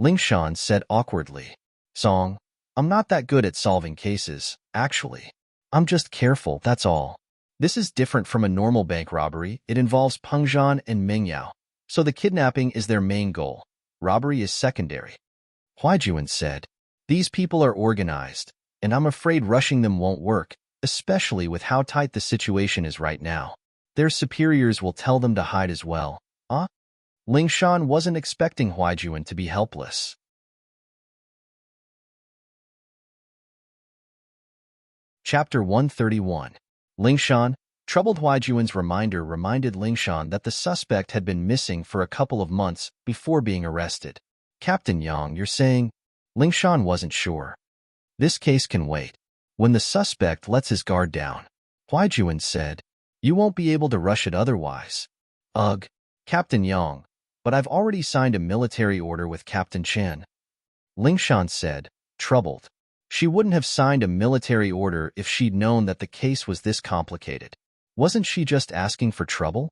Lingshan said awkwardly. Song, I'm not that good at solving cases, actually. I'm just careful, that's all. This is different from a normal bank robbery. It involves Peng Zhan and Meng Yao. So the kidnapping is their main goal. Robbery is secondary. Huaijuan said. These people are organized, and I'm afraid rushing them won't work, especially with how tight the situation is right now. Their superiors will tell them to hide as well. Lingshan wasn't expecting Huaijuan to be helpless. Chapter 131. Lingshan. Troubled Huaijuan's reminder reminded Lingshan that the suspect had been missing for a couple of months before being arrested. Captain Yang, you're saying? Lingshan wasn't sure. This case can wait. When the suspect lets his guard down, Huaijuan said, you won't be able to rush it otherwise. Ugh. Captain Yang. but I've already signed a military order with Captain Chen. Lingshan said, troubled. She wouldn't have signed a military order if she'd known that the case was this complicated. Wasn't she just asking for trouble?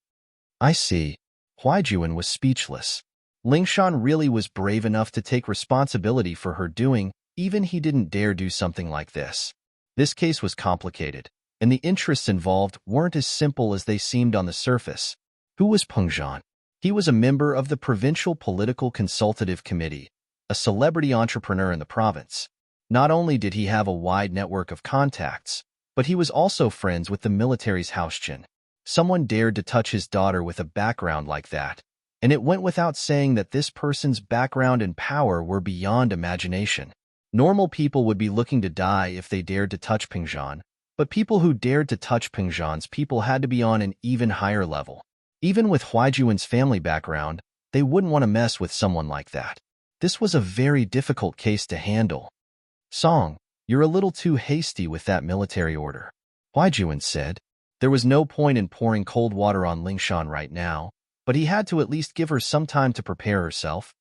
I see. Huaijuan was speechless. Lingshan really was brave enough to take responsibility for her doing, even he didn't dare do something like this. This case was complicated, and the interests involved weren't as simple as they seemed on the surface. Who was Peng Zhan? He was a member of the Provincial Political Consultative Committee, a celebrity entrepreneur in the province. Not only did he have a wide network of contacts, but he was also friends with the military's Haoschen. Someone dared to touch his daughter with a background like that, and it went without saying that this person's background and power were beyond imagination. Normal people would be looking to die if they dared to touch Peng Zhan, but people who dared to touch Peng Zhan's people had to be on an even higher level. Even with Huaijuan's family background, they wouldn't want to mess with someone like that. This was a very difficult case to handle. Song, you're a little too hasty with that military order, Huaijuan said. There was no point in pouring cold water on Lingshan right now, but he had to at least give her some time to prepare herself.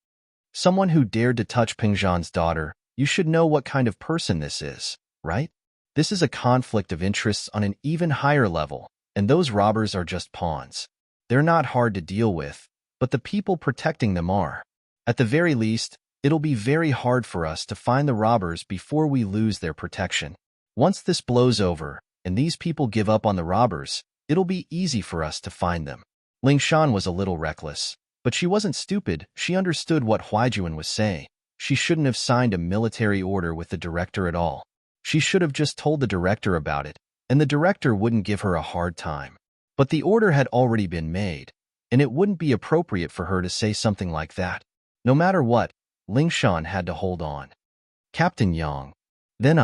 Someone who dared to touch Peng Zhan's daughter, you should know what kind of person this is, right? This is a conflict of interests on an even higher level, and those robbers are just pawns. They're not hard to deal with, but the people protecting them are. At the very least, it'll be very hard for us to find the robbers before we lose their protection. Once this blows over, and these people give up on the robbers, it'll be easy for us to find them. Lingshan was a little reckless, but she wasn't stupid. She understood what Huaijuan was saying. She shouldn't have signed a military order with the director at all. She should have just told the director about it, and the director wouldn't give her a hard time. But the order had already been made, and it wouldn't be appropriate for her to say something like that. No matter what, Lingshan had to hold on. Captain Yang. Then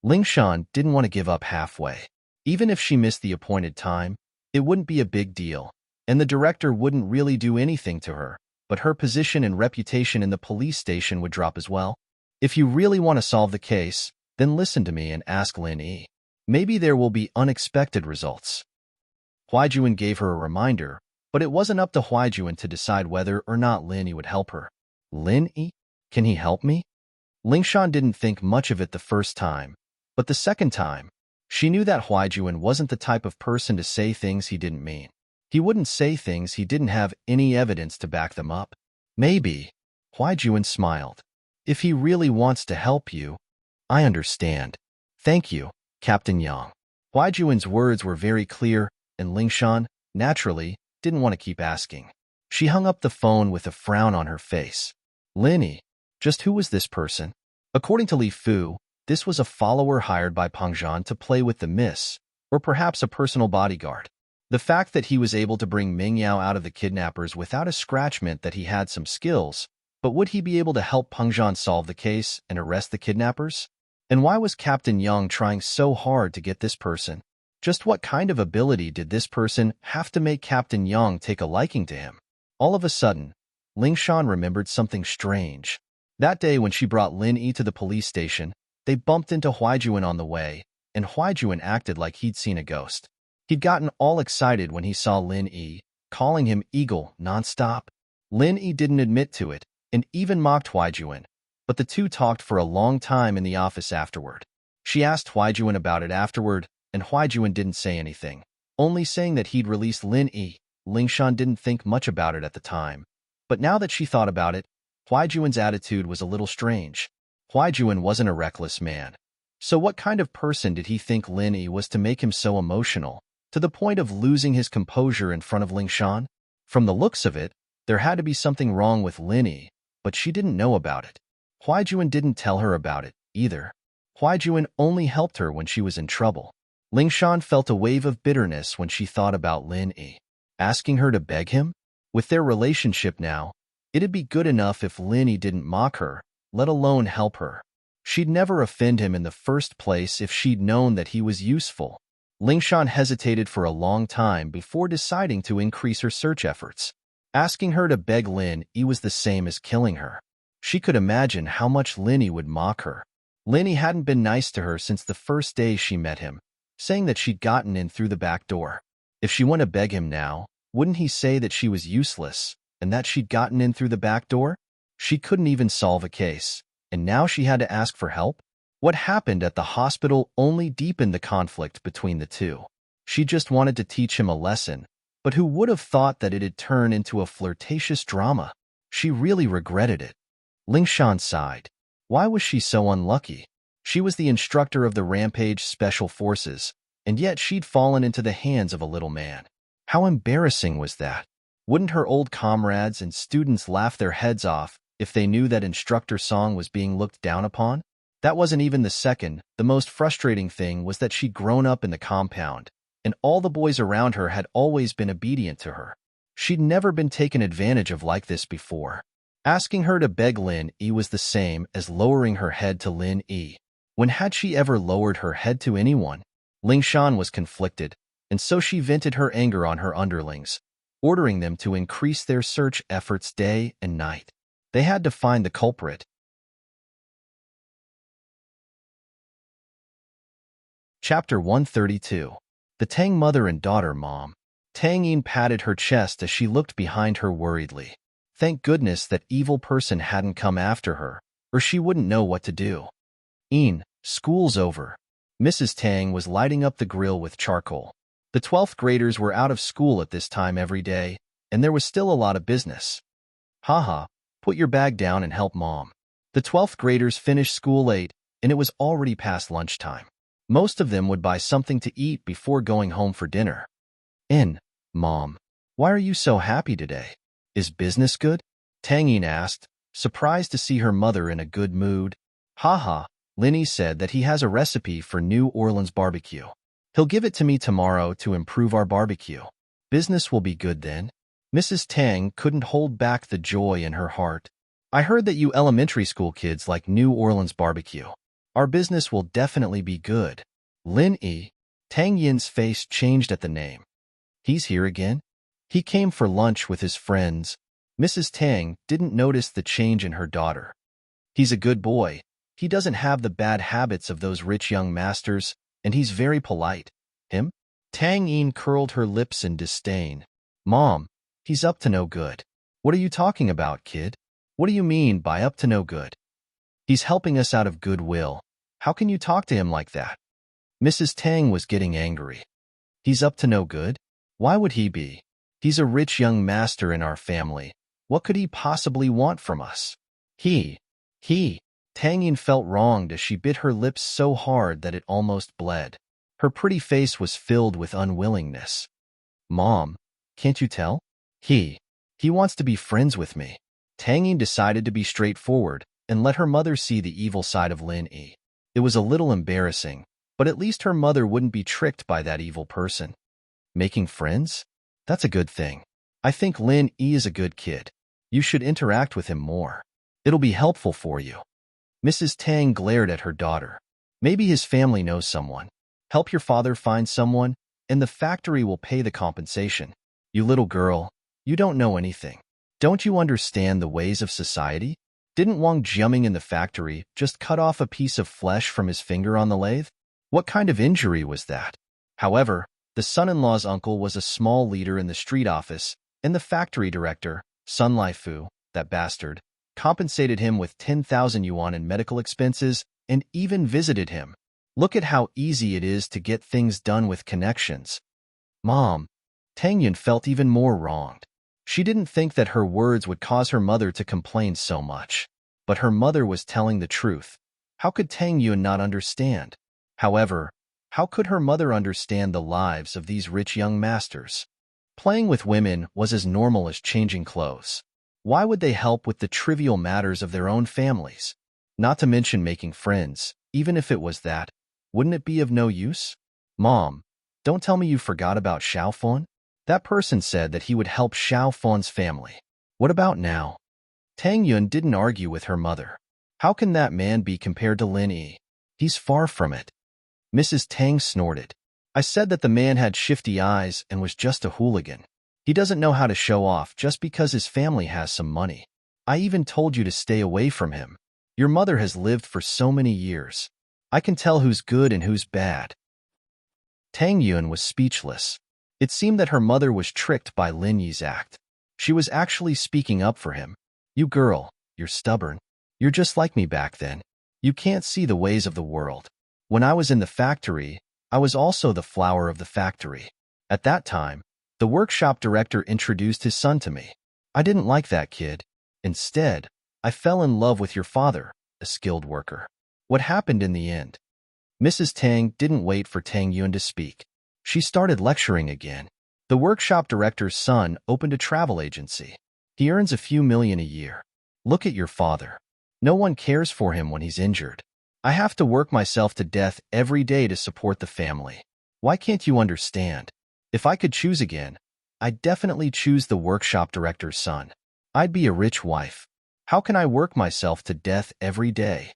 Lingshan didn't want to give up halfway. Even if she missed the appointed time, it wouldn't be a big deal, and the director wouldn't really do anything to her, but her position and reputation in the police station would drop as well. If you really want to solve the case, then listen to me and ask Lin Yi. Maybe there will be unexpected results. Huaijuan gave her a reminder, but it wasn't up to Huaijuan to decide whether or not Lin Yi would help her. Lin Yi? Can he help me? Lingshan didn't think much of it the first time, but the second time, she knew that Huaijuan wasn't the type of person to say things he didn't mean. He wouldn't say things he didn't have any evidence to back them up. Maybe. Huaijuan smiled. If he really wants to help you, I understand. Thank you, Captain Yang. Huaijuan's words were very clear, and Lingshan, naturally, didn't want to keep asking. She hung up the phone with a frown on her face. Lin Yi, just who was this person? According to Li Fu, this was a follower hired by Peng Zhan to play with the miss, or perhaps a personal bodyguard. The fact that he was able to bring Ming Yao out of the kidnappers without a scratch meant that he had some skills, but would he be able to help Peng Zhan solve the case and arrest the kidnappers? And why was Captain Yang trying so hard to get this person? Just what kind of ability did this person have to make Captain Yang take a liking to him? All of a sudden, Lingshan remembered something strange. That day when she brought Lin Yi to the police station, they bumped into Huaijuan on the way, and Huaijuan acted like he'd seen a ghost. He'd gotten all excited when he saw Lin Yi, calling him Eagle nonstop. Lin Yi didn't admit to it, and even mocked Huaijuan, but the two talked for a long time in the office afterward. She asked Huaijuan about it afterward, and Huaijuan didn't say anything, only saying that he'd released Lin Yi. Lingshan didn't think much about it at the time, but now that she thought about it, Huaijuan's attitude was a little strange. Huaijuan wasn't a reckless man. So what kind of person did he think Lin Yi was to make him so emotional, to the point of losing his composure in front of Lingshan? From the looks of it, there had to be something wrong with Lin Yi, but she didn't know about it. Huaijuan didn't tell her about it, either. Huaijuan only helped her when she was in trouble. Lingshan felt a wave of bitterness when she thought about Lin Yi. Asking her to beg him? With their relationship now, it'd be good enough if Lin Yi didn't mock her, let alone help her. She'd never offend him in the first place if she'd known that he was useful. Lingshan hesitated for a long time before deciding to increase her search efforts. Asking her to beg Lin Yi was the same as killing her. She could imagine how much Lin Yi would mock her. Lin Yi hadn't been nice to her since the first day she met him, saying that she'd gotten in through the back door. If she went to beg him now, wouldn't he say that she was useless, and that she'd gotten in through the back door? She couldn't even solve a case, and now she had to ask for help? What happened at the hospital only deepened the conflict between the two. She just wanted to teach him a lesson, but who would have thought that it'd turn into a flirtatious drama? She really regretted it. Lingshan sighed. Why was she so unlucky? She was the instructor of the Rampage Special Forces, and yet she'd fallen into the hands of a little man. How embarrassing was that? Wouldn't her old comrades and students laugh their heads off if they knew that Instructor Song was being looked down upon? That wasn't even the second. The most frustrating thing was that she'd grown up in the compound, and all the boys around her had always been obedient to her. She'd never been taken advantage of like this before. Asking her to beg Lin Yi was the same as lowering her head to Lin Yi. When had she ever lowered her head to anyone? Lingshan was conflicted, and so she vented her anger on her underlings, ordering them to increase their search efforts day and night. They had to find the culprit. Chapter 132. The Tang Mother and Daughter Mom. Tang Yin patted her chest as she looked behind her worriedly. Thank goodness that evil person hadn't come after her, or she wouldn't know what to do. Yin, school's over. Mrs. Tang was lighting up the grill with charcoal. The 12th graders were out of school at this time every day, and there was still a lot of business. Haha, put your bag down and help Mom. The 12th graders finished school late, and it was already past lunchtime. Most of them would buy something to eat before going home for dinner. Mom, why are you so happy today? Is business good? Tang Yin asked, surprised to see her mother in a good mood. Haha, Linny said that he has a recipe for New Orleans barbecue. He'll give it to me tomorrow to improve our barbecue. Business will be good then. Mrs. Tang couldn't hold back the joy in her heart. I heard that you elementary school kids like New Orleans barbecue. Our business will definitely be good. Lin Yi. Tang Yin's face changed at the name. He's here again? He came for lunch with his friends. Mrs. Tang didn't notice the change in her daughter. He's a good boy. He doesn't have the bad habits of those rich young masters, and he's very polite. Him? Tang Yin curled her lips in disdain. Mom, he's up to no good. What are you talking about, kid? What do you mean by up to no good? He's helping us out of goodwill. How can you talk to him like that? Mrs. Tang was getting angry. He's up to no good? Why would he be? He's a rich young master in our family. What could he possibly want from us? He. Tang Yin felt wronged as she bit her lips so hard that it almost bled. Her pretty face was filled with unwillingness. Mom, can't you tell? He wants to be friends with me. Tang Yin decided to be straightforward and let her mother see the evil side of Lin Yi. It was a little embarrassing, but at least her mother wouldn't be tricked by that evil person. Making friends? That's a good thing. I think Lin Yi is a good kid. You should interact with him more. It'll be helpful for you. Mrs. Tang glared at her daughter. Maybe his family knows someone. Help your father find someone, and the factory will pay the compensation. You little girl, you don't know anything. Don't you understand the ways of society? Didn't Wang Jiaming in the factory just cut off a piece of flesh from his finger on the lathe? What kind of injury was that? However, the son-in-law's uncle was a small leader in the street office, and the factory director, Sun Laifu, that bastard, compensated him with 10,000 yuan in medical expenses and even visited him. Look at how easy it is to get things done with connections. Mom, Tang Yin felt even more wronged. She didn't think that her words would cause her mother to complain so much. But her mother was telling the truth. How could Tang Yin not understand? However, how could her mother understand the lives of these rich young masters? Playing with women was as normal as changing clothes. Why would they help with the trivial matters of their own families? Not to mention making friends, even if it was that. Wouldn't it be of no use? Mom, don't tell me you forgot about Xiaofan? That person said that he would help Xiaofan's family. What about now? Tang Yun didn't argue with her mother. How can that man be compared to Lin Yi? He's far from it. Mrs. Tang snorted. I said that the man had shifty eyes and was just a hooligan. He doesn't know how to show off just because his family has some money. I even told you to stay away from him. Your mother has lived for so many years. I can tell who's good and who's bad. Tang Yun was speechless. It seemed that her mother was tricked by Lin Yi's act. She was actually speaking up for him. You girl, you're stubborn. You're just like me back then. You can't see the ways of the world. When I was in the factory, I was also the flower of the factory. At that time, the workshop director introduced his son to me. I didn't like that kid. Instead, I fell in love with your father, a skilled worker. What happened in the end? Mrs. Tang didn't wait for Tang Yun to speak. She started lecturing again. The workshop director's son opened a travel agency. He earns a few million a year. Look at your father. No one cares for him when he's injured. I have to work myself to death every day to support the family. Why can't you understand? If I could choose again, I'd definitely choose the workshop director's son. I'd be a rich wife. How can I work myself to death every day?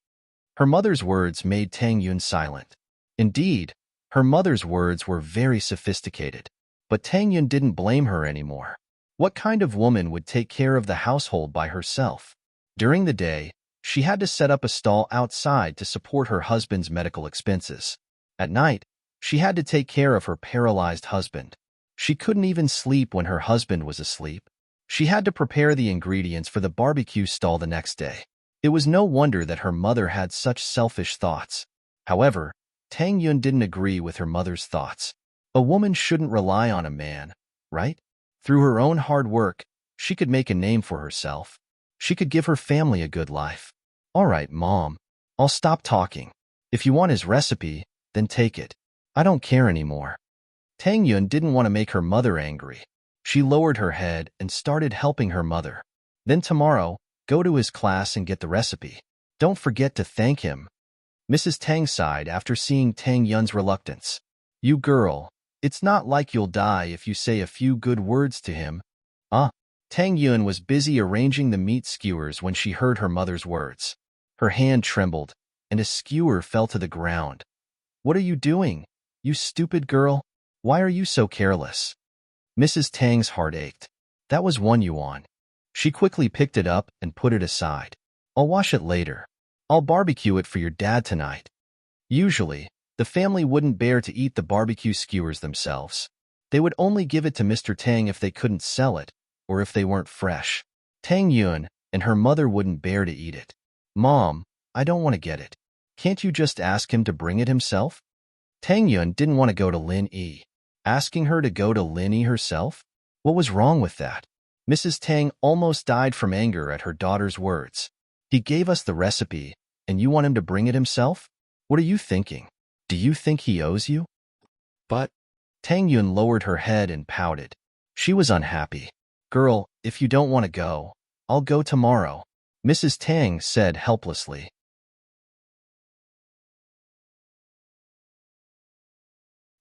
Her mother's words made Tang Yun silent. Indeed, her mother's words were very sophisticated. But Tang Yun didn't blame her anymore. What kind of woman would take care of the household by herself? During the day, she had to set up a stall outside to support her husband's medical expenses. At night, she had to take care of her paralyzed husband. She couldn't even sleep when her husband was asleep. She had to prepare the ingredients for the barbecue stall the next day. It was no wonder that her mother had such selfish thoughts. However, Tang Yun didn't agree with her mother's thoughts. A woman shouldn't rely on a man, right? Through her own hard work, she could make a name for herself. She could give her family a good life. All right, Mom, I'll stop talking. If you want his recipe, then take it. I don't care anymore. Tang Yun didn't want to make her mother angry. She lowered her head and started helping her mother. Then tomorrow, go to his class and get the recipe. Don't forget to thank him. Mrs. Tang sighed after seeing Tang Yun's reluctance. You girl, it's not like you'll die if you say a few good words to him. Tang Yun was busy arranging the meat skewers when she heard her mother's words. Her hand trembled, and a skewer fell to the ground. What are you doing, you stupid girl? Why are you so careless? Mrs. Tang's heart ached. That was 1 yuan. She quickly picked it up and put it aside. I'll wash it later. I'll barbecue it for your dad tonight. Usually, the family wouldn't bear to eat the barbecue skewers themselves. They would only give it to Mr. Tang if they couldn't sell it, or if they weren't fresh. Tang Yun and her mother wouldn't bear to eat it. Mom, I don't want to get it. Can't you just ask him to bring it himself? Tang Yun didn't want to go to Lin Yi. Asking her to go to Lin Yi herself? What was wrong with that? Mrs. Tang almost died from anger at her daughter's words. He gave us the recipe, and you want him to bring it himself? What are you thinking? Do you think he owes you? But Tang Yun lowered her head and pouted. She was unhappy. Girl, if you don't want to go, I'll go tomorrow, Mrs. Tang said helplessly.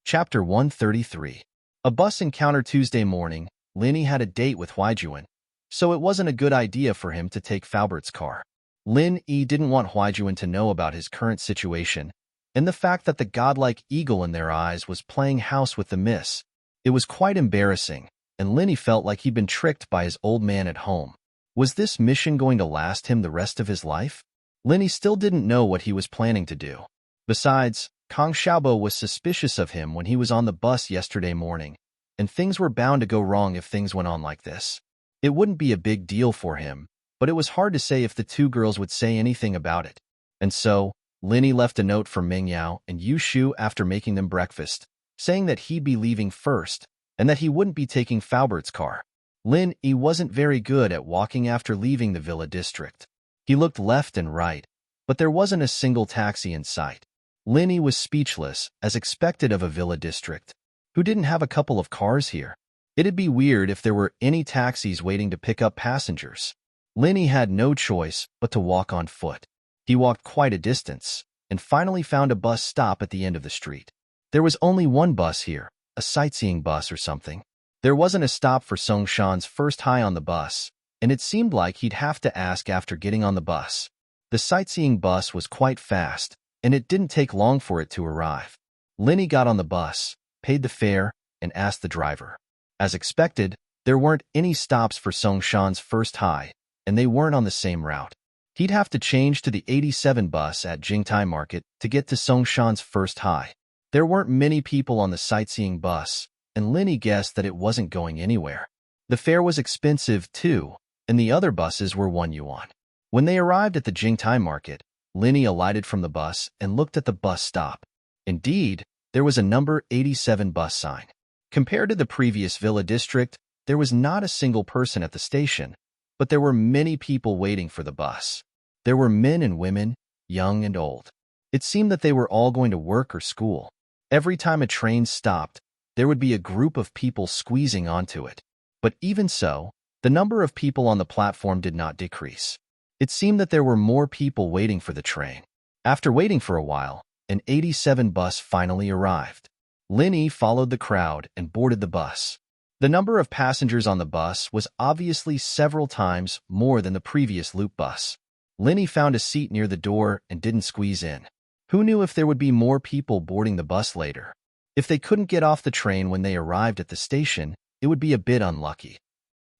Chapter 133. A bus encounter Tuesday morning. Linny had a date with Huijuan, so it wasn't a good idea for him to take Faubert's car. Lin Yi didn't want Huijuan to know about his current situation and the fact that the godlike eagle in their eyes was playing house with the miss. It was quite embarrassing, and Linny felt like he'd been tricked by his old man at home. Was this mission going to last him the rest of his life? Linny still didn't know what he was planning to do. Besides, Kang Xiaobo was suspicious of him when he was on the bus yesterday morning, and things were bound to go wrong if things went on like this. It wouldn't be a big deal for him, but it was hard to say if the two girls would say anything about it. And so, Linny left a note for Ming Yao and Yu Shu after making them breakfast, saying that he'd be leaving first, and that he wouldn't be taking Faubert's car. Lin Yi wasn't very good at walking after leaving the villa district. He looked left and right, but there wasn't a single taxi in sight. Lin Yi was speechless, as expected of a villa district. Who didn't have a couple of cars here? It'd be weird if there were any taxis waiting to pick up passengers. Lin Yi had no choice but to walk on foot. He walked quite a distance, and finally found a bus stop at the end of the street. There was only one bus here, a sightseeing bus or something. There wasn't a stop for Song Shan's first high on the bus, and it seemed like he'd have to ask after getting on the bus. The sightseeing bus was quite fast, and it didn't take long for it to arrive. Linny got on the bus, paid the fare, and asked the driver. As expected, there weren't any stops for Song Shan's first high, and they weren't on the same route. He'd have to change to the 87 bus at Jingtai Market to get to Song Shan's first high. There weren't many people on the sightseeing bus, and Linny guessed that it wasn't going anywhere. The fare was expensive too, and the other buses were 1 yuan. When they arrived at the Jingtai market, Linny alighted from the bus and looked at the bus stop. Indeed, there was a number 87 bus sign. Compared to the previous villa district, there was not a single person at the station, but there were many people waiting for the bus. There were men and women, young and old. It seemed that they were all going to work or school. Every time a train stopped, there would be a group of people squeezing onto it. But even so, the number of people on the platform did not decrease. It seemed that there were more people waiting for the train. After waiting for a while, an 87 bus finally arrived. Linny followed the crowd and boarded the bus. The number of passengers on the bus was obviously several times more than the previous loop bus. Linny found a seat near the door and didn't squeeze in. Who knew if there would be more people boarding the bus later? If they couldn't get off the train when they arrived at the station, it would be a bit unlucky.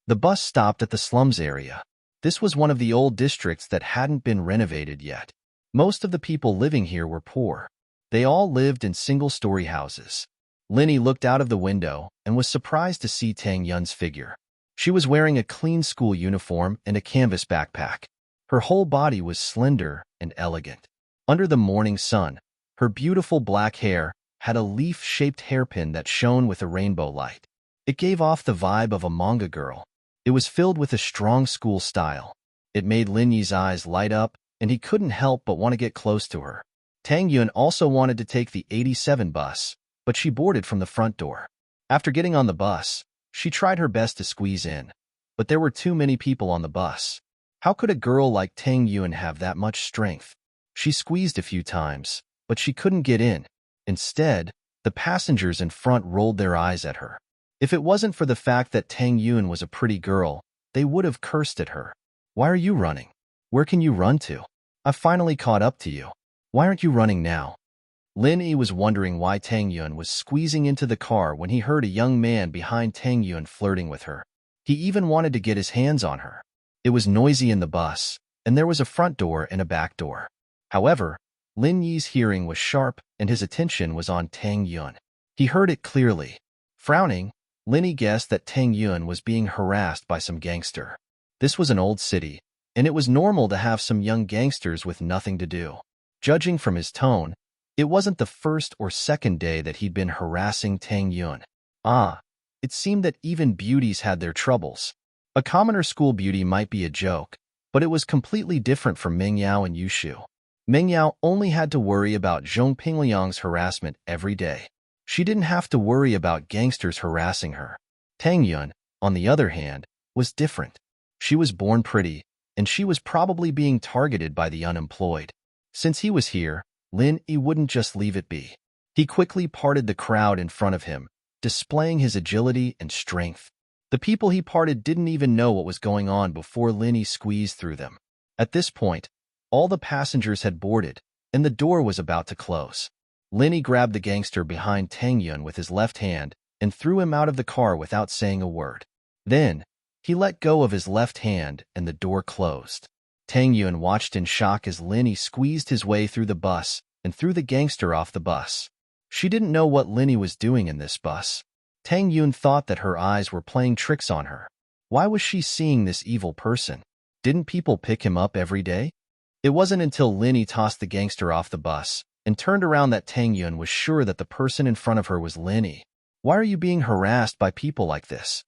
The bus stopped at the slums area. This was one of the old districts that hadn't been renovated yet. Most of the people living here were poor. They all lived in single-story houses. Linny looked out of the window and was surprised to see Tang Yun's figure. She was wearing a clean school uniform and a canvas backpack. Her whole body was slender and elegant. Under the morning sun, her beautiful black hair had a leaf-shaped hairpin that shone with a rainbow light. It gave off the vibe of a manga girl. It was filled with a strong school style. It made Linny's eyes light up, and he couldn't help but want to get close to her. Tang Yun also wanted to take the 87 bus, but she boarded from the front door. After getting on the bus, she tried her best to squeeze in, but there were too many people on the bus. How could a girl like Tang Yun have that much strength? She squeezed a few times, but she couldn't get in. Instead, the passengers in front rolled their eyes at her. If it wasn't for the fact that Tang Yun was a pretty girl, they would have cursed at her. Why are you running? Where can you run to? I've finally caught up to you. Why aren't you running now? Lin Yi was wondering why Tang Yun was squeezing into the car when he heard a young man behind Tang Yun flirting with her. He even wanted to get his hands on her. It was noisy in the bus, and there was a front door and a back door. However, Lin Yi's hearing was sharp and his attention was on Tang Yun. He heard it clearly. Frowning, Lin Yi guessed that Tang Yun was being harassed by some gangster. This was an old city, and it was normal to have some young gangsters with nothing to do. Judging from his tone, it wasn't the first or second day that he'd been harassing Tang Yun. It seemed that even beauties had their troubles. A commoner school beauty might be a joke, but it was completely different from Meng Yao and Yu Shu. Meng Yao only had to worry about Zhong Pingliang's harassment every day. She didn't have to worry about gangsters harassing her. Tang Yun, on the other hand, was different. She was born pretty, and she was probably being targeted by the unemployed. Since he was here, Lin Yi wouldn't just leave it be. He quickly parted the crowd in front of him, displaying his agility and strength. The people he parted didn't even know what was going on before Lin Yi squeezed through them. At this point, all the passengers had boarded, and the door was about to close. Lin Yi grabbed the gangster behind Tang Yun with his left hand and threw him out of the car without saying a word. Then, he let go of his left hand and the door closed. Tang Yun watched in shock as Lin Yi squeezed his way through the bus and threw the gangster off the bus. She didn't know what Lin Yi was doing in this bus. Tang Yun thought that her eyes were playing tricks on her. Why was she seeing this evil person? Didn't people pick him up every day? It wasn't until Lin Yi tossed the gangster off the bus and turned around that Tang Yun was sure that the person in front of her was Lin Yi. Why are you being harassed by people like this?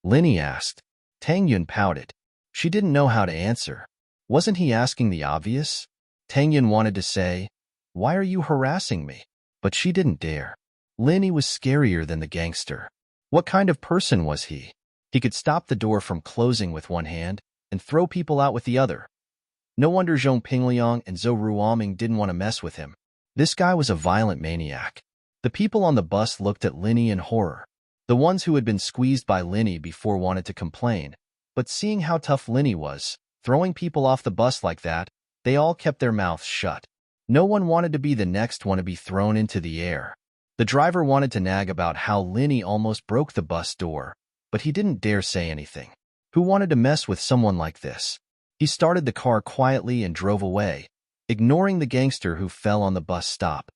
Lin Yi asked. Tang Yun pouted. She didn't know how to answer. Wasn't he asking the obvious? Tang Yun wanted to say, "Why are you harassing me?" But she didn't dare. Lin Yi was scarier than the gangster. What kind of person was he? He could stop the door from closing with one hand and throw people out with the other. No wonder Zhong Pingliang and Zhou Ruoming didn't want to mess with him. This guy was a violent maniac. The people on the bus looked at Lin Yi in horror. The ones who had been squeezed by Lin Yi before wanted to complain, but seeing how tough Lin Yi was, throwing people off the bus like that, they all kept their mouths shut. No one wanted to be the next one to be thrown into the air. The driver wanted to nag about how Lin Yi almost broke the bus door, but he didn't dare say anything. Who wanted to mess with someone like this? He started the car quietly and drove away, ignoring the gangster who fell on the bus stop.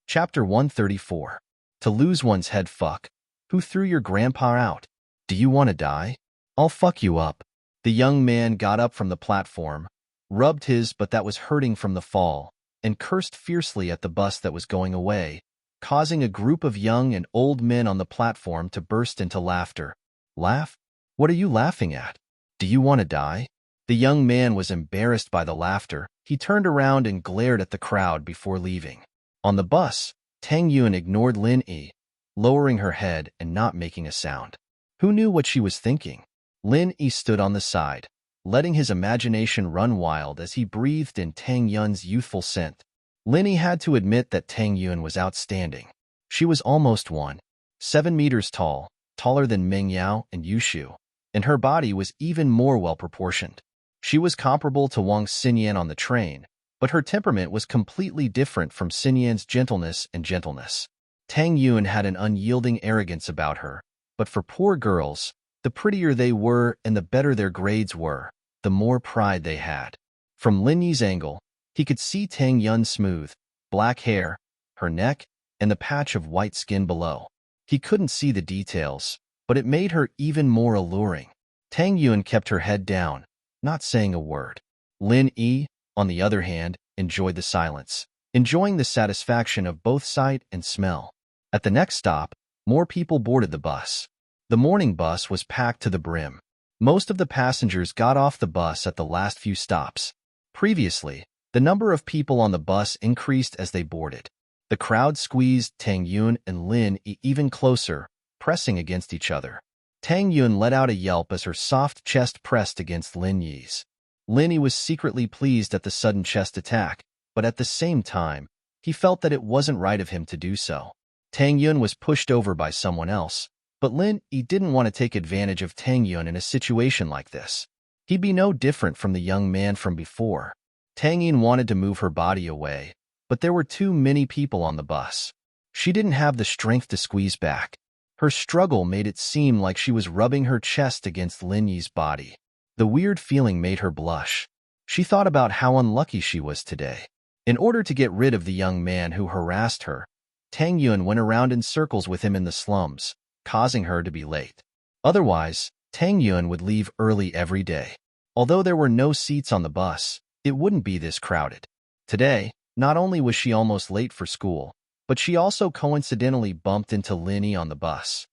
Chapter 134. To lose one's head. Fuck. Who threw your grandpa out? Do you want to die? I'll fuck you up. The young man got up from the platform, rubbed his butt that was hurting from the fall, and cursed fiercely at the bus that was going away, causing a group of young and old men on the platform to burst into laughter. Laugh? What are you laughing at? Do you want to die? The young man was embarrassed by the laughter. He turned around and glared at the crowd before leaving. On the bus, Tang Yuan ignored Lin Yi, lowering her head and not making a sound. Who knew what she was thinking? Lin Yi stood on the side, letting his imagination run wild as he breathed in Tang Yun's youthful scent. Lin Yi had to admit that Tang Yuan was outstanding. She was almost 1.7 meters tall, taller than Meng Yao and Yu Shu, and her body was even more well-proportioned. She was comparable to Wang Xinyan on the train, but her temperament was completely different from Xinyan's gentleness and gentleness. Tang Yuan had an unyielding arrogance about her, but for poor girls, the prettier they were and the better their grades were, the more pride they had. From Lin Yi's angle, he could see Tang Yun's smooth, black hair, her neck, and the patch of white skin below. He couldn't see the details, but it made her even more alluring. Tang Yuan kept her head down, not saying a word. Lin Yi, on the other hand, enjoyed the silence, enjoying the satisfaction of both sight and smell. At the next stop, more people boarded the bus. The morning bus was packed to the brim. Most of the passengers got off the bus at the last few stops. Previously, the number of people on the bus increased as they boarded. The crowd squeezed Tang Yuan and Lin Yi even closer, pressing against each other. Tang Yuan let out a yelp as her soft chest pressed against Lin Yi's. Lin Yi was secretly pleased at the sudden chest attack, but at the same time, he felt that it wasn't right of him to do so. Tang Yuan was pushed over by someone else, but Lin Yi didn't want to take advantage of Tang Yuan in a situation like this. He'd be no different from the young man from before. Tang Yuan wanted to move her body away, but there were too many people on the bus. She didn't have the strength to squeeze back. Her struggle made it seem like she was rubbing her chest against Lin Yi's body. The weird feeling made her blush. She thought about how unlucky she was today. In order to get rid of the young man who harassed her, Tang Yuan went around in circles with him in the slums, causing her to be late. Otherwise, Tang Yuan would leave early every day. Although there were no seats on the bus, it wouldn't be this crowded. Today, not only was she almost late for school, but she also coincidentally bumped into Lin Yi on the bus.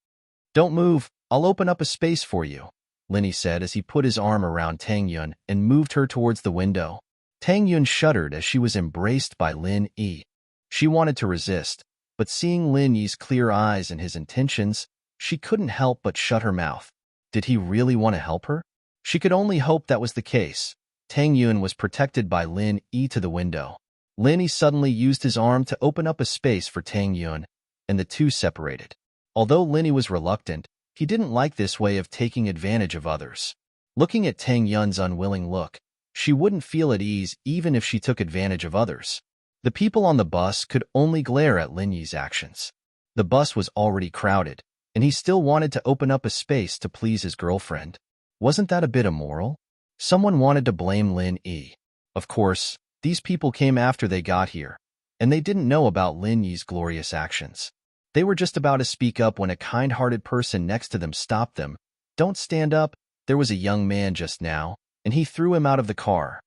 "Don't move, I'll open up a space for you," Lin Yi said as he put his arm around Tang Yuan and moved her towards the window. Tang Yuan shuddered as she was embraced by Lin Yi. She wanted to resist, but seeing Lin Yi's clear eyes and his intentions, she couldn't help but shut her mouth. Did he really want to help her? She could only hope that was the case. Tang Yuan was protected by Lin Yi to the window. Lin Yi suddenly used his arm to open up a space for Tang Yuan, and the two separated. Although Lin Yi was reluctant, he didn't like this way of taking advantage of others. Looking at Tang Yun's unwilling look, she wouldn't feel at ease even if she took advantage of others. The people on the bus could only glare at Lin Yi's actions. The bus was already crowded, and he still wanted to open up a space to please his girlfriend. Wasn't that a bit immoral? Someone wanted to blame Lin Yi. Of course, these people came after they got here, and they didn't know about Lin Yi's glorious actions. They were just about to speak up when a kind-hearted person next to them stopped them. "Don't stand up, there was a young man just now, and he threw him out of the car."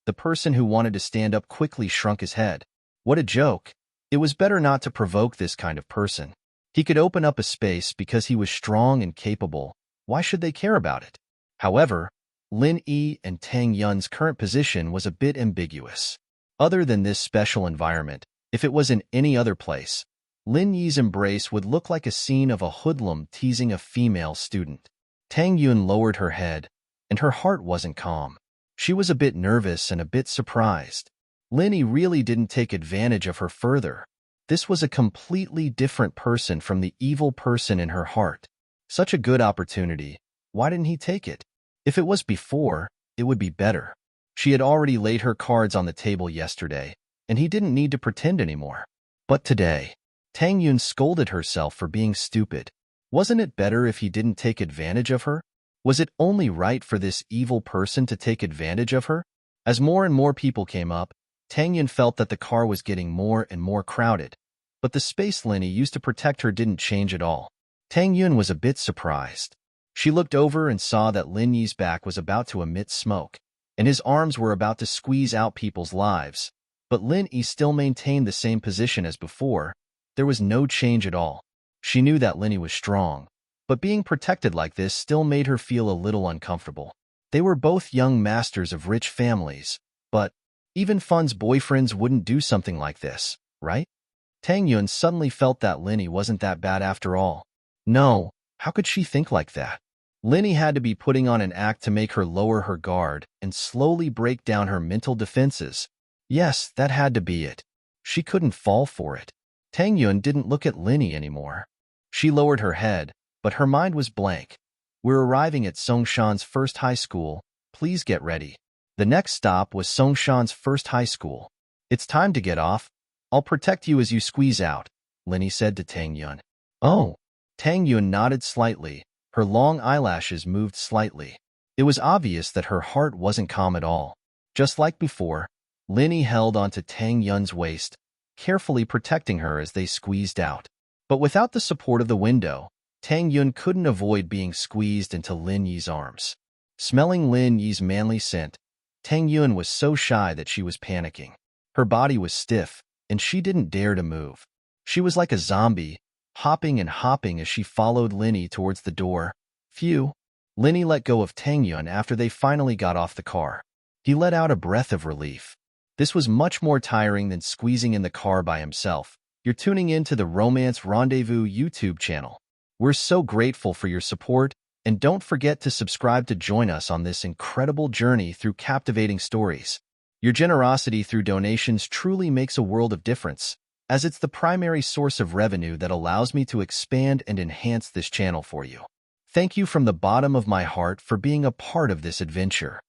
The person who wanted to stand up quickly shrunk his head. What a joke. It was better not to provoke this kind of person. He could open up a space because he was strong and capable. Why should they care about it? However, Lin Yi and Tang Yun's current position was a bit ambiguous. Other than this special environment, if it was in any other place, Lin Yi's embrace would look like a scene of a hoodlum teasing a female student. Tang Yuan lowered her head, and her heart wasn't calm. She was a bit nervous and a bit surprised. Lin Yi really didn't take advantage of her further. This was a completely different person from the evil person in her heart. Such a good opportunity. Why didn't he take it? If it was before, it would be better. She had already laid her cards on the table yesterday, and he didn't need to pretend anymore. But today, Tang Yuan scolded herself for being stupid. Wasn't it better if he didn't take advantage of her? Was it only right for this evil person to take advantage of her? As more and more people came up, Tang Yuan felt that the car was getting more and more crowded. but the space Lin used to protect her didn't change at all. Tang Yun was a bit surprised. She looked over and saw that Lin Yi's back was about to emit smoke, and his arms were about to squeeze out people's lives. But Lin Yi still maintained the same position as before. There was no change at all. She knew that Lin Yi was strong, but being protected like this still made her feel a little uncomfortable. They were both young masters of rich families, but even Fun's boyfriends wouldn't do something like this, right? Tang Yun suddenly felt that Lin Yi wasn't that bad after all. No, how could she think like that? Lin Yi had to be putting on an act to make her lower her guard and slowly break down her mental defenses. Yes, that had to be it. She couldn't fall for it. Tang Yun didn't look at Lin Yi anymore. She lowered her head, but her mind was blank. We're arriving at Songshan's first high school. Please get ready. The next stop was Songshan's first high school. It's time to get off. I'll protect you as you squeeze out, Lin Yi said to Tang Yun. Oh. Tang Yun nodded slightly. Her long eyelashes moved slightly. It was obvious that her heart wasn't calm at all. Just like before, Lin Yi held onto Tang Yun's waist, carefully protecting her as they squeezed out. But without the support of the window, Tang Yun couldn't avoid being squeezed into Lin Yi's arms. Smelling Lin Yi's manly scent, Tang Yun was so shy that she was panicking. Her body was stiff, and she didn't dare to move. She was like a zombie, hopping and hopping as she followed Lin Yi towards the door. Phew! Lin Yi let go of Tang Yun after they finally got off the car. He let out a breath of relief. This was much more tiring than squeezing in the car by himself. You're tuning in to the Romance Rendezvous YouTube channel. We're so grateful for your support, and don't forget to subscribe to join us on this incredible journey through captivating stories. Your generosity through donations truly makes a world of difference, as it's the primary source of revenue that allows me to expand and enhance this channel for you. Thank you from the bottom of my heart for being a part of this adventure.